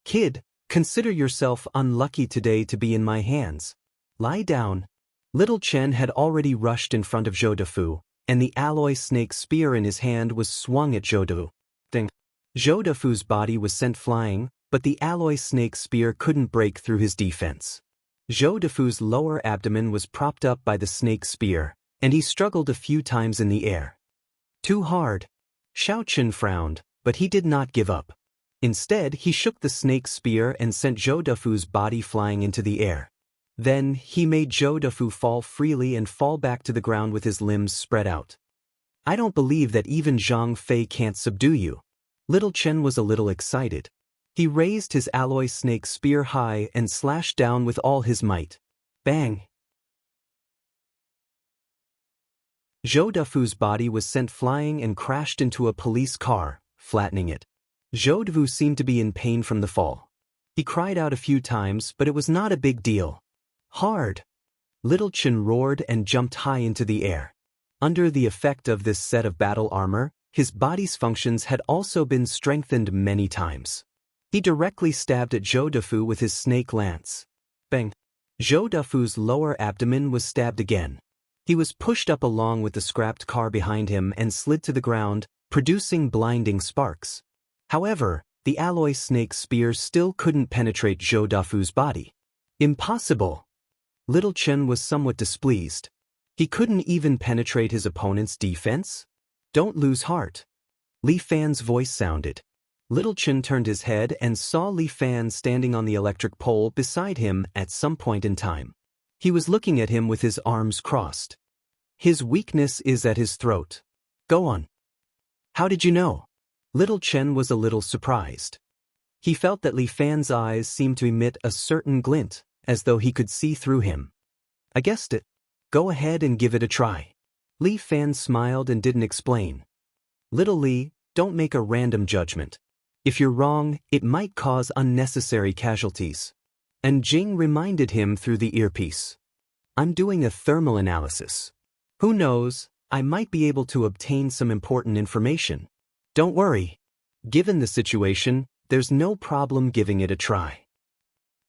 "Kid, consider yourself unlucky today to be in my hands. Lie down." Little Chen had already rushed in front of Zhou Defu, and the alloy snake spear in his hand was swung at Zhou Defu. Ding. Zhou Defu's body was sent flying, but the alloy snake spear couldn't break through his defense. Zhou Defu's lower abdomen was propped up by the snake spear, and he struggled a few times in the air. Too hard. Xiao Chen frowned, but he did not give up. Instead, he shook the snake spear and sent Zhou Defu's body flying into the air. Then, he made Zhou Defu fall freely and fall back to the ground with his limbs spread out. "I don't believe that even Zhang Fei can't subdue you." Little Chen was a little excited. He raised his alloy snake spear high and slashed down with all his might. Bang! Zhou Defu's body was sent flying and crashed into a police car, flattening it. Zhou Defu seemed to be in pain from the fall. He cried out a few times, but it was not a big deal. "Hard!" Little Chen roared and jumped high into the air. Under the effect of this set of battle armor, his body's functions had also been strengthened many times. He directly stabbed at Zhou Defu with his snake lance. Bang! Zhou Defu's lower abdomen was stabbed again. He was pushed up along with the scrapped car behind him and slid to the ground, producing blinding sparks. However, the alloy snake spear still couldn't penetrate Zhou Defu's body. Impossible! Little Chen was somewhat displeased. He couldn't even penetrate his opponent's defense? "Don't lose heart." Li Fan's voice sounded. Little Chen turned his head and saw Li Fan standing on the electric pole beside him at some point in time. He was looking at him with his arms crossed. "His weakness is at his throat. Go on." "How did you know?" Little Chen was a little surprised. He felt that Li Fan's eyes seemed to emit a certain glint, as though he could see through him. "I guessed it. Go ahead and give it a try." Li Fan smiled and didn't explain. "Little Li, don't make a random judgment. If you're wrong, it might cause unnecessary casualties." and Jing reminded him through the earpiece. I'm doing a thermal analysis. Who knows, I might be able to obtain some important information. Don't worry. Given the situation, there's no problem giving it a try.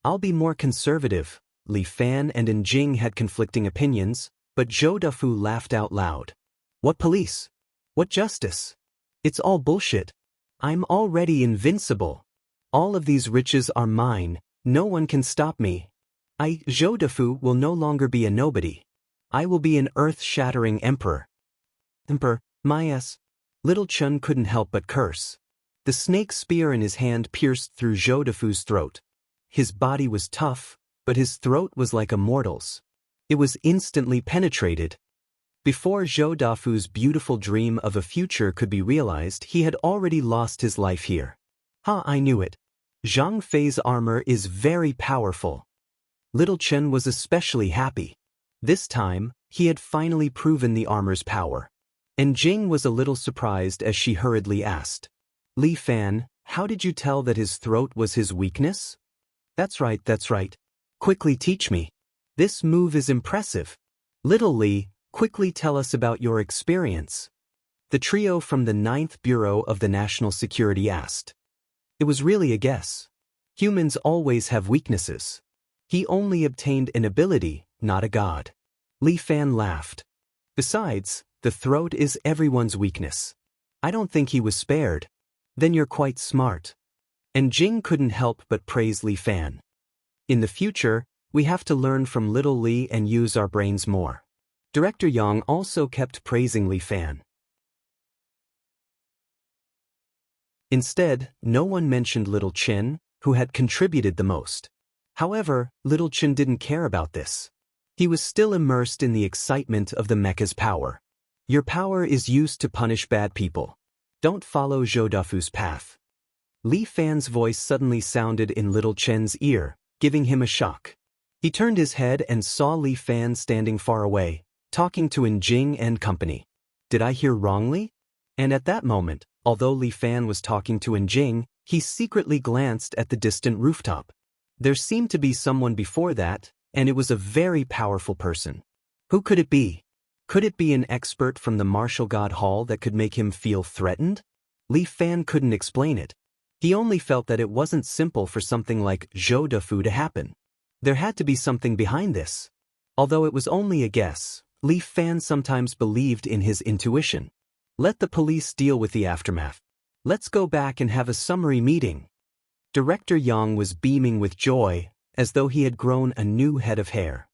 I'll be more conservative. Li Fan and Jing had conflicting opinions, but Zhou Dufu laughed out loud. What police? What justice? It's all bullshit. I'm already invincible. All of these riches are mine, no one can stop me. Zhou Dufu will no longer be a nobody. I will be an earth-shattering emperor. Emperor, my ass. Little Chun couldn't help but curse. The snake spear in his hand pierced through Zhou Dufu's throat. His body was tough, but his throat was like a mortal's. It was instantly penetrated. Before Zhou Dufu's beautiful dream of a future could be realized, he had already lost his life here. I knew it. Zhang Fei's armor is very powerful. Little Chen was especially happy. This time, he had finally proven the armor's power. And Jing was a little surprised as she hurriedly asked, Li Fan, how did you tell that his throat was his weakness? That's right. Quickly teach me. This move is impressive. Little Li, quickly tell us about your experience. The trio from the 9th Bureau of the National Security asked. It was really a guess. Humans always have weaknesses. He only obtained an ability, not a god. Li Fan laughed. Besides, the throat is everyone's weakness. I don't think he was spared. Then you're quite smart. And Jing couldn't help but praise Li Fan. In the future, we have to learn from little Li and use our brains more. Director Yang also kept praising Li Fan. Instead, no one mentioned Little Chen, who had contributed the most. However, Little Chen didn't care about this. He was still immersed in the excitement of the mecha's power. Your power is used to punish bad people. Don't follow Zhou Dufu's path. Li Fan's voice suddenly sounded in Little Chen's ear, giving him a shock. He turned his head and saw Li Fan standing far away, talking to Jing and company. Did I hear wrongly? And at that moment, although Li Fan was talking to Jing, he secretly glanced at the distant rooftop. There seemed to be someone before that, and it was a very powerful person. Who could it be? Could it be an expert from the Martial God Hall that could make him feel threatened? Li Fan couldn't explain it. He only felt that it wasn't simple for something like Zhou Dufu to happen. There had to be something behind this. Although it was only a guess, Li Fan sometimes believed in his intuition. Let the police deal with the aftermath. Let's go back and have a summary meeting. Director Yang was beaming with joy, as though he had grown a new head of hair.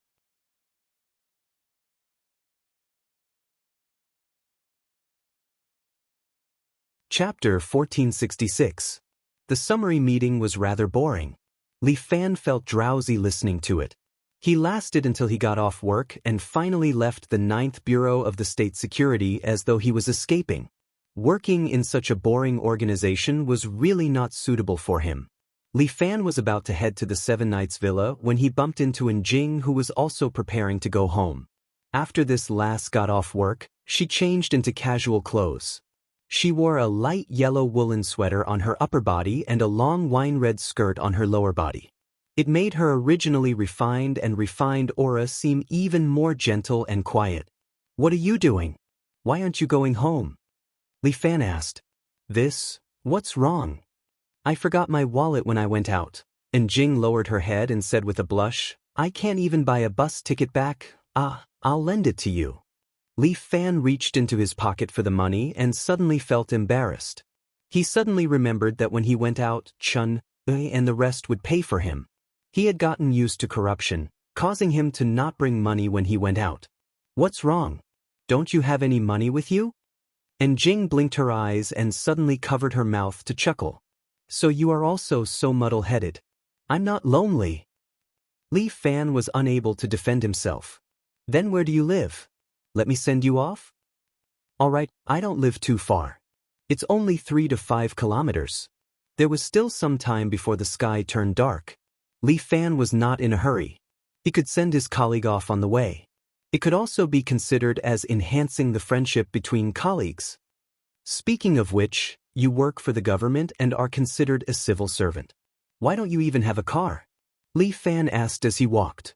Chapter 1466. The summary meeting was rather boring. Li Fan felt drowsy listening to it. He lasted until he got off work and finally left the 9th Bureau of the State Security as though he was escaping. Working in such a boring organization was really not suitable for him. Li Fan was about to head to the Seven Knights Villa when he bumped into Jing, who was also preparing to go home. After this lass got off work, she changed into casual clothes. She wore a light yellow woolen sweater on her upper body and a long wine-red skirt on her lower body. It made her originally refined aura seem even more gentle and quiet. What are you doing? Why aren't you going home? Li Fan asked. What's wrong? I forgot my wallet when I went out. And Jing lowered her head and said with a blush, I can't even buy a bus ticket back. I'll lend it to you. Li Fan reached into his pocket for the money and suddenly felt embarrassed. He suddenly remembered that when he went out, Chun and the rest would pay for him. He had gotten used to corruption, causing him to not bring money when he went out. What's wrong? Don't you have any money with you? And Jing blinked her eyes and suddenly covered her mouth to chuckle. So you are also so muddle-headed. I'm not lonely. Li Fan was unable to defend himself. Then where do you live? Let me send you off? All right, I don't live too far. It's only 3 to 5 kilometers. There was still some time before the sky turned dark. Li Fan was not in a hurry. He could send his colleague off on the way. It could also be considered as enhancing the friendship between colleagues. Speaking of which, you work for the government and are considered a civil servant. Why don't you even have a car? Li Fan asked as he walked.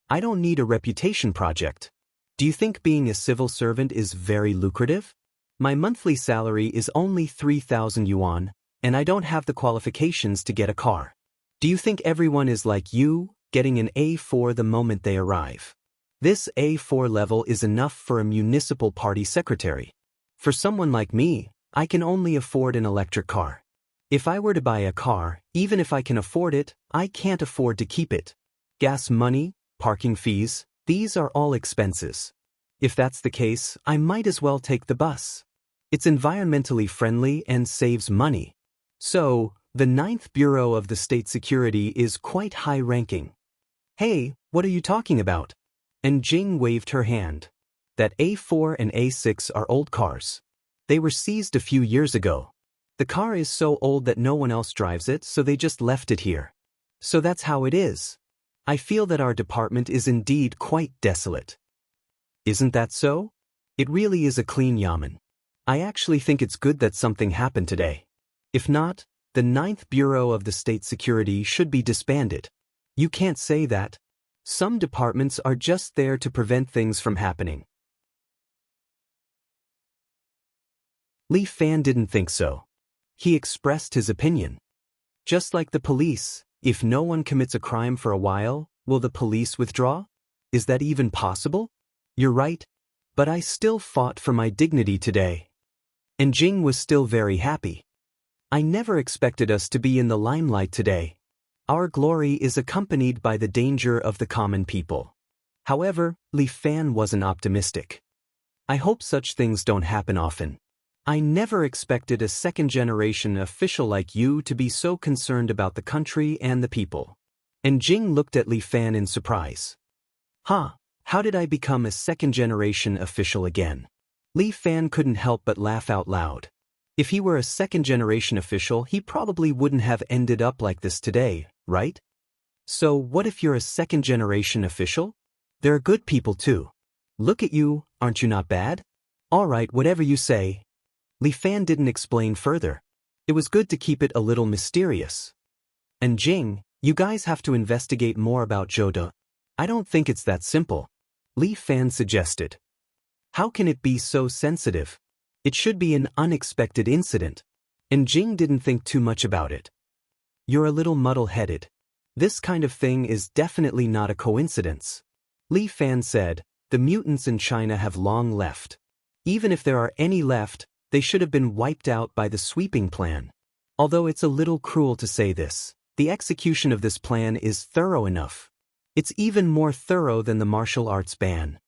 I don't need a reputation project. Do you think being a civil servant is very lucrative? My monthly salary is only 3,000 yuan, and I don't have the qualifications to get a car. Do you think everyone is like you, getting an A4 the moment they arrive? This A4 level is enough for a municipal party secretary. For someone like me, I can only afford an electric car. If I were to buy a car, even if I can afford it, I can't afford to keep it. Gas money, parking fees, these are all expenses. If that's the case, I might as well take the bus. It's environmentally friendly and saves money. So, the 9th Bureau of the State Security is quite high-ranking. Hey, what are you talking about? And Jing waved her hand. That A4 and A6 are old cars. They were seized a few years ago. The car is so old that no one else drives it, so they just left it here. So that's how it is. I feel that our department is indeed quite desolate. Isn't that so? It really is a clean yamen. I actually think it's good that something happened today. If not, the 9th Bureau of the State Security should be disbanded. You can't say that. Some departments are just there to prevent things from happening. Li Fan didn't think so. He expressed his opinion. Just like the police, if no one commits a crime for a while, will the police withdraw? Is that even possible? You're right, but I still fought for my dignity today. And Jing was still very happy. I never expected us to be in the limelight today. Our glory is accompanied by the danger of the common people. However, Li Fan wasn't optimistic. I hope such things don't happen often. I never expected a second-generation official like you to be so concerned about the country and the people. And Jing looked at Li Fan in surprise. Huh, how did I become a second-generation official again? Li Fan couldn't help but laugh out loud. If he were a second-generation official, he probably wouldn't have ended up like this today, right? So what if you're a second-generation official? There are good people too. Look at you, aren't you not bad? All right, whatever you say. Li Fan didn't explain further. It was good to keep it a little mysterious. And Jing, you guys have to investigate more about Zhou De. I don't think it's that simple. Li Fan suggested. How can it be so sensitive? It should be an unexpected incident. And Jing didn't think too much about it. You're a little muddle-headed. This kind of thing is definitely not a coincidence. Li Fan said, the mutants in China have long left. Even if there are any left, they should have been wiped out by the sweeping plan. Although it's a little cruel to say this, the execution of this plan is thorough enough. It's even more thorough than the martial arts ban.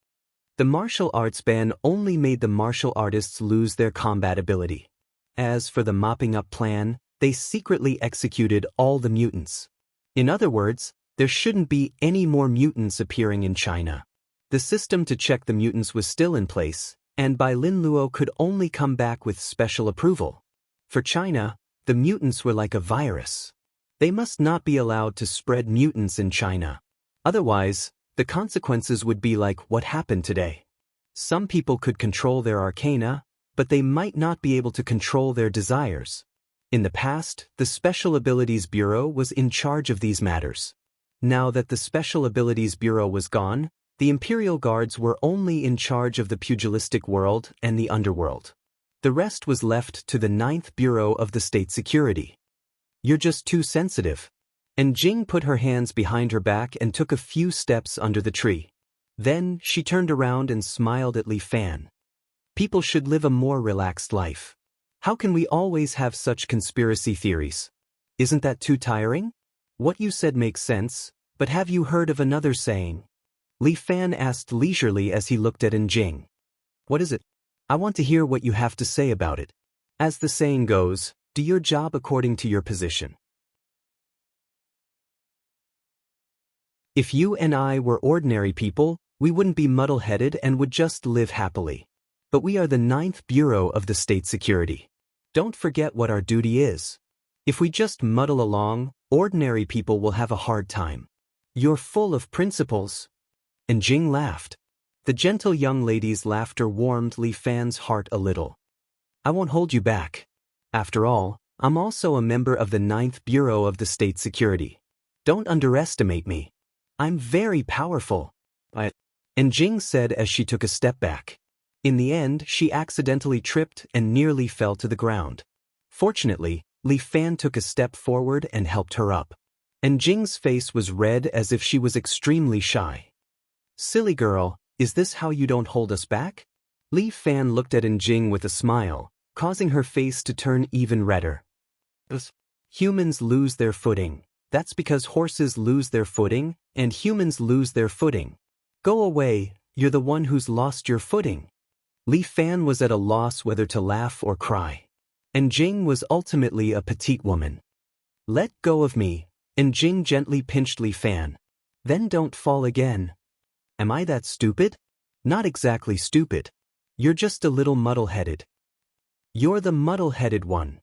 The martial arts ban only made the martial artists lose their combat ability. As for the mopping up plan, they secretly executed all the mutants. In other words, there shouldn't be any more mutants appearing in China. The system to check the mutants was still in place, and Bai Lin Luo could only come back with special approval. For China, the mutants were like a virus. They must not be allowed to spread mutants in China. Otherwise, the consequences would be like what happened today. Some people could control their arcana, but they might not be able to control their desires. In the past, the Special Abilities Bureau was in charge of these matters. Now that the Special Abilities Bureau was gone, the Imperial Guards were only in charge of the pugilistic world and the underworld. The rest was left to the 9th Bureau of the State Security. You're just too sensitive. And Jing put her hands behind her back and took a few steps under the tree. Then, she turned around and smiled at Li Fan. People should live a more relaxed life. How can we always have such conspiracy theories? Isn't that too tiring? What you said makes sense, but have you heard of another saying? Li Fan asked leisurely as he looked at Jing. What is it? I want to hear what you have to say about it. As the saying goes, do your job according to your position. If you and I were ordinary people, we wouldn't be muddle-headed and would just live happily. But we are the 9th Bureau of the State Security. Don't forget what our duty is. If we just muddle along, ordinary people will have a hard time. You're full of principles. And Jing laughed. The gentle young lady's laughter warmed Li Fan's heart a little. I won't hold you back. After all, I'm also a member of the 9th Bureau of the State Security. Don't underestimate me. I'm very powerful. And Jing said as she took a step back. In the end, she accidentally tripped and nearly fell to the ground. Fortunately, Li Fan took a step forward and helped her up. And Jing's face was red as if she was extremely shy. Silly girl, is this how you don't hold us back? Li Fan looked at Jing with a smile, causing her face to turn even redder. Humans lose their footing. That's because horses lose their footing, and humans lose their footing. Go away, you're the one who's lost your footing. Li Fan was at a loss whether to laugh or cry. And Jing was ultimately a petite woman. Let go of me, and Jing gently pinched Li Fan. Then don't fall again. Am I that stupid? Not exactly stupid. You're just a little muddle-headed. You're the muddle-headed one.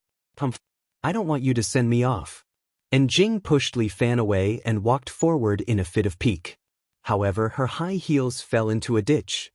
I don't want you to send me off. And Jing pushed Li Fan away and walked forward in a fit of pique. However, her high heels fell into a ditch.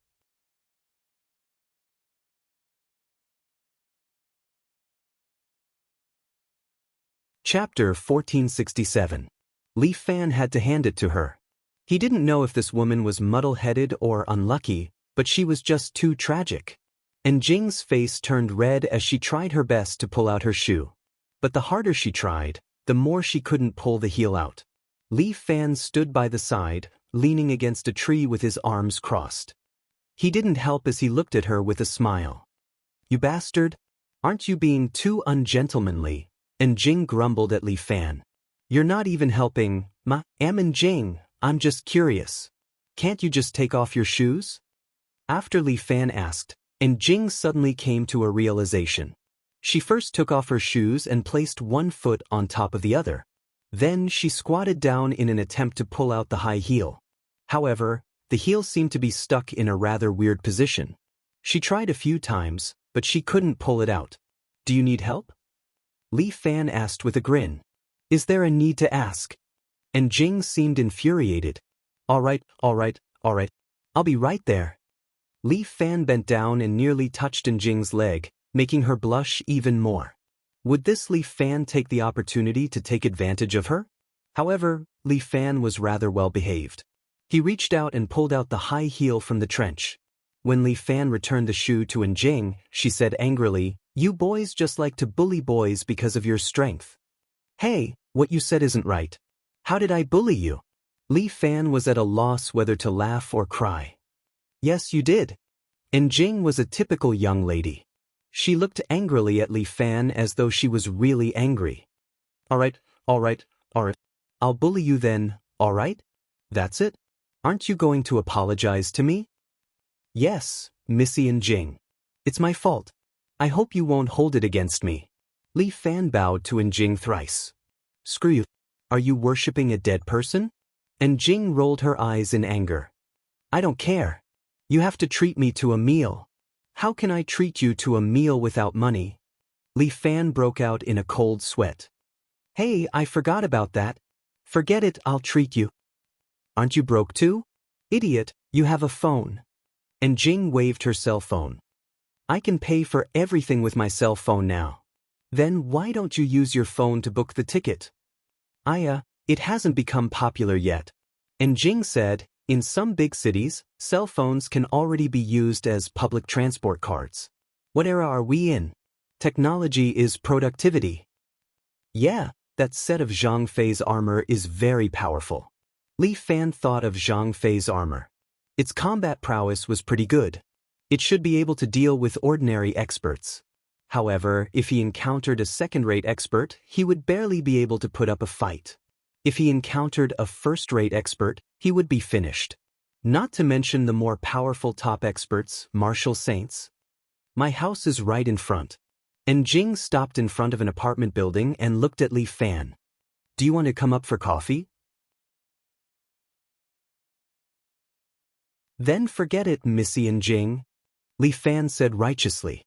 Chapter 1467. Li Fan had to hand it to her. He didn't know if this woman was muddle-headed or unlucky, but she was just too tragic. And Jing's face turned red as she tried her best to pull out her shoe. But the harder she tried, the more she couldn't pull the heel out. Li Fan stood by the side, leaning against a tree with his arms crossed. He didn't help as he looked at her with a smile. You bastard! Aren't you being too ungentlemanly? And Jing grumbled at Li Fan. You're not even helping, and Jing, I'm just curious. Can't you just take off your shoes? After Li Fan asked, and Jing suddenly came to a realization. She first took off her shoes and placed one foot on top of the other. Then she squatted down in an attempt to pull out the high heel. However, the heel seemed to be stuck in a rather weird position. She tried a few times, but she couldn't pull it out. Do you need help? Li Fan asked with a grin. Is there a need to ask? And Jing seemed infuriated. All right. I'll be right there. Li Fan bent down and nearly touched Jing's leg, making her blush even more. Would this Li Fan take the opportunity to take advantage of her? However, Li Fan was rather well behaved. He reached out and pulled out the high heel from the trench. When Li Fan returned the shoe to Jing, she said angrily, You boys just like to bully boys because of your strength. Hey, what you said isn't right. How did I bully you? Li Fan was at a loss whether to laugh or cry. Yes, you did. Jing was a typical young lady. She looked angrily at Li Fan as though she was really angry. All right. I'll bully you then, all right? That's it? Aren't you going to apologize to me? Yes, Missy and Jing. It's my fault. I hope you won't hold it against me. Li Fan bowed to Jing thrice. Screw you. Are you worshipping a dead person? Jing rolled her eyes in anger. I don't care. You have to treat me to a meal. How can I treat you to a meal without money? Li Fan broke out in a cold sweat. Hey, I forgot about that. Forget it, I'll treat you. Aren't you broke too? Idiot, you have a phone. Jing waved her cell phone. I can pay for everything with my cell phone now. Then why don't you use your phone to book the ticket? It hasn't become popular yet. Jing said, in some big cities, cell phones can already be used as public transport cards. What era are we in? Technology is productivity. Yeah, that set of Zhang Fei's armor is very powerful. Li Fan thought of Zhang Fei's armor. Its combat prowess was pretty good. It should be able to deal with ordinary experts. However, if he encountered a second-rate expert, he would barely be able to put up a fight. If he encountered a first-rate expert, he would be finished. Not to mention the more powerful top experts, martial saints. My house is right in front. Jing stopped in front of an apartment building and looked at Li Fan. Do you want to come up for coffee? Then forget it, Missy and Jing. Li Fan said righteously.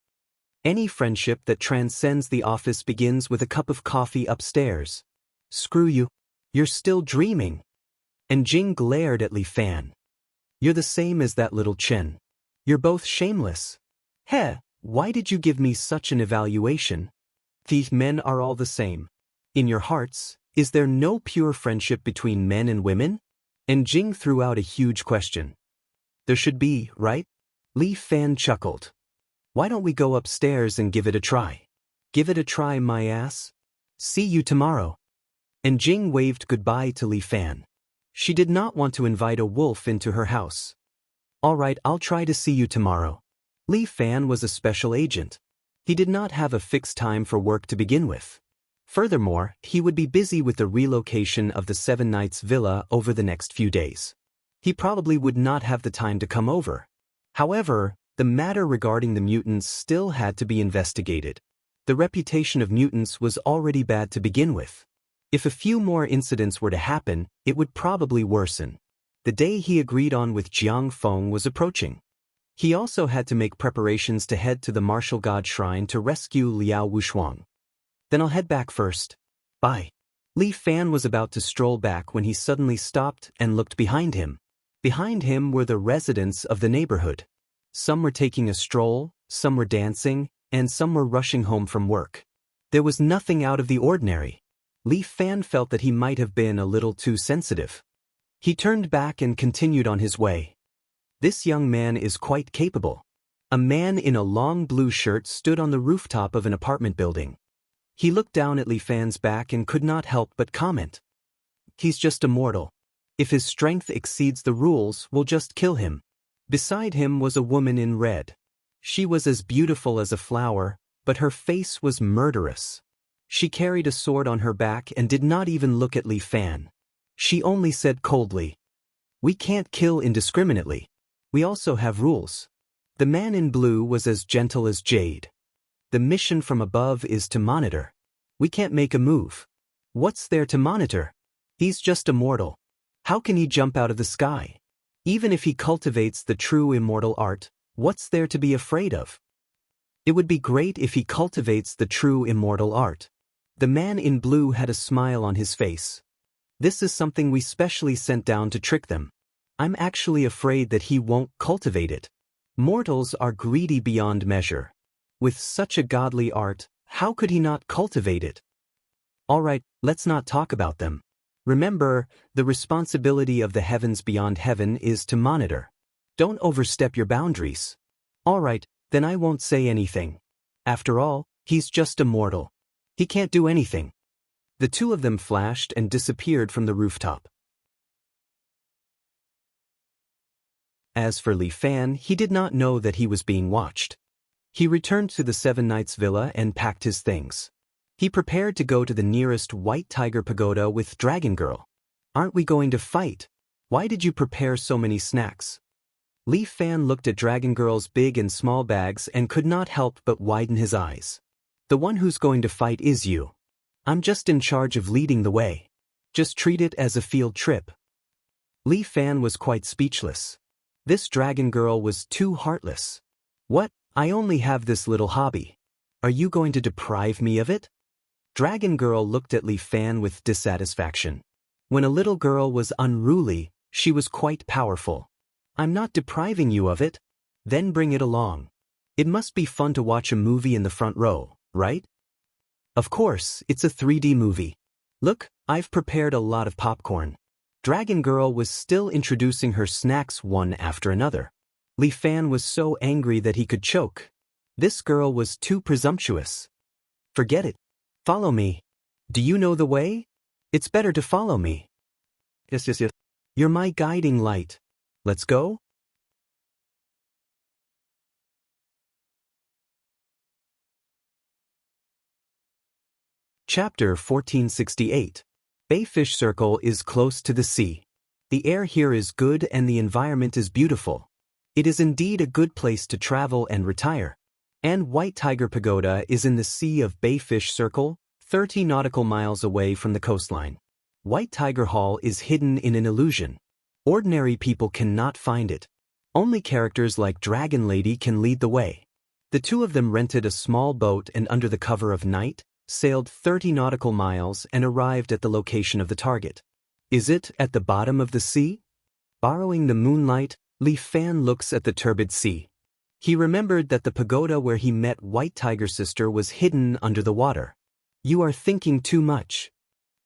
Any friendship that transcends the office begins with a cup of coffee upstairs. Screw you. You're still dreaming. Jing glared at Li Fan. You're the same as that little Chen. You're both shameless. Heh, why did you give me such an evaluation? These men are all the same. In your hearts, Is there no pure friendship between men and women? And Jing threw out a huge question. There should be, right? Li Fan chuckled. Why don't we go upstairs and give it a try? Give it a try, my ass. See you tomorrow. And Jing waved goodbye to Li Fan. She did not want to invite a wolf into her house. All right, I'll try to see you tomorrow. Li Fan was a special agent. He did not have a fixed time for work to begin with. Furthermore, he would be busy with the relocation of the Seven Knights Villa over the next few days. He probably would not have the time to come over. However, the matter regarding the mutants still had to be investigated. The reputation of mutants was already bad to begin with. If a few more incidents were to happen, it would probably worsen. The day he agreed on with Jiang Feng was approaching. He also had to make preparations to head to the martial god shrine to rescue Liao Wushuang. Then I'll head back first. Bye. Li Fan was about to stroll back when he suddenly stopped and looked behind him. Behind him were the residents of the neighborhood. Some were taking a stroll, some were dancing, and some were rushing home from work. There was nothing out of the ordinary. Li Fan felt that he might have been a little too sensitive. He turned back and continued on his way. This young man is quite capable. A man in a long blue shirt stood on the rooftop of an apartment building. He looked down at Li Fan's back and could not help but comment. He's just a mortal. If his strength exceeds the rules, we'll just kill him. Beside him was a woman in red. She was as beautiful as a flower, but her face was murderous. She carried a sword on her back and did not even look at Li Fan. She only said coldly, "We can't kill indiscriminately. We also have rules." The man in blue was as gentle as jade. The mission from above is to monitor. We can't make a move. What's there to monitor? He's just a mortal. How can he jump out of the sky? Even if he cultivates the true immortal art, what's there to be afraid of? It would be great if he cultivates the true immortal art. The man in blue had a smile on his face. This is something we specially sent down to trick them. I'm actually afraid that he won't cultivate it. Mortals are greedy beyond measure. With such a godly art, how could he not cultivate it? All right, let's not talk about them. Remember, the responsibility of the heavens beyond heaven is to monitor. Don't overstep your boundaries. All right, then I won't say anything. After all, he's just a mortal. He can't do anything. The two of them flashed and disappeared from the rooftop. As for Li Fan, he did not know that he was being watched. He returned to the Seven Knights Villa and packed his things. He prepared to go to the nearest White Tiger Pagoda with Dragon Girl. Aren't we going to fight? Why did you prepare so many snacks? Li Fan looked at Dragon Girl's big and small bags and could not help but widen his eyes. The one who's going to fight is you. I'm just in charge of leading the way. Just treat it as a field trip. Li Fan was quite speechless. This Dragon Girl was too heartless. What? I only have this little hobby. Are you going to deprive me of it? Dragon Girl looked at Li Fan with dissatisfaction. When a little girl was unruly, she was quite powerful. I'm not depriving you of it. Then bring it along. It must be fun to watch a movie in the front row, right? Of course, it's a 3D movie. Look, I've prepared a lot of popcorn. Dragon Girl was still introducing her snacks one after another. Li Fan was so angry that he could choke. This girl was too presumptuous. Forget it. Follow me. Do you know the way? It's better to follow me. Yes. You're my guiding light. Let's go? Chapter 1468. Bayfish Circle is close to the sea. The air here is good and the environment is beautiful. It is indeed a good place to travel and retire. And White Tiger Pagoda is in the sea of Bayfish Circle, 30 nautical miles away from the coastline. White Tiger Hall is hidden in an illusion. Ordinary people cannot find it. Only characters like Dragon Lady can lead the way. The two of them rented a small boat and under the cover of night, sailed 30 nautical miles and arrived at the location of the target. Is it at the bottom of the sea? Borrowing the moonlight, Li Fan looks at the turbid sea. He remembered that the pagoda where he met White Tiger's sister was hidden under the water. You are thinking too much.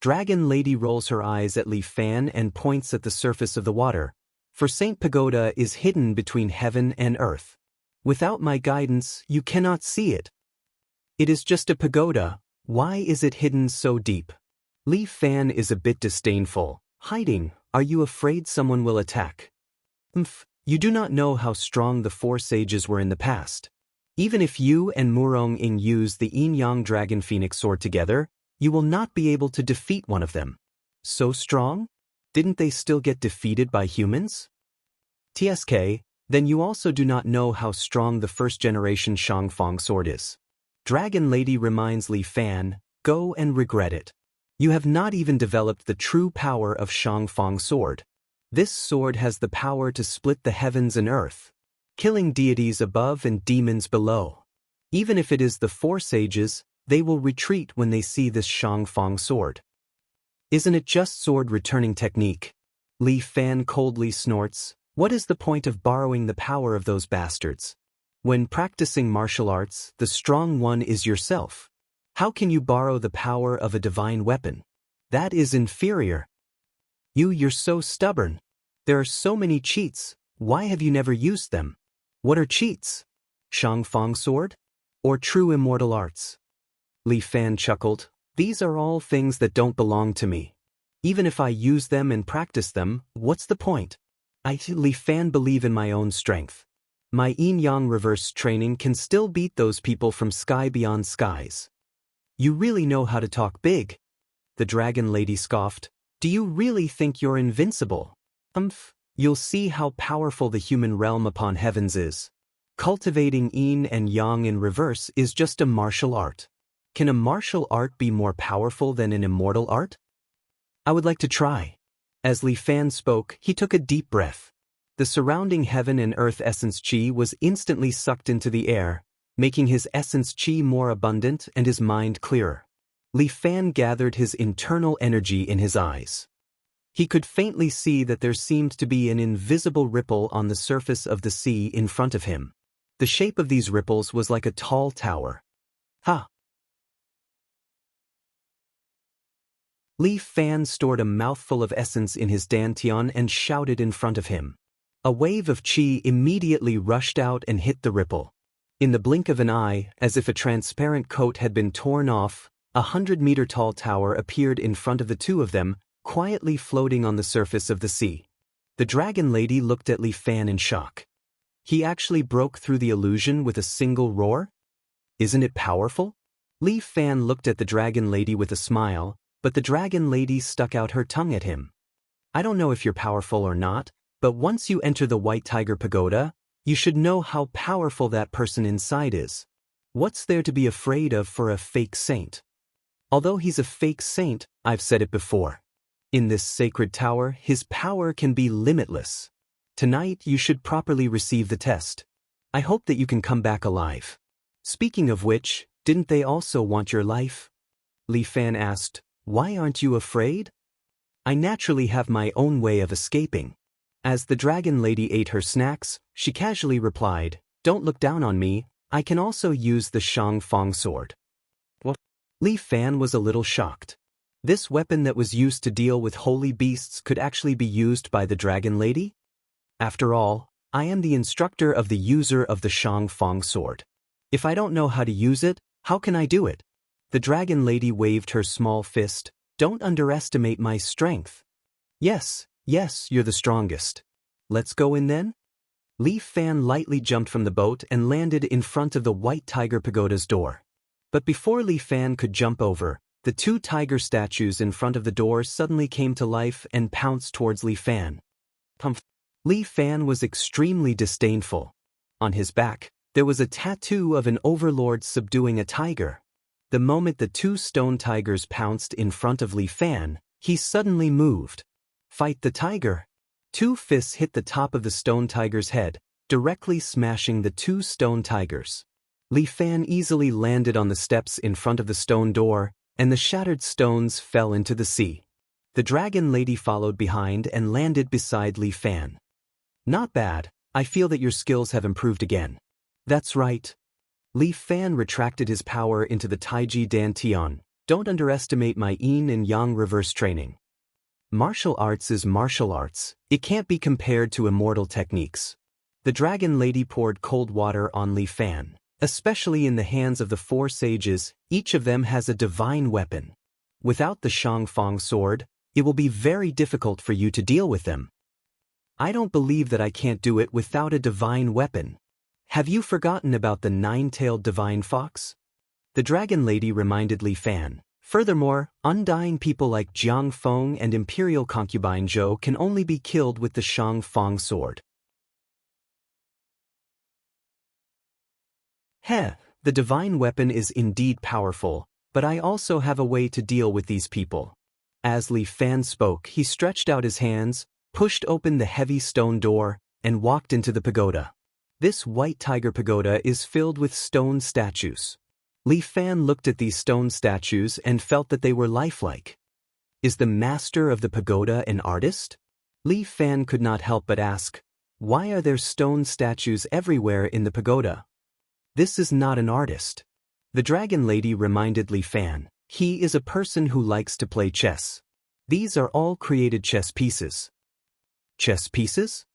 Dragon Lady rolls her eyes at Li Fan and points at the surface of the water. For Saint Pagoda is hidden between heaven and earth. Without my guidance, you cannot see it. It is just a pagoda. Why is it hidden so deep? Li Fan is a bit disdainful. Hiding, are you afraid someone will attack? You do not know how strong the four sages were in the past. Even if you and Murong Ing use the Yin-Yang Dragon Phoenix sword together, you will not be able to defeat one of them. So strong? Didn't they still get defeated by humans? TSK, then you also do not know how strong the first-generation Shangfang sword is. Dragon Lady reminds Li Fan, go and regret it. You have not even developed the true power of Shangfang sword. This sword has the power to split the heavens and earth, killing deities above and demons below. Even if it is the four sages, they will retreat when they see this Shangfang sword. Isn't it just sword returning technique? Li Fan coldly snorts. What is the point of borrowing the power of those bastards? When practicing martial arts, the strong one is yourself. How can you borrow the power of a divine weapon? That is inferior. You're so stubborn. There are so many cheats. Why have you never used them? What are cheats? Shangfang sword? Or true immortal arts? Li Fan chuckled. These are all things that don't belong to me. Even if I use them and practice them, what's the point? Li Fan believe in my own strength. My yin-yang reverse training can still beat those people from sky beyond skies. You really know how to talk big. The Dragon Lady scoffed. Do you really think you're invincible? You'll see how powerful the human realm upon heavens is. Cultivating yin and yang in reverse is just a martial art. Can a martial art be more powerful than an immortal art? I would like to try. As Li Fan spoke, he took a deep breath. The surrounding heaven and earth essence chi was instantly sucked into the air, making his essence chi more abundant and his mind clearer. Li Fan gathered his internal energy in his eyes. He could faintly see that there seemed to be an invisible ripple on the surface of the sea in front of him. The shape of these ripples was like a tall tower. Ha! Li Fan stored a mouthful of essence in his dantian and shouted in front of him. A wave of qi immediately rushed out and hit the ripple. In the blink of an eye, as if a transparent coat had been torn off, 100-meter-tall tower appeared in front of the two of them, quietly floating on the surface of the sea. The Dragon Lady looked at Li Fan in shock. He actually broke through the illusion with a single roar? Isn't it powerful? Li Fan looked at the Dragon Lady with a smile, but the Dragon Lady stuck out her tongue at him. I don't know if you're powerful or not, but once you enter the White Tiger Pagoda, you should know how powerful that person inside is. What's there to be afraid of for a fake saint? Although he's a fake saint, I've said it before. In this sacred tower, his power can be limitless. Tonight you should properly receive the test. I hope that you can come back alive. Speaking of which, didn't they also want your life? Li Fan asked, why aren't you afraid? I naturally have my own way of escaping. As the Dragon Lady ate her snacks, she casually replied, don't look down on me, I can also use the Shangfang sword. What? Li Fan was a little shocked. This weapon that was used to deal with holy beasts could actually be used by the Dragon Lady? After all, I am the instructor of the user of the Shangfang sword. If I don't know how to use it, how can I do it? The Dragon Lady waved her small fist. Don't underestimate my strength. Yes, you're the strongest. Let's go in then? Li Fan lightly jumped from the boat and landed in front of the White Tiger Pagoda's door. But before Li Fan could jump over, the two tiger statues in front of the door suddenly came to life and pounced towards Li Fan. Li Fan was extremely disdainful. On his back, there was a tattoo of an overlord subduing a tiger. The moment the two stone tigers pounced in front of Li Fan, he suddenly moved. Fight the tiger. Two fists hit the top of the stone tiger's head, directly smashing the two stone tigers. Li Fan easily landed on the steps in front of the stone door, and the shattered stones fell into the sea. The Dragon Lady followed behind and landed beside Li Fan. Not bad, I feel that your skills have improved again. That's right. Li Fan retracted his power into the Taiji Dantian, Don't underestimate my yin and yang reverse training. Martial arts is martial arts. It can't be compared to immortal techniques. The dragon lady poured cold water on Li Fan. Especially in the hands of the 4 sages, each of them has a divine weapon. Without the Shangfang sword, it will be very difficult for you to deal with them. I don't believe that I can't do it without a divine weapon. Have you forgotten about the 9-tailed divine fox? The dragon lady reminded Li Fan. Furthermore, undying people like Jiang Feng and imperial concubine Zhou can only be killed with the Shangfang sword. Heh, the divine weapon is indeed powerful, but I also have a way to deal with these people. As Li Fan spoke, he stretched out his hands, pushed open the heavy stone door, and walked into the pagoda. This white tiger pagoda is filled with stone statues. Li Fan looked at these stone statues and felt that they were lifelike. Is the master of the pagoda an artist? Li Fan could not help but ask, why are there stone statues everywhere in the pagoda? This is not an artist. The dragon lady reminded Li Fan, he is a person who likes to play chess. These are all created chess pieces. Chess pieces?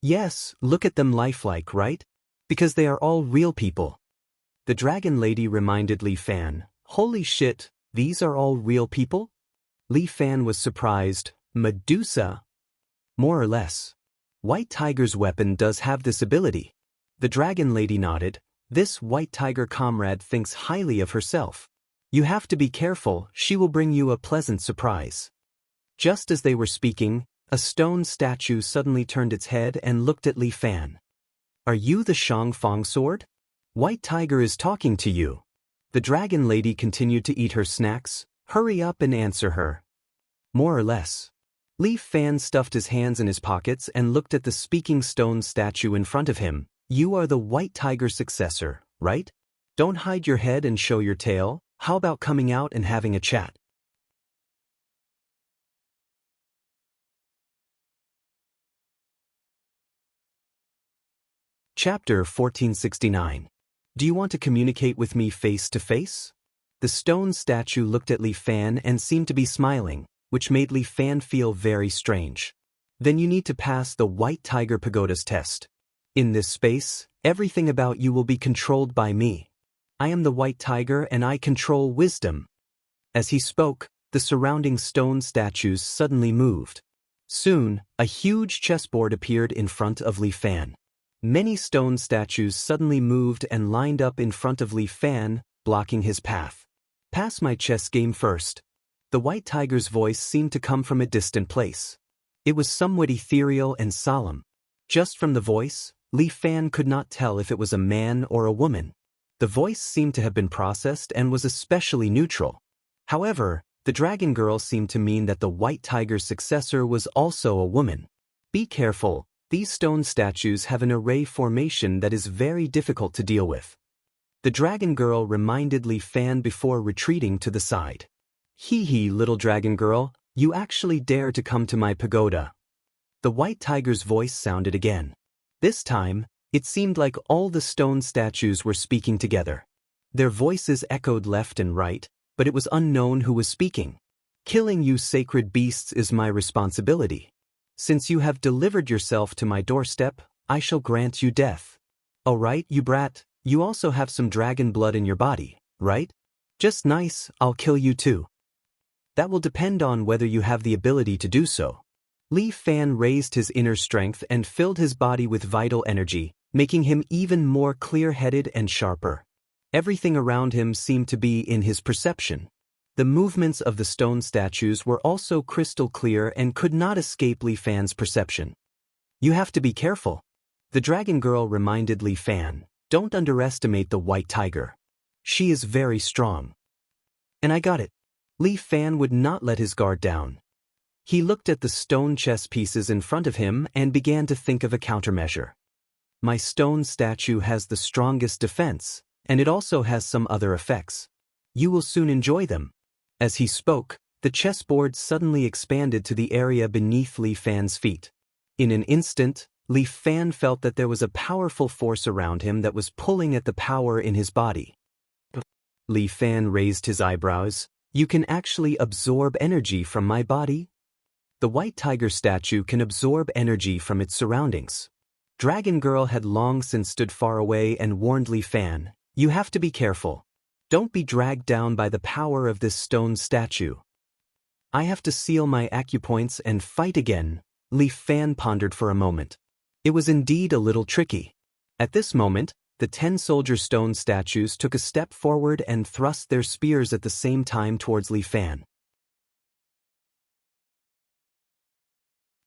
Yes, look at them lifelike, right? Because they are all real people. The dragon lady reminded Li Fan, holy shit, these are all real people? Li Fan was surprised. Medusa? More or less. White Tiger's weapon does have this ability. The dragon lady nodded. This white tiger comrade thinks highly of herself. You have to be careful, she will bring you a pleasant surprise. Just as they were speaking, a stone statue suddenly turned its head and looked at Li Fan. Are you the Shangfang sword? White Tiger is talking to you. The dragon lady continued to eat her snacks. Hurry up and answer her. More or less. Li Fan stuffed his hands in his pockets and looked at the speaking stone statue in front of him. You are the White Tiger's successor, right? Don't hide your head and show your tail. How about coming out and having a chat? Chapter 1469. Do you want to communicate with me face to face? The stone statue looked at Li Fan and seemed to be smiling, which made Li Fan feel very strange. Then you need to pass the White Tiger Pagoda's test. In this space, everything about you will be controlled by me. I am the White Tiger and I control wisdom. As he spoke, the surrounding stone statues suddenly moved. Soon, a huge chessboard appeared in front of Li Fan. Many stone statues suddenly moved and lined up in front of Li Fan, blocking his path. Pass my chess game first. The White Tiger's voice seemed to come from a distant place. It was somewhat ethereal and solemn. Just from the voice, Li Fan could not tell if it was a man or a woman. The voice seemed to have been processed and was especially neutral. However, the dragon girl seemed to mean that the White Tiger's successor was also a woman. Be careful. These stone statues have an array formation that is very difficult to deal with. The dragon girl reminded Li Fan before retreating to the side. Hee hee, little dragon girl, you actually dare to come to my pagoda. The White Tiger's voice sounded again. This time, it seemed like all the stone statues were speaking together. Their voices echoed left and right, but it was unknown who was speaking. Killing you sacred beasts is my responsibility. Since you have delivered yourself to my doorstep, I shall grant you death. All right, you brat, you also have some dragon blood in your body, right? Just nice, I'll kill you too. That will depend on whether you have the ability to do so. Li Fan raised his inner strength and filled his body with vital energy, making him even more clear-headed and sharper. Everything around him seemed to be in his perception. The movements of the stone statues were also crystal clear and could not escape Li Fan's perception. You have to be careful. The dragon girl reminded Li Fan, don't underestimate the White Tiger. She is very strong. And I got it. Li Fan would not let his guard down. He looked at the stone chess pieces in front of him and began to think of a countermeasure. My stone statue has the strongest defense, and it also has some other effects. You will soon enjoy them. As he spoke, the chessboard suddenly expanded to the area beneath Li Fan's feet. In an instant, Li Fan felt that there was a powerful force around him that was pulling at the power in his body. Li Fan raised his eyebrows. You can actually absorb energy from my body? The white tiger statue can absorb energy from its surroundings. Dragon Girl had long since stood far away and warned Li Fan, "You have to be careful. Don't be dragged down by the power of this stone statue." "I have to seal my acupoints and fight again," Li Fan pondered for a moment. It was indeed a little tricky. At this moment, the 10 soldier stone statues took a step forward and thrust their spears at the same time towards Li Fan.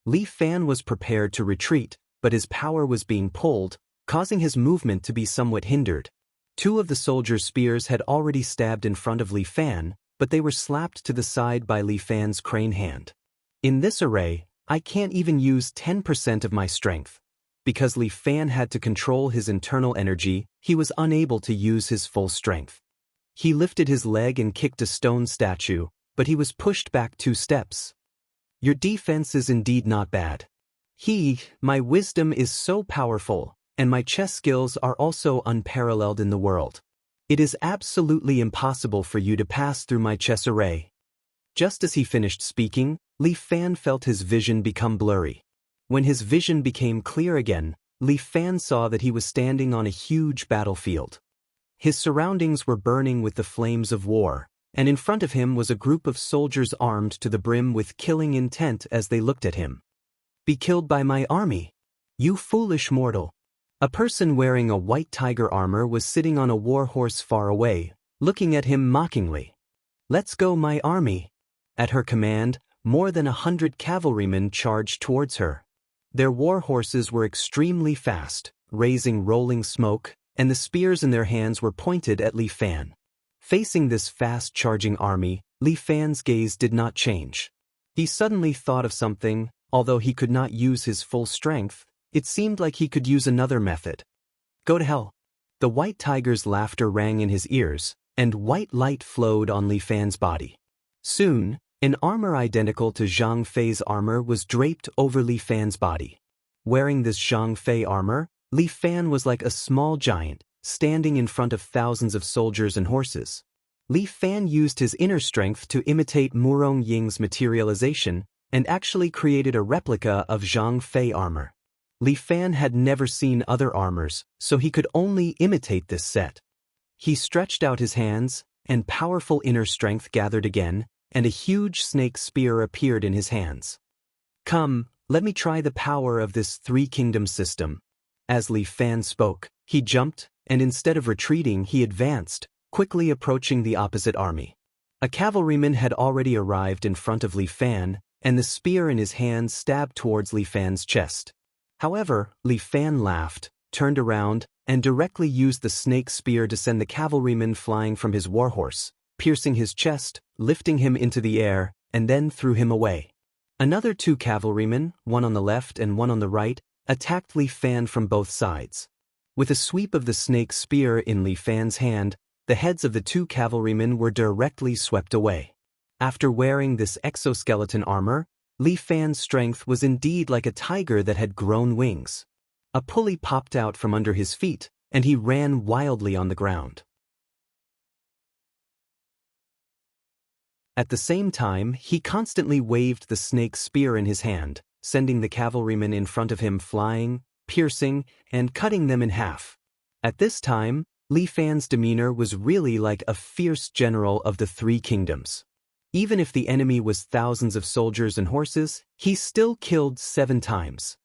Li Fan was prepared to retreat, but his power was being pulled, causing his movement to be somewhat hindered. 2 of the soldiers' spears had already stabbed in front of Li Fan, but they were slapped to the side by Li Fan's crane hand. In this array, I can't even use 10% of my strength. Because Li Fan had to control his internal energy, he was unable to use his full strength. He lifted his leg and kicked a stone statue, but he was pushed back 2 steps. "Your defense is indeed not bad. My wisdom is so powerful, and my chess skills are also unparalleled in the world. It is absolutely impossible for you to pass through my chess array." Just as he finished speaking, Li Fan felt his vision become blurry. When his vision became clear again, Li Fan saw that he was standing on a huge battlefield. His surroundings were burning with the flames of war, and in front of him was a group of soldiers armed to the brim with killing intent as they looked at him. "Be killed by my army, you foolish mortal." A person wearing a white tiger armor was sitting on a war horse far away, looking at him mockingly. "Let's go, my army." At her command, more than 100 cavalrymen charged towards her. Their war horses were extremely fast, raising rolling smoke, and the spears in their hands were pointed at Li Fan. Facing this fast-charging army, Li Fan's gaze did not change. He suddenly thought of something. Although he could not use his full strength, it seemed like he could use another method. "Go to hell." The white tiger's laughter rang in his ears, and white light flowed on Li Fan's body. Soon, an armor identical to Zhang Fei's armor was draped over Li Fan's body. Wearing this Zhang Fei armor, Li Fan was like a small giant, standing in front of thousands of soldiers and horses. Li Fan used his inner strength to imitate Murong Ying's materialization, and actually created a replica of Zhang Fei armor. Li Fan had never seen other armors, so he could only imitate this set. He stretched out his hands, and powerful inner strength gathered again, and a huge snake spear appeared in his hands. "Come, let me try the power of this 3-kingdom system." As Li Fan spoke, he jumped, and instead of retreating he advanced, quickly approaching the opposite army. A cavalryman had already arrived in front of Li Fan, and the spear in his hand stabbed towards Li Fan's chest. However, Li Fan laughed, turned around, and directly used the snake spear to send the cavalryman flying from his warhorse, piercing his chest, lifting him into the air, and then threw him away. Another 2 cavalrymen, one on the left and one on the right, attacked Li Fan from both sides. With a sweep of the snake spear in Li Fan's hand, the heads of the 2 cavalrymen were directly swept away. After wearing this exoskeleton armor, Li Fan's strength was indeed like a tiger that had grown wings. A pulley popped out from under his feet, and he ran wildly on the ground. At the same time, he constantly waved the snake spear in his hand, sending the cavalrymen in front of him flying, piercing, and cutting them in half. At this time, Li Fan's demeanor was really like a fierce general of the 3 kingdoms. Even if the enemy was thousands of soldiers and horses, he still killed 7 times.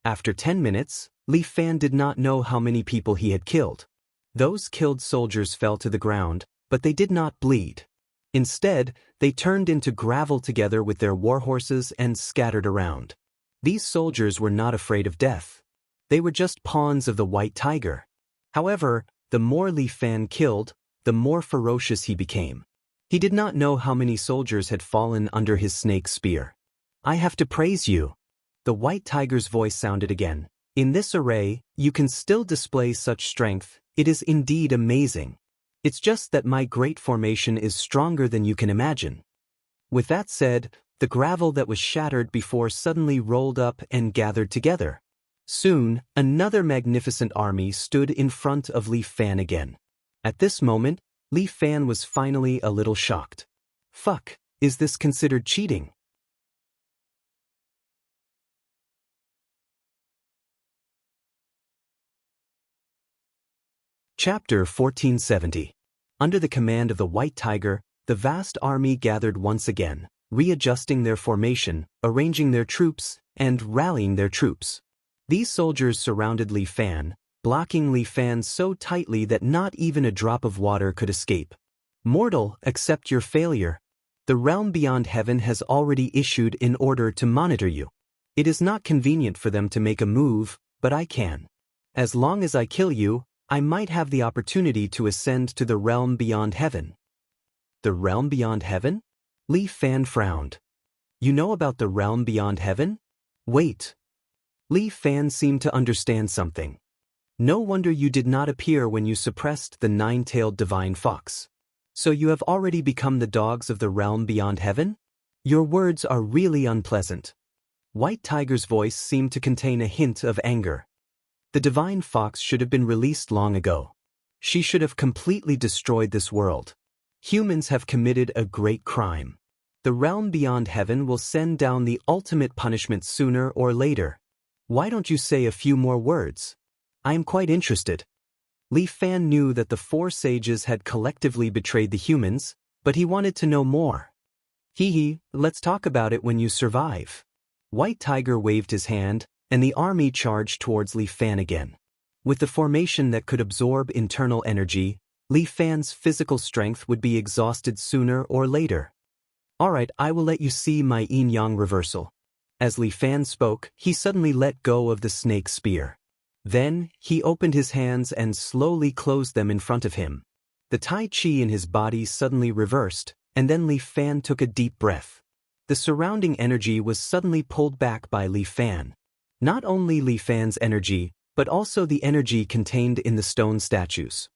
After 10 minutes, Li Fan did not know how many people he had killed. Those killed soldiers fell to the ground, but they did not bleed. Instead, they turned into gravel together with their war horses and scattered around. These soldiers were not afraid of death. They were just pawns of the white tiger. However, the more Li Fan killed, the more ferocious he became. He did not know how many soldiers had fallen under his snake spear. "I have to praise you." The white tiger's voice sounded again. "In this array, you can still display such strength. It is indeed amazing. It's just that my great formation is stronger than you can imagine." With that said, the gravel that was shattered before suddenly rolled up and gathered together. Soon, another magnificent army stood in front of Li Fan again. At this moment, Li Fan was finally a little shocked. Fuck, is this considered cheating? Chapter 1470. Under the command of the White Tiger, the vast army gathered once again, readjusting their formation, arranging their troops, and rallying their troops. These soldiers surrounded Li Fan, blocking Li Fan so tightly that not even a drop of water could escape. Mortal, accept your failure. The realm beyond heaven has already issued an order to monitor you. It is not convenient for them to make a move, but I can. As long as I kill you, I might have the opportunity to ascend to the realm beyond heaven. The realm beyond heaven? Li Fan frowned. You know about the realm beyond heaven? Wait. Li Fan seemed to understand something. No wonder you did not appear when you suppressed the nine-tailed divine fox. So you have already become the dogs of the realm beyond heaven? Your words are really unpleasant. White Tiger's voice seemed to contain a hint of anger. The divine fox should have been released long ago. She should have completely destroyed this world. Humans have committed a great crime. The realm beyond heaven will send down the ultimate punishment sooner or later. Why don't you say a few more words? I am quite interested. Li Fan knew that the four sages had collectively betrayed the humans, but he wanted to know more. Let's talk about it when you survive. White Tiger waved his hand, and the army charged towards Li Fan again. With the formation that could absorb internal energy, Li Fan's physical strength would be exhausted sooner or later. Alright, I will let you see my yin-yang reversal. As Li Fan spoke, he suddenly let go of the snake spear. Then, he opened his hands and slowly closed them in front of him. The Tai Chi in his body suddenly reversed, and then Li Fan took a deep breath. The surrounding energy was suddenly pulled back by Li Fan. Not only Li Fan's energy, but also the energy contained in the stone statues.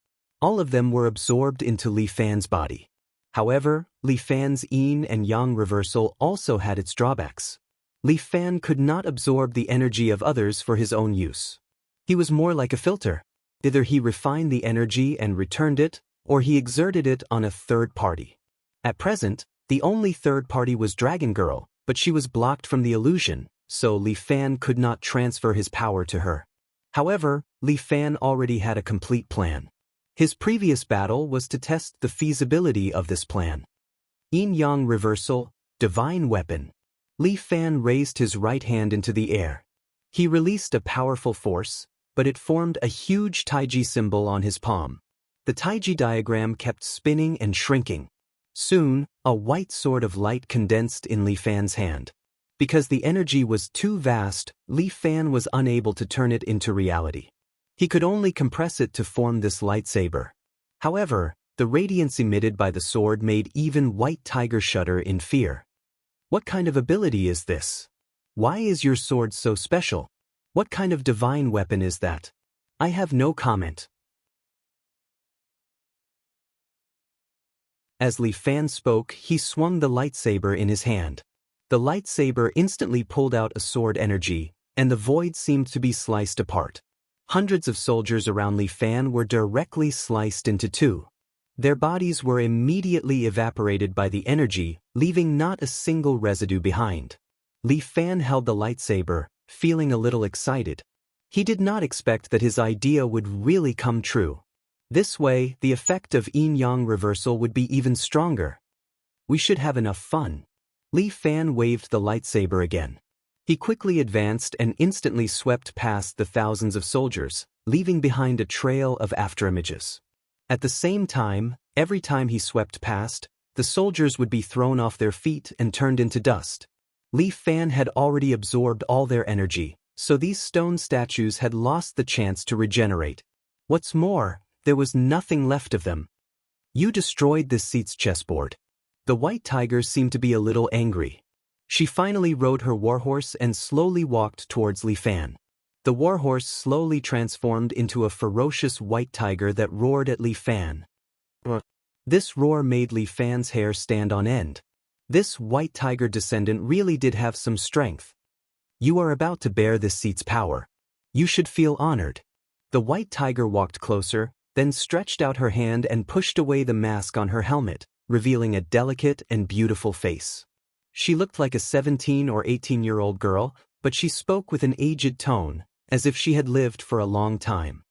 All of them were absorbed into Li Fan's body. However, Li Fan's yin and yang reversal also had its drawbacks. Li Fan could not absorb the energy of others for his own use. He was more like a filter. Either he refined the energy and returned it, or he exerted it on a third party. At present, the only third party was Dragon Girl, but she was blocked from the illusion, so Li Fan could not transfer his power to her. However, Li Fan already had a complete plan. His previous battle was to test the feasibility of this plan. Yin-yang reversal, divine weapon. Li Fan raised his right hand into the air. He released a powerful force, but it formed a huge Taiji symbol on his palm. The Taiji diagram kept spinning and shrinking. Soon, a white sword of light condensed in Li Fan's hand. Because the energy was too vast, Li Fan was unable to turn it into reality. He could only compress it to form this lightsaber. However, the radiance emitted by the sword made even White Tiger shudder in fear. What kind of ability is this? Why is your sword so special? What kind of divine weapon is that? I have no comment. As Li Fan spoke, he swung the lightsaber in his hand. The lightsaber instantly pulled out a sword energy, and the void seemed to be sliced apart. Hundreds of soldiers around Li Fan were directly sliced into two. Their bodies were immediately evaporated by the energy, leaving not a single residue behind. Li Fan held the lightsaber, feeling a little excited. He did not expect that his idea would really come true. This way, the effect of yin-yang reversal would be even stronger. We should have enough fun. Li Fan waved the lightsaber again. He quickly advanced and instantly swept past the thousands of soldiers, leaving behind a trail of afterimages. At the same time, every time he swept past, the soldiers would be thrown off their feet and turned into dust. Li Fan had already absorbed all their energy, so these stone statues had lost the chance to regenerate. What's more, there was nothing left of them. You destroyed this seat's chessboard. The White Tiger seemed to be a little angry. She finally rode her warhorse and slowly walked towards Li Fan. The warhorse slowly transformed into a ferocious white tiger that roared at Li Fan. This roar made Li Fan's hair stand on end. This white tiger descendant really did have some strength. You are about to bear this seat's power. You should feel honored. The white tiger walked closer, then stretched out her hand and pushed away the mask on her helmet, revealing a delicate and beautiful face. She looked like a 17 or 18-year-old girl, but she spoke with an aged tone, as if she had lived for a long time.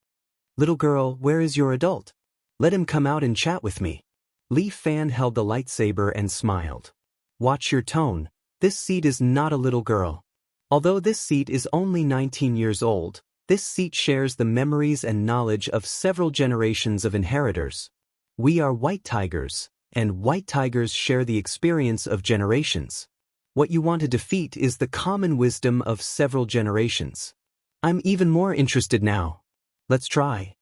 "Little girl, where is your adult? Let him come out and chat with me." Li Fan held the lightsaber and smiled. "Watch your tone. This seat is not a little girl. Although this seat is only 19 years old, this seat shares the memories and knowledge of several generations of inheritors. We are white tigers, and white tigers share the experience of generations. What you want to defeat is the common wisdom of several generations. I'm even more interested now. Let's try."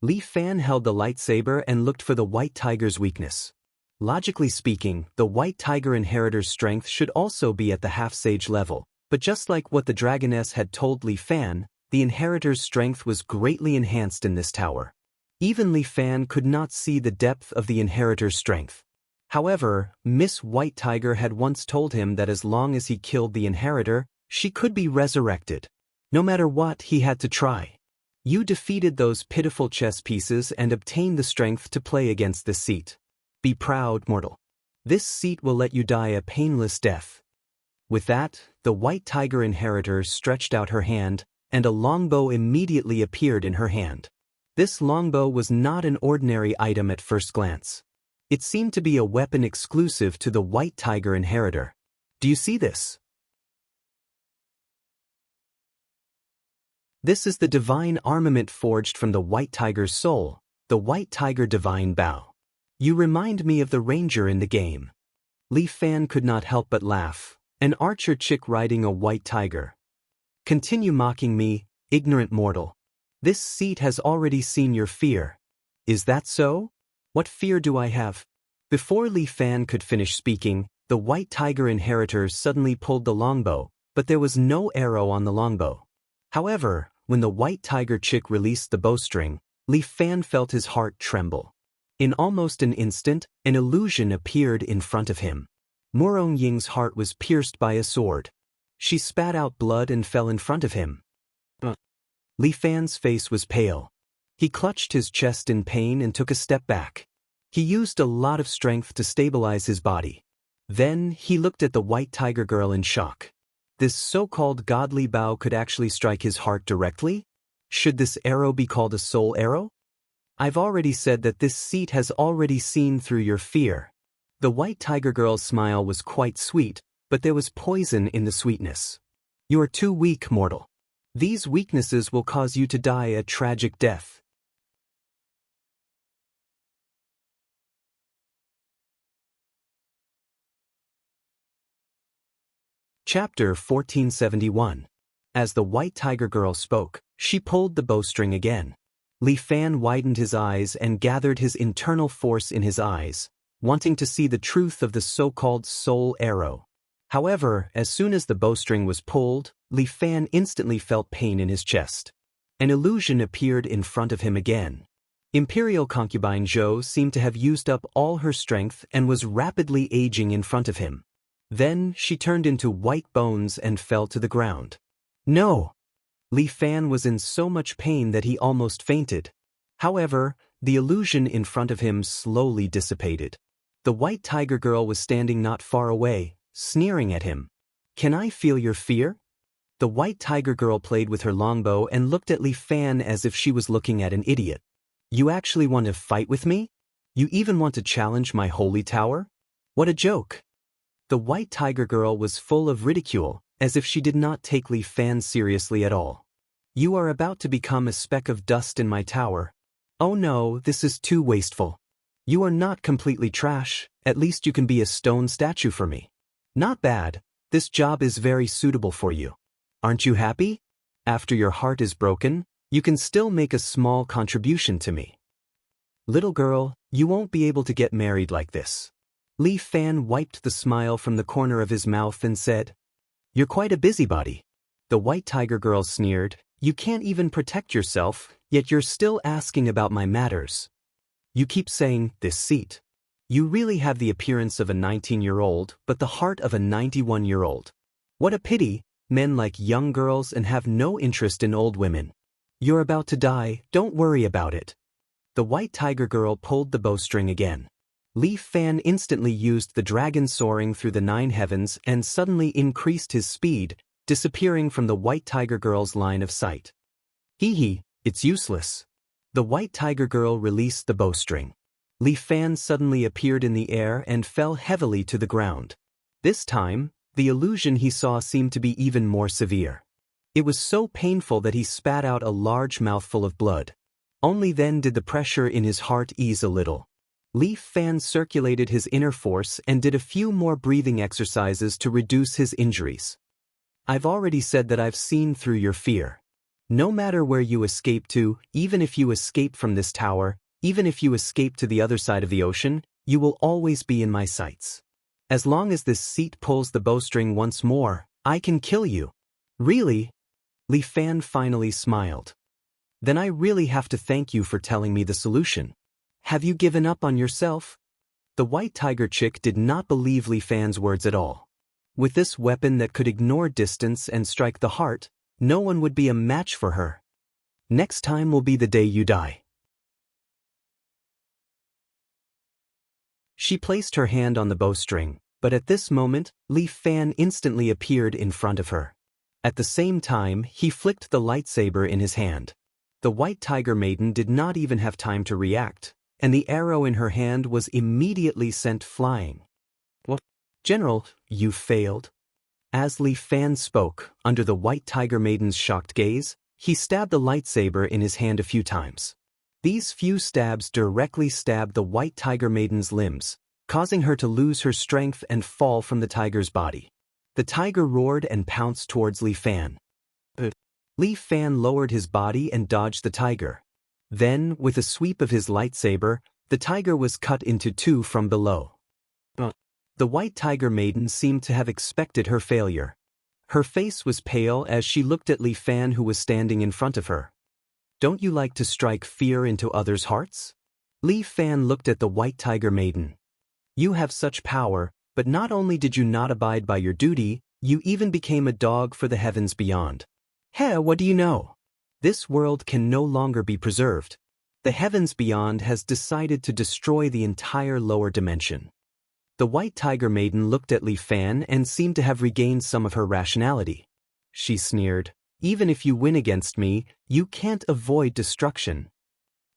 Li Fan held the lightsaber and looked for the white tiger's weakness. Logically speaking, the white tiger inheritor's strength should also be at the half-sage level, but just like what the dragoness had told Li Fan, the inheritor's strength was greatly enhanced in this tower. Even Li Fan could not see the depth of the inheritor's strength. However, Miss White Tiger had once told him that as long as he killed the inheritor, she could be resurrected. No matter what, he had to try. You defeated those pitiful chess pieces and obtained the strength to play against this seat. Be proud, mortal. This seat will let you die a painless death. With that, the white tiger inheritor stretched out her hand, and a longbow immediately appeared in her hand. This longbow was not an ordinary item at first glance. It seemed to be a weapon exclusive to the white tiger inheritor. Do you see this? This is the divine armament forged from the white tiger's soul, the white tiger divine bow. You remind me of the ranger in the game. Li Fan could not help but laugh, an archer chick riding a white tiger. Continue mocking me, ignorant mortal. This seat has already seen your fear. Is that so? What fear do I have? Before Li Fan could finish speaking, the white tiger inheritor suddenly pulled the longbow, but there was no arrow on the longbow. However, when the white tiger chick released the bowstring, Li Fan felt his heart tremble. In almost an instant, an illusion appeared in front of him. Murong Ying's heart was pierced by a sword. She spat out blood and fell in front of him. Li Fan's face was pale. He clutched his chest in pain and took a step back. He used a lot of strength to stabilize his body. Then, he looked at the white tiger girl in shock. This so-called godly bow could actually strike his heart directly? Should this arrow be called a soul arrow? I've already said that this seat has already seen through your fear. The white tiger girl's smile was quite sweet, but there was poison in the sweetness. You are too weak, mortal. These weaknesses will cause you to die a tragic death. Chapter 1471. As the white tiger girl spoke, she pulled the bowstring again. Li Fan widened his eyes and gathered his internal force in his eyes, wanting to see the truth of the so-called soul arrow. However, as soon as the bowstring was pulled, Li Fan instantly felt pain in his chest. An illusion appeared in front of him again. Imperial concubine Zhou seemed to have used up all her strength and was rapidly aging in front of him. Then, she turned into white bones and fell to the ground. No! Li Fan was in so much pain that he almost fainted. However, the illusion in front of him slowly dissipated. The white tiger girl was standing not far away, sneering at him. Can I feel your fear? The white tiger girl played with her longbow and looked at Li Fan as if she was looking at an idiot. You actually want to fight with me? You even want to challenge my holy tower? What a joke! The white tiger girl was full of ridicule, as if she did not take Li Fan seriously at all. You are about to become a speck of dust in my tower. Oh no, this is too wasteful. You are not completely trash, at least you can be a stone statue for me. Not bad, this job is very suitable for you. Aren't you happy? After your heart is broken, you can still make a small contribution to me. Little girl, you won't be able to get married like this. Li Fan wiped the smile from the corner of his mouth and said, You're quite a busybody. The white tiger girl sneered, You can't even protect yourself, yet you're still asking about my matters. You keep saying, this seat. You really have the appearance of a 19-year-old, but the heart of a 91-year-old. What a pity, men like young girls and have no interest in old women. You're about to die, don't worry about it. The white tiger girl pulled the bowstring again. Li Fan instantly used the dragon soaring through the 9 heavens and suddenly increased his speed, disappearing from the White Tiger Girl's line of sight. Hee hee, it's useless. The White Tiger Girl released the bowstring. Li Fan suddenly appeared in the air and fell heavily to the ground. This time, the illusion he saw seemed to be even more severe. It was so painful that he spat out a large mouthful of blood. Only then did the pressure in his heart ease a little. Li Fan circulated his inner force and did a few more breathing exercises to reduce his injuries. I've already said that I've seen through your fear. No matter where you escape to, even if you escape from this tower, even if you escape to the other side of the ocean, you will always be in my sights. As long as this seat pulls the bowstring once more, I can kill you. Really? Li Fan finally smiled. Then I really have to thank you for telling me the solution. Have you given up on yourself? The White Tiger chick did not believe Li Fan's words at all. With this weapon that could ignore distance and strike the heart, no one would be a match for her. Next time will be the day you die. She placed her hand on the bowstring, but at this moment, Li Fan instantly appeared in front of her. At the same time, he flicked the lightsaber in his hand. The White Tiger Maiden did not even have time to react, and the arrow in her hand was immediately sent flying. What? General, you failed? As Li Fan spoke, under the White Tiger Maiden's shocked gaze, he stabbed the lightsaber in his hand a few times. These few stabs directly stabbed the White Tiger Maiden's limbs, causing her to lose her strength and fall from the tiger's body. The tiger roared and pounced towards Li Fan. Li Fan lowered his body and dodged the tiger. Then, with a sweep of his lightsaber, the tiger was cut into 2 from below. The White Tiger Maiden seemed to have expected her failure. Her face was pale as she looked at Li Fan, who was standing in front of her. Don't you like to strike fear into others' hearts? Li Fan looked at the White Tiger Maiden. You have such power, but not only did you not abide by your duty, you even became a dog for the heavens beyond. Heh, what do you know? This world can no longer be preserved. The heavens beyond has decided to destroy the entire lower dimension. The White Tiger Maiden looked at Li Fan and seemed to have regained some of her rationality. She sneered, even if you win against me, you can't avoid destruction.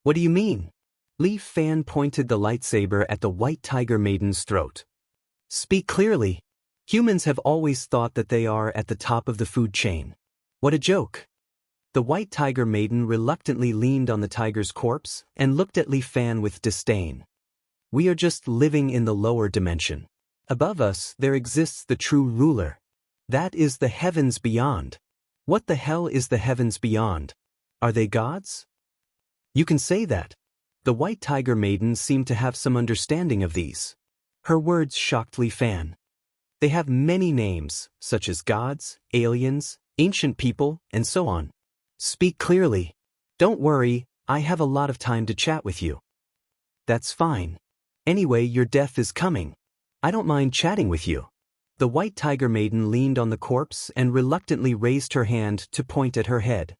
What do you mean? Li Fan pointed the lightsaber at the White Tiger Maiden's throat. Speak clearly. Humans have always thought that they are at the top of the food chain. What a joke. The White Tiger Maiden reluctantly leaned on the tiger's corpse and looked at Li Fan with disdain. We are just living in the lower dimension. Above us, there exists the true ruler. That is the heavens beyond. What the hell is the heavens beyond? Are they gods? You can say that. The White Tiger Maiden seemed to have some understanding of these. Her words shocked Li Fan. They have many names, such as gods, aliens, ancient people, and so on. Speak clearly. Don't worry, I have a lot of time to chat with you. That's fine. Anyway, your death is coming. I don't mind chatting with you. The White Tiger Maiden leaned on the corpse and reluctantly raised her hand to point at her head.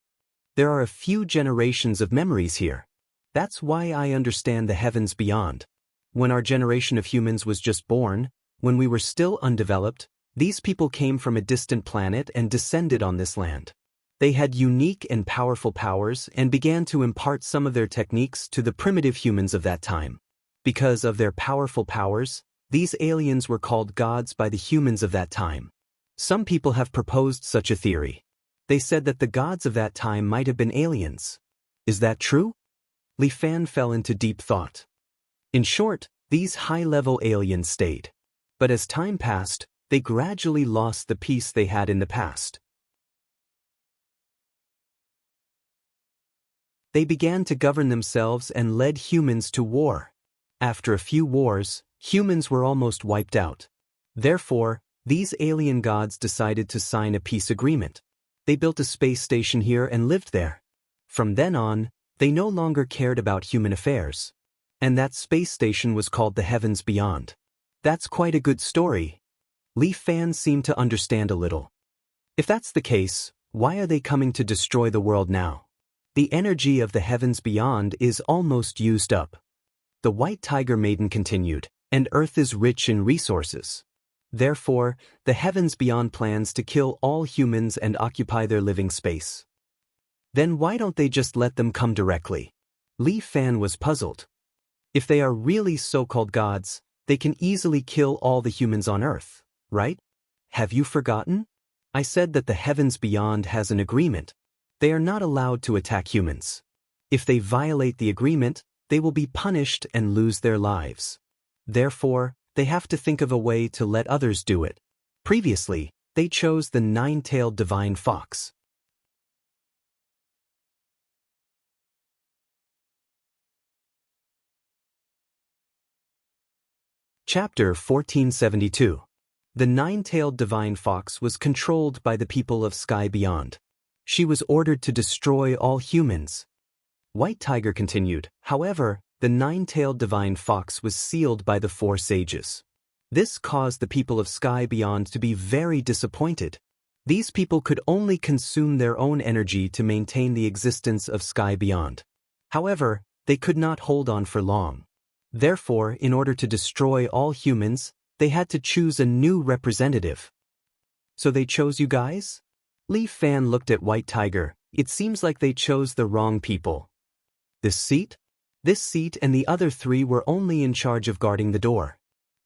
There are a few generations of memories here. That's why I understand the heavens beyond. When our generation of humans was just born, when we were still undeveloped, these people came from a distant planet and descended on this land. They had unique and powerful powers and began to impart some of their techniques to the primitive humans of that time. Because of their powerful powers, these aliens were called gods by the humans of that time. Some people have proposed such a theory. They said that the gods of that time might have been aliens. Is that true? Li Fan fell into deep thought. In short, these high-level aliens stayed. But as time passed, they gradually lost the peace they had in the past. They began to govern themselves and led humans to war. After a few wars, humans were almost wiped out. Therefore, these alien gods decided to sign a peace agreement. They built a space station here and lived there. From then on, they no longer cared about human affairs. And that space station was called the Heavens Beyond. That's quite a good story. Li Fan seemed to understand a little. If that's the case, why are they coming to destroy the world now? The energy of the Heavens Beyond is almost used up. The White Tiger Maiden continued, and Earth is rich in resources. Therefore, the heavens beyond plans to kill all humans and occupy their living space. Then why don't they just let them come directly? Li Fan was puzzled. If they are really so-called gods, they can easily kill all the humans on Earth, right? Have you forgotten? I said that the heavens beyond has an agreement. They are not allowed to attack humans. If they violate the agreement, they will be punished and lose their lives. Therefore, they have to think of a way to let others do it. Previously, they chose the nine-tailed divine fox. Chapter 1472. The nine-tailed divine fox was controlled by the people of Sky Beyond. She was ordered to destroy all humans. White Tiger continued, however, the nine-tailed divine fox was sealed by the four sages. This caused the people of Sky Beyond to be very disappointed. These people could only consume their own energy to maintain the existence of Sky Beyond. However, they could not hold on for long. Therefore, in order to destroy all humans, they had to choose a new representative. So they chose you guys? Li Fan looked at White Tiger. It seems like they chose the wrong people. This seat? This seat and the other three were only in charge of guarding the door.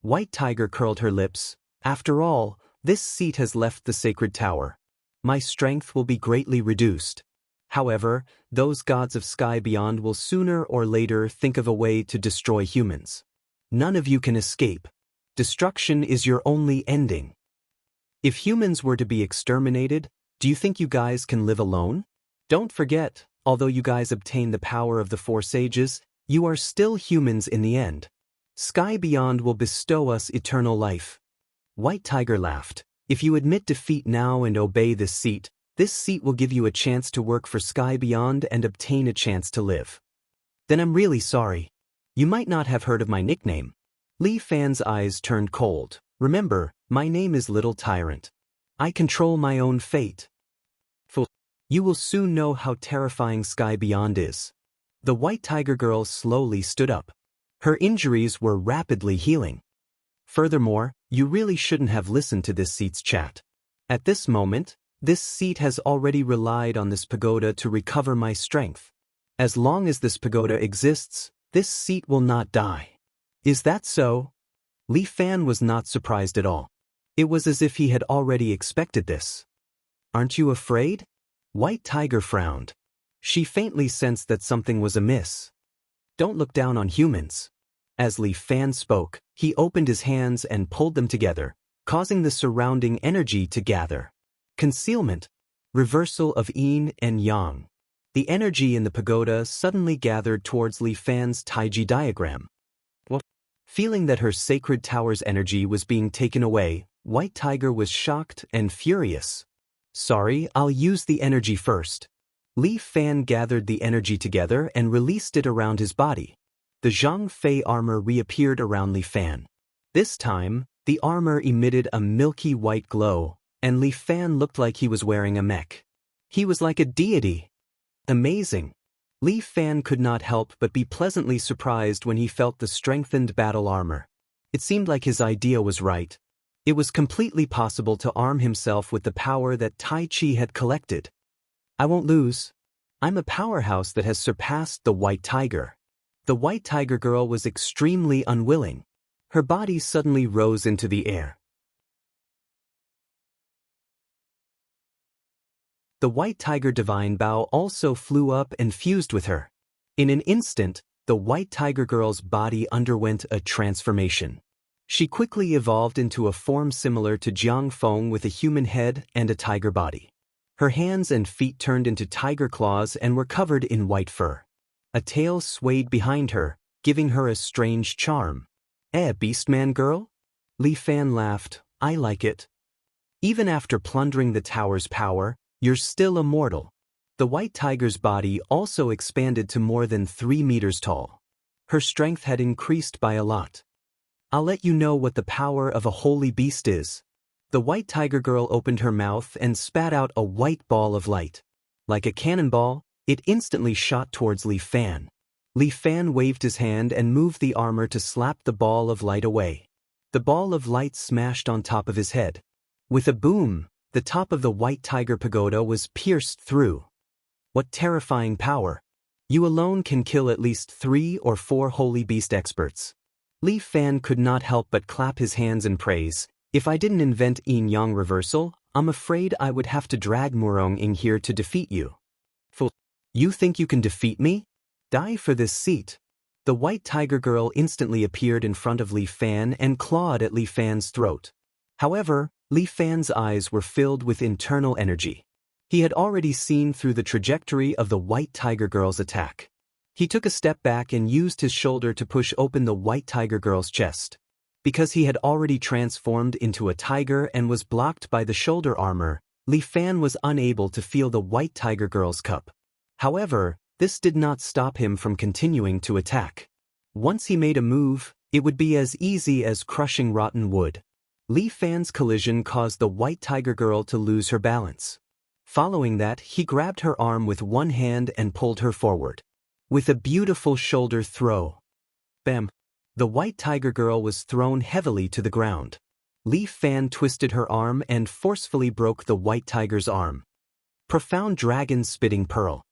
White Tiger curled her lips. After all, this seat has left the sacred tower. My strength will be greatly reduced. However, those gods of Sky Beyond will sooner or later think of a way to destroy humans. None of you can escape. Destruction is your only ending. If humans were to be exterminated, do you think you guys can live alone? Don't forget, although you guys obtain the power of the four sages, you are still humans in the end. Sky Beyond will bestow us eternal life. White Tiger laughed. If you admit defeat now and obey this seat will give you a chance to work for Sky Beyond and obtain a chance to live. Then I'm really sorry. You might not have heard of my nickname. Li Fan's eyes turned cold. Remember, my name is Little Tyrant. I control my own fate. Fool. You will soon know how terrifying Sky Beyond is. The White Tiger girl slowly stood up. Her injuries were rapidly healing. Furthermore, you really shouldn't have listened to this seat's chat. At this moment, this seat has already relied on this pagoda to recover my strength. As long as this pagoda exists, this seat will not die. Is that so? Li Fan was not surprised at all. It was as if he had already expected this. Aren't you afraid? White Tiger frowned. She faintly sensed that something was amiss. Don't look down on humans. As Li Fan spoke, he opened his hands and pulled them together, causing the surrounding energy to gather. Concealment. Reversal of yin and yang. The energy in the pagoda suddenly gathered towards Li Fan's Taiji diagram. What? Feeling that her sacred tower's energy was being taken away, White Tiger was shocked and furious. Sorry, I'll use the energy first. Li Fan gathered the energy together and released it around his body. The Zhang Fei armor reappeared around Li Fan. This time, the armor emitted a milky white glow, and Li Fan looked like he was wearing a mech. He was like a deity. Amazing. Li Fan could not help but be pleasantly surprised when he felt the strengthened battle armor. It seemed like his idea was right. It was completely possible to arm himself with the power that Tai Chi had collected. I won't lose. I'm a powerhouse that has surpassed the White Tiger. The White Tiger girl was extremely unwilling. Her body suddenly rose into the air. The White Tiger Divine Bow also flew up and fused with her. In an instant, the White Tiger girl's body underwent a transformation. She quickly evolved into a form similar to Jiang Feng with a human head and a tiger body. Her hands and feet turned into tiger claws and were covered in white fur. A tail swayed behind her, giving her a strange charm. Beastman girl? Li Fan laughed. I like it. Even after plundering the tower's power, you're still immortal. The White Tiger's body also expanded to more than 3 meters tall. Her strength had increased by a lot. I'll let you know what the power of a holy beast is. The White Tiger girl opened her mouth and spat out a white ball of light. Like a cannonball, it instantly shot towards Li Fan. Li Fan waved his hand and moved the armor to slap the ball of light away. The ball of light smashed on top of his head. With a boom, the top of the White Tiger Pagoda was pierced through. What terrifying power! You alone can kill at least 3 or 4 holy beast experts. Li Fan could not help but clap his hands in praise. If I didn't invent yin-yang reversal, I'm afraid I would have to drag Murong in here to defeat you. Fool! You think you can defeat me? Die for this seat. The White Tiger Girl instantly appeared in front of Li Fan and clawed at Li Fan's throat. However, Li Fan's eyes were filled with internal energy. He had already seen through the trajectory of the White Tiger Girl's attack. He took a step back and used his shoulder to push open the White Tiger Girl's chest. Because he had already transformed into a tiger and was blocked by the shoulder armor, Li Fan was unable to feel the White Tiger Girl's cup. However, this did not stop him from continuing to attack. Once he made a move, it would be as easy as crushing rotten wood. Li Fan's collision caused the White Tiger Girl to lose her balance. Following that, he grabbed her arm with one hand and pulled her forward. With a beautiful shoulder throw. Bam! The White Tiger Girl was thrown heavily to the ground. Li Fan twisted her arm and forcefully broke the White Tiger's arm. Profound Dragon Spitting Pearl.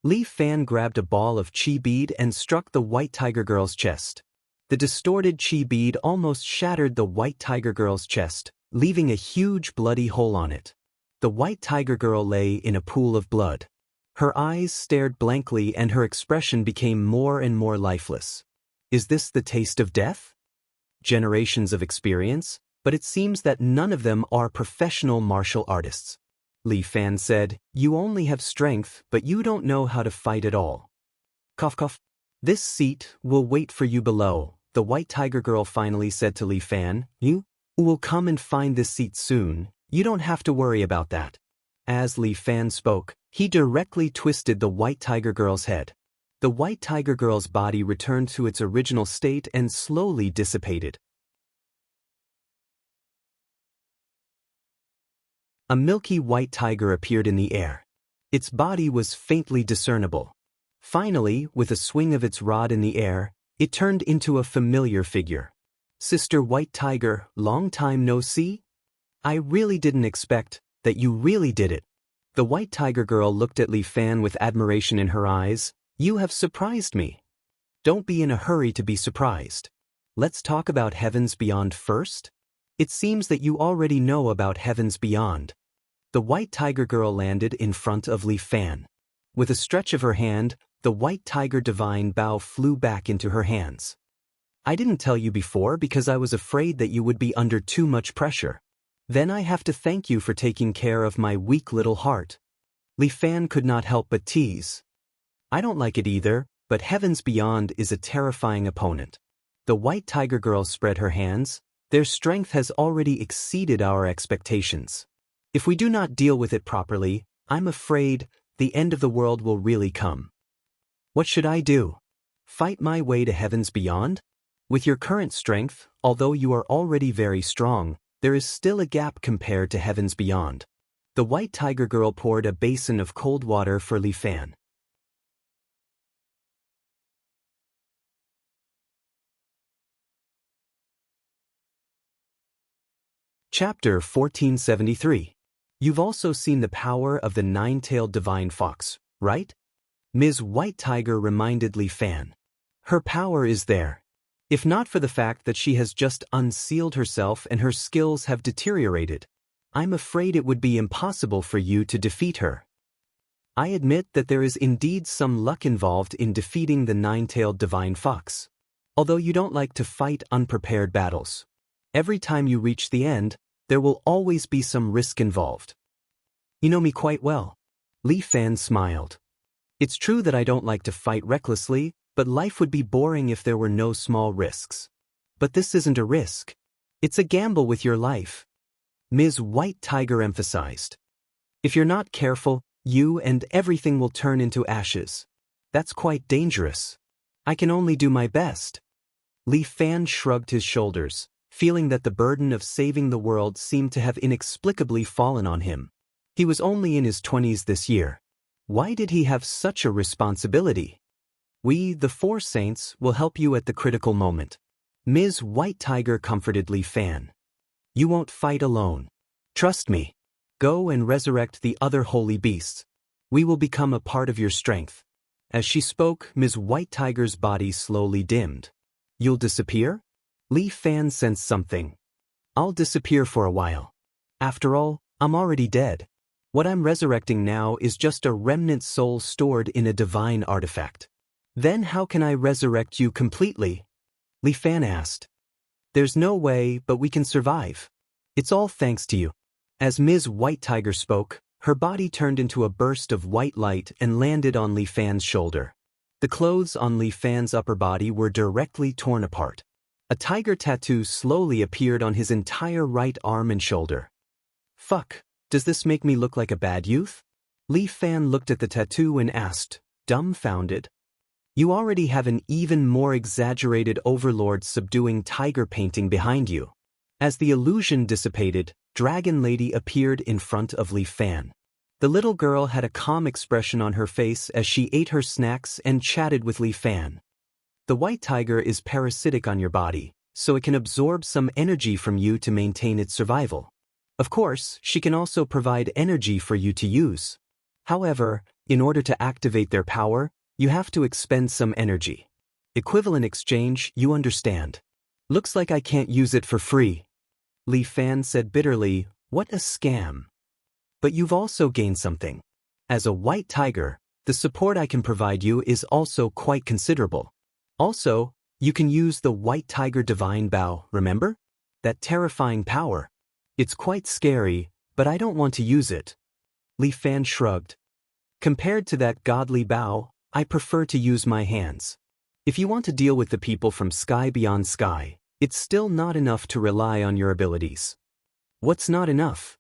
Li Fan grabbed a ball of chi bead and struck the White Tiger Girl's chest. The distorted chi bead almost shattered the White Tiger Girl's chest, leaving a huge bloody hole on it. The White Tiger Girl lay in a pool of blood. Her eyes stared blankly and her expression became more and more lifeless. Is this the taste of death? Generations of experience, but it seems that none of them are professional martial artists. Li Fan said, "You only have strength, but you don't know how to fight at all." Cough cough. "This seat will wait for you below," the White Tiger Girl finally said to Li Fan. "You will come and find this seat soon. You don't have to worry about that." As Li Fan spoke, he directly twisted the White Tiger Girl's head. The White Tiger Girl's body returned to its original state and slowly dissipated. A milky white tiger appeared in the air. Its body was faintly discernible. Finally, with a swing of its rod in the air, it turned into a familiar figure. "Sister White Tiger, long time no see? I really didn't expect that you really did it." The White Tiger Girl looked at Li Fan with admiration in her eyes. "You have surprised me." "Don't be in a hurry to be surprised. Let's talk about Heavens Beyond first. It seems that you already know about Heavens Beyond." The White Tiger Girl landed in front of Li Fan. With a stretch of her hand, the White Tiger Divine Bow flew back into her hands. "I didn't tell you before because I was afraid that you would be under too much pressure. Then I have to thank you for taking care of my weak little heart." Li Fan could not help but tease. "I don't like it either, but Heavens Beyond is a terrifying opponent." The White Tiger Girl spread her hands. "Their strength has already exceeded our expectations. If we do not deal with it properly, I'm afraid the end of the world will really come." "What should I do? Fight my way to Heavens Beyond? With your current strength, although you are already very strong, there is still a gap compared to Heavens Beyond." The White Tiger Girl poured a basin of cold water for Li Fan. Chapter 1473. You've also seen the power of the nine-tailed divine fox, right? Ms. White Tiger reminded Li Fan. Her power is there. If not for the fact that she has just unsealed herself and her skills have deteriorated, I'm afraid it would be impossible for you to defeat her. I admit that there is indeed some luck involved in defeating the nine-tailed divine fox. Although you don't like to fight unprepared battles. Every time you reach the end, there will always be some risk involved. You know me quite well. Li Fan smiled. It's true that I don't like to fight recklessly, but life would be boring if there were no small risks. But this isn't a risk. It's a gamble with your life. Ms. White Tiger emphasized. If you're not careful, you and everything will turn into ashes. That's quite dangerous. I can only do my best. Li Fan shrugged his shoulders, feeling that the burden of saving the world seemed to have inexplicably fallen on him. He was only in his 20s this year. Why did he have such a responsibility? We, the four saints, will help you at the critical moment. Ms. White Tiger comforted Li Fan. You won't fight alone. Trust me. Go and resurrect the other holy beasts. We will become a part of your strength. As she spoke, Ms. White Tiger's body slowly dimmed. You'll disappear? Li Fan sensed something. I'll disappear for a while. After all, I'm already dead. What I'm resurrecting now is just a remnant soul stored in a divine artifact. Then how can I resurrect you completely? Li Fan asked. There's no way, but we can survive. It's all thanks to you. As Ms. White Tiger spoke, her body turned into a burst of white light and landed on Li Fan's shoulder. The clothes on Li Fan's upper body were directly torn apart. A tiger tattoo slowly appeared on his entire right arm and shoulder. Fuck, does this make me look like a bad youth? Li Fan looked at the tattoo and asked, dumbfounded. You already have an even more exaggerated overlord subduing tiger painting behind you. As the illusion dissipated, Dragon Lady appeared in front of Li Fan. The little girl had a calm expression on her face as she ate her snacks and chatted with Li Fan. The white tiger is parasitic on your body, so it can absorb some energy from you to maintain its survival. Of course, she can also provide energy for you to use. However, in order to activate their power, you have to expend some energy. Equivalent exchange, you understand. Looks like I can't use it for free. Li Fan said bitterly, what a scam. But you've also gained something. As a white tiger, the support I can provide you is also quite considerable. Also, you can use the white tiger divine bow, remember? That terrifying power. It's quite scary, but I don't want to use it. Li Fan shrugged. Compared to that godly bow, I prefer to use my hands. If you want to deal with the people from sky beyond sky, it's still not enough to rely on your abilities. What's not enough?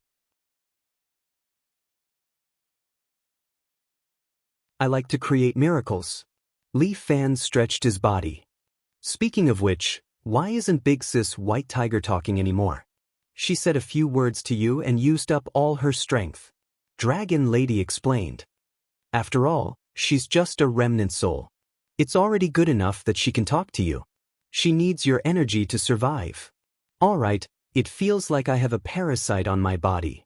I like to create miracles. Li Fan stretched his body. Speaking of which, why isn't Big Sis White Tiger talking anymore? She said a few words to you and used up all her strength. Dragon Lady explained. After all, she's just a remnant soul. It's already good enough that she can talk to you. She needs your energy to survive. Alright, it feels like I have a parasite on my body.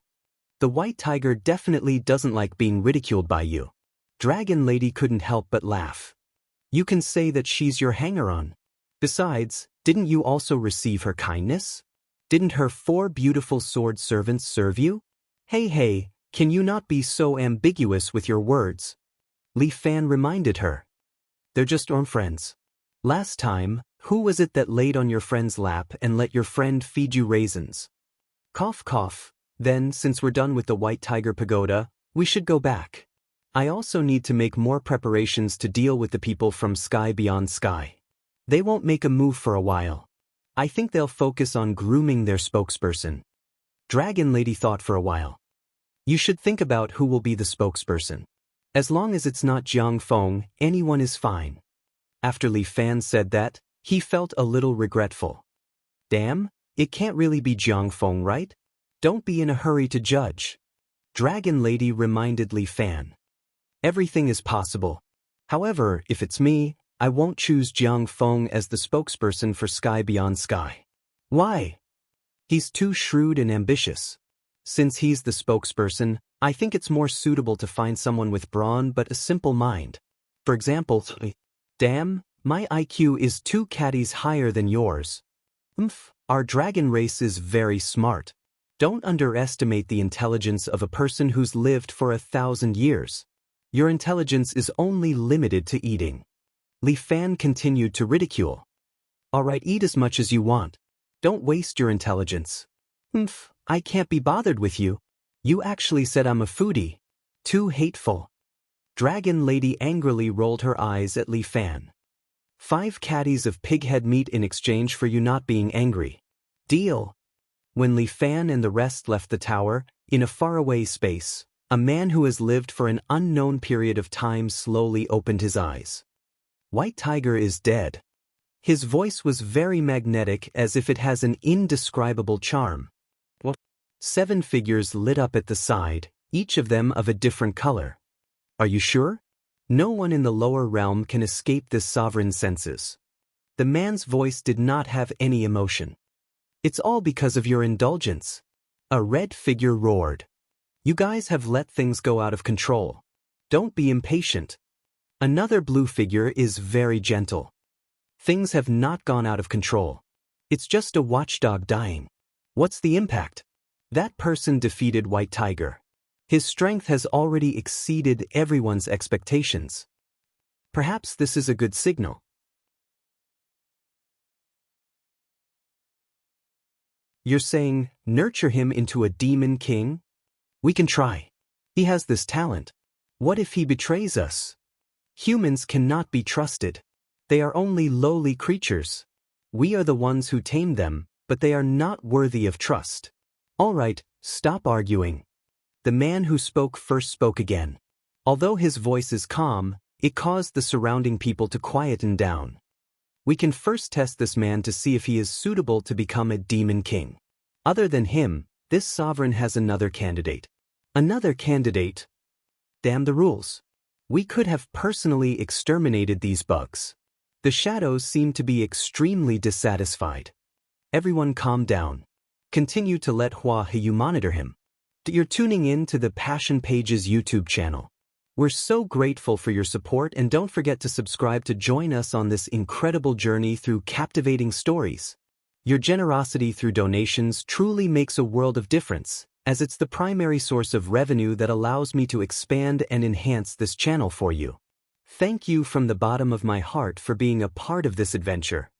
The white tiger definitely doesn't like being ridiculed by you. Dragon Lady couldn't help but laugh. You can say that she's your hanger-on. Besides, didn't you also receive her kindness? Didn't her 4 beautiful sword servants serve you? Hey, can you not be so ambiguous with your words? Li Fan reminded her. They're just friends. Last time, who was it that laid on your friend's lap and let your friend feed you raisins? Cough cough. Then, since we're done with the White Tiger Pagoda, we should go back. I also need to make more preparations to deal with the people from sky beyond sky. They won't make a move for a while. I think they'll focus on grooming their spokesperson. Dragon Lady thought for a while. You should think about who will be the spokesperson. As long as it's not Jiang Feng, anyone is fine. After Li Fan said that, he felt a little regretful. Damn, it can't really be Jiang Feng, right? Don't be in a hurry to judge. Dragon Lady reminded Li Fan. Everything is possible. However, if it's me, I won't choose Jiang Feng as the spokesperson for Sky Beyond Sky. Why? He's too shrewd and ambitious. Since he's the spokesperson, I think it's more suitable to find someone with brawn but a simple mind. For example, damn, my IQ is 2 caddies higher than yours. Our dragon race is very smart. Don't underestimate the intelligence of a person who's lived for 1,000 years. Your intelligence is only limited to eating. Li Fan continued to ridicule. Alright, eat as much as you want. Don't waste your intelligence. I can't be bothered with you. You actually said I'm a foodie. Too hateful. Dragon Lady angrily rolled her eyes at Li Fan. 5 caddies of pighead meat in exchange for you not being angry. Deal. When Li Fan and the rest left the tower, in a faraway space, a man who has lived for an unknown period of time slowly opened his eyes. White Tiger is dead. His voice was very magnetic, as if it has an indescribable charm. 7 figures lit up at the side, each of them of a different color. Are you sure? No one in the lower realm can escape this sovereign's senses. The man's voice did not have any emotion. It's all because of your indulgence. A red figure roared. You guys have let things go out of control. Don't be impatient. Another blue figure is very gentle. Things have not gone out of control. It's just a watchdog dying. What's the impact? That person defeated White Tiger. His strength has already exceeded everyone's expectations. Perhaps this is a good signal. You're saying, nurture him into a demon king? We can try. He has this talent. What if he betrays us? Humans cannot be trusted. They are only lowly creatures. We are the ones who tame them, but they are not worthy of trust. All right, stop arguing. The man who spoke first spoke again. Although his voice is calm, it caused the surrounding people to quieten down. We can first test this man to see if he is suitable to become a demon king. Other than him, this sovereign has another candidate. Another candidate? Damn the rules. We could have personally exterminated these bugs. The shadows seem to be extremely dissatisfied. Everyone calm down. Continue to let Hua Heyu monitor him. You're tuning in to the Passion Pages YouTube channel. We're so grateful for your support, and don't forget to subscribe to join us on this incredible journey through captivating stories. Your generosity through donations truly makes a world of difference, as it's the primary source of revenue that allows me to expand and enhance this channel for you. Thank you from the bottom of my heart for being a part of this adventure.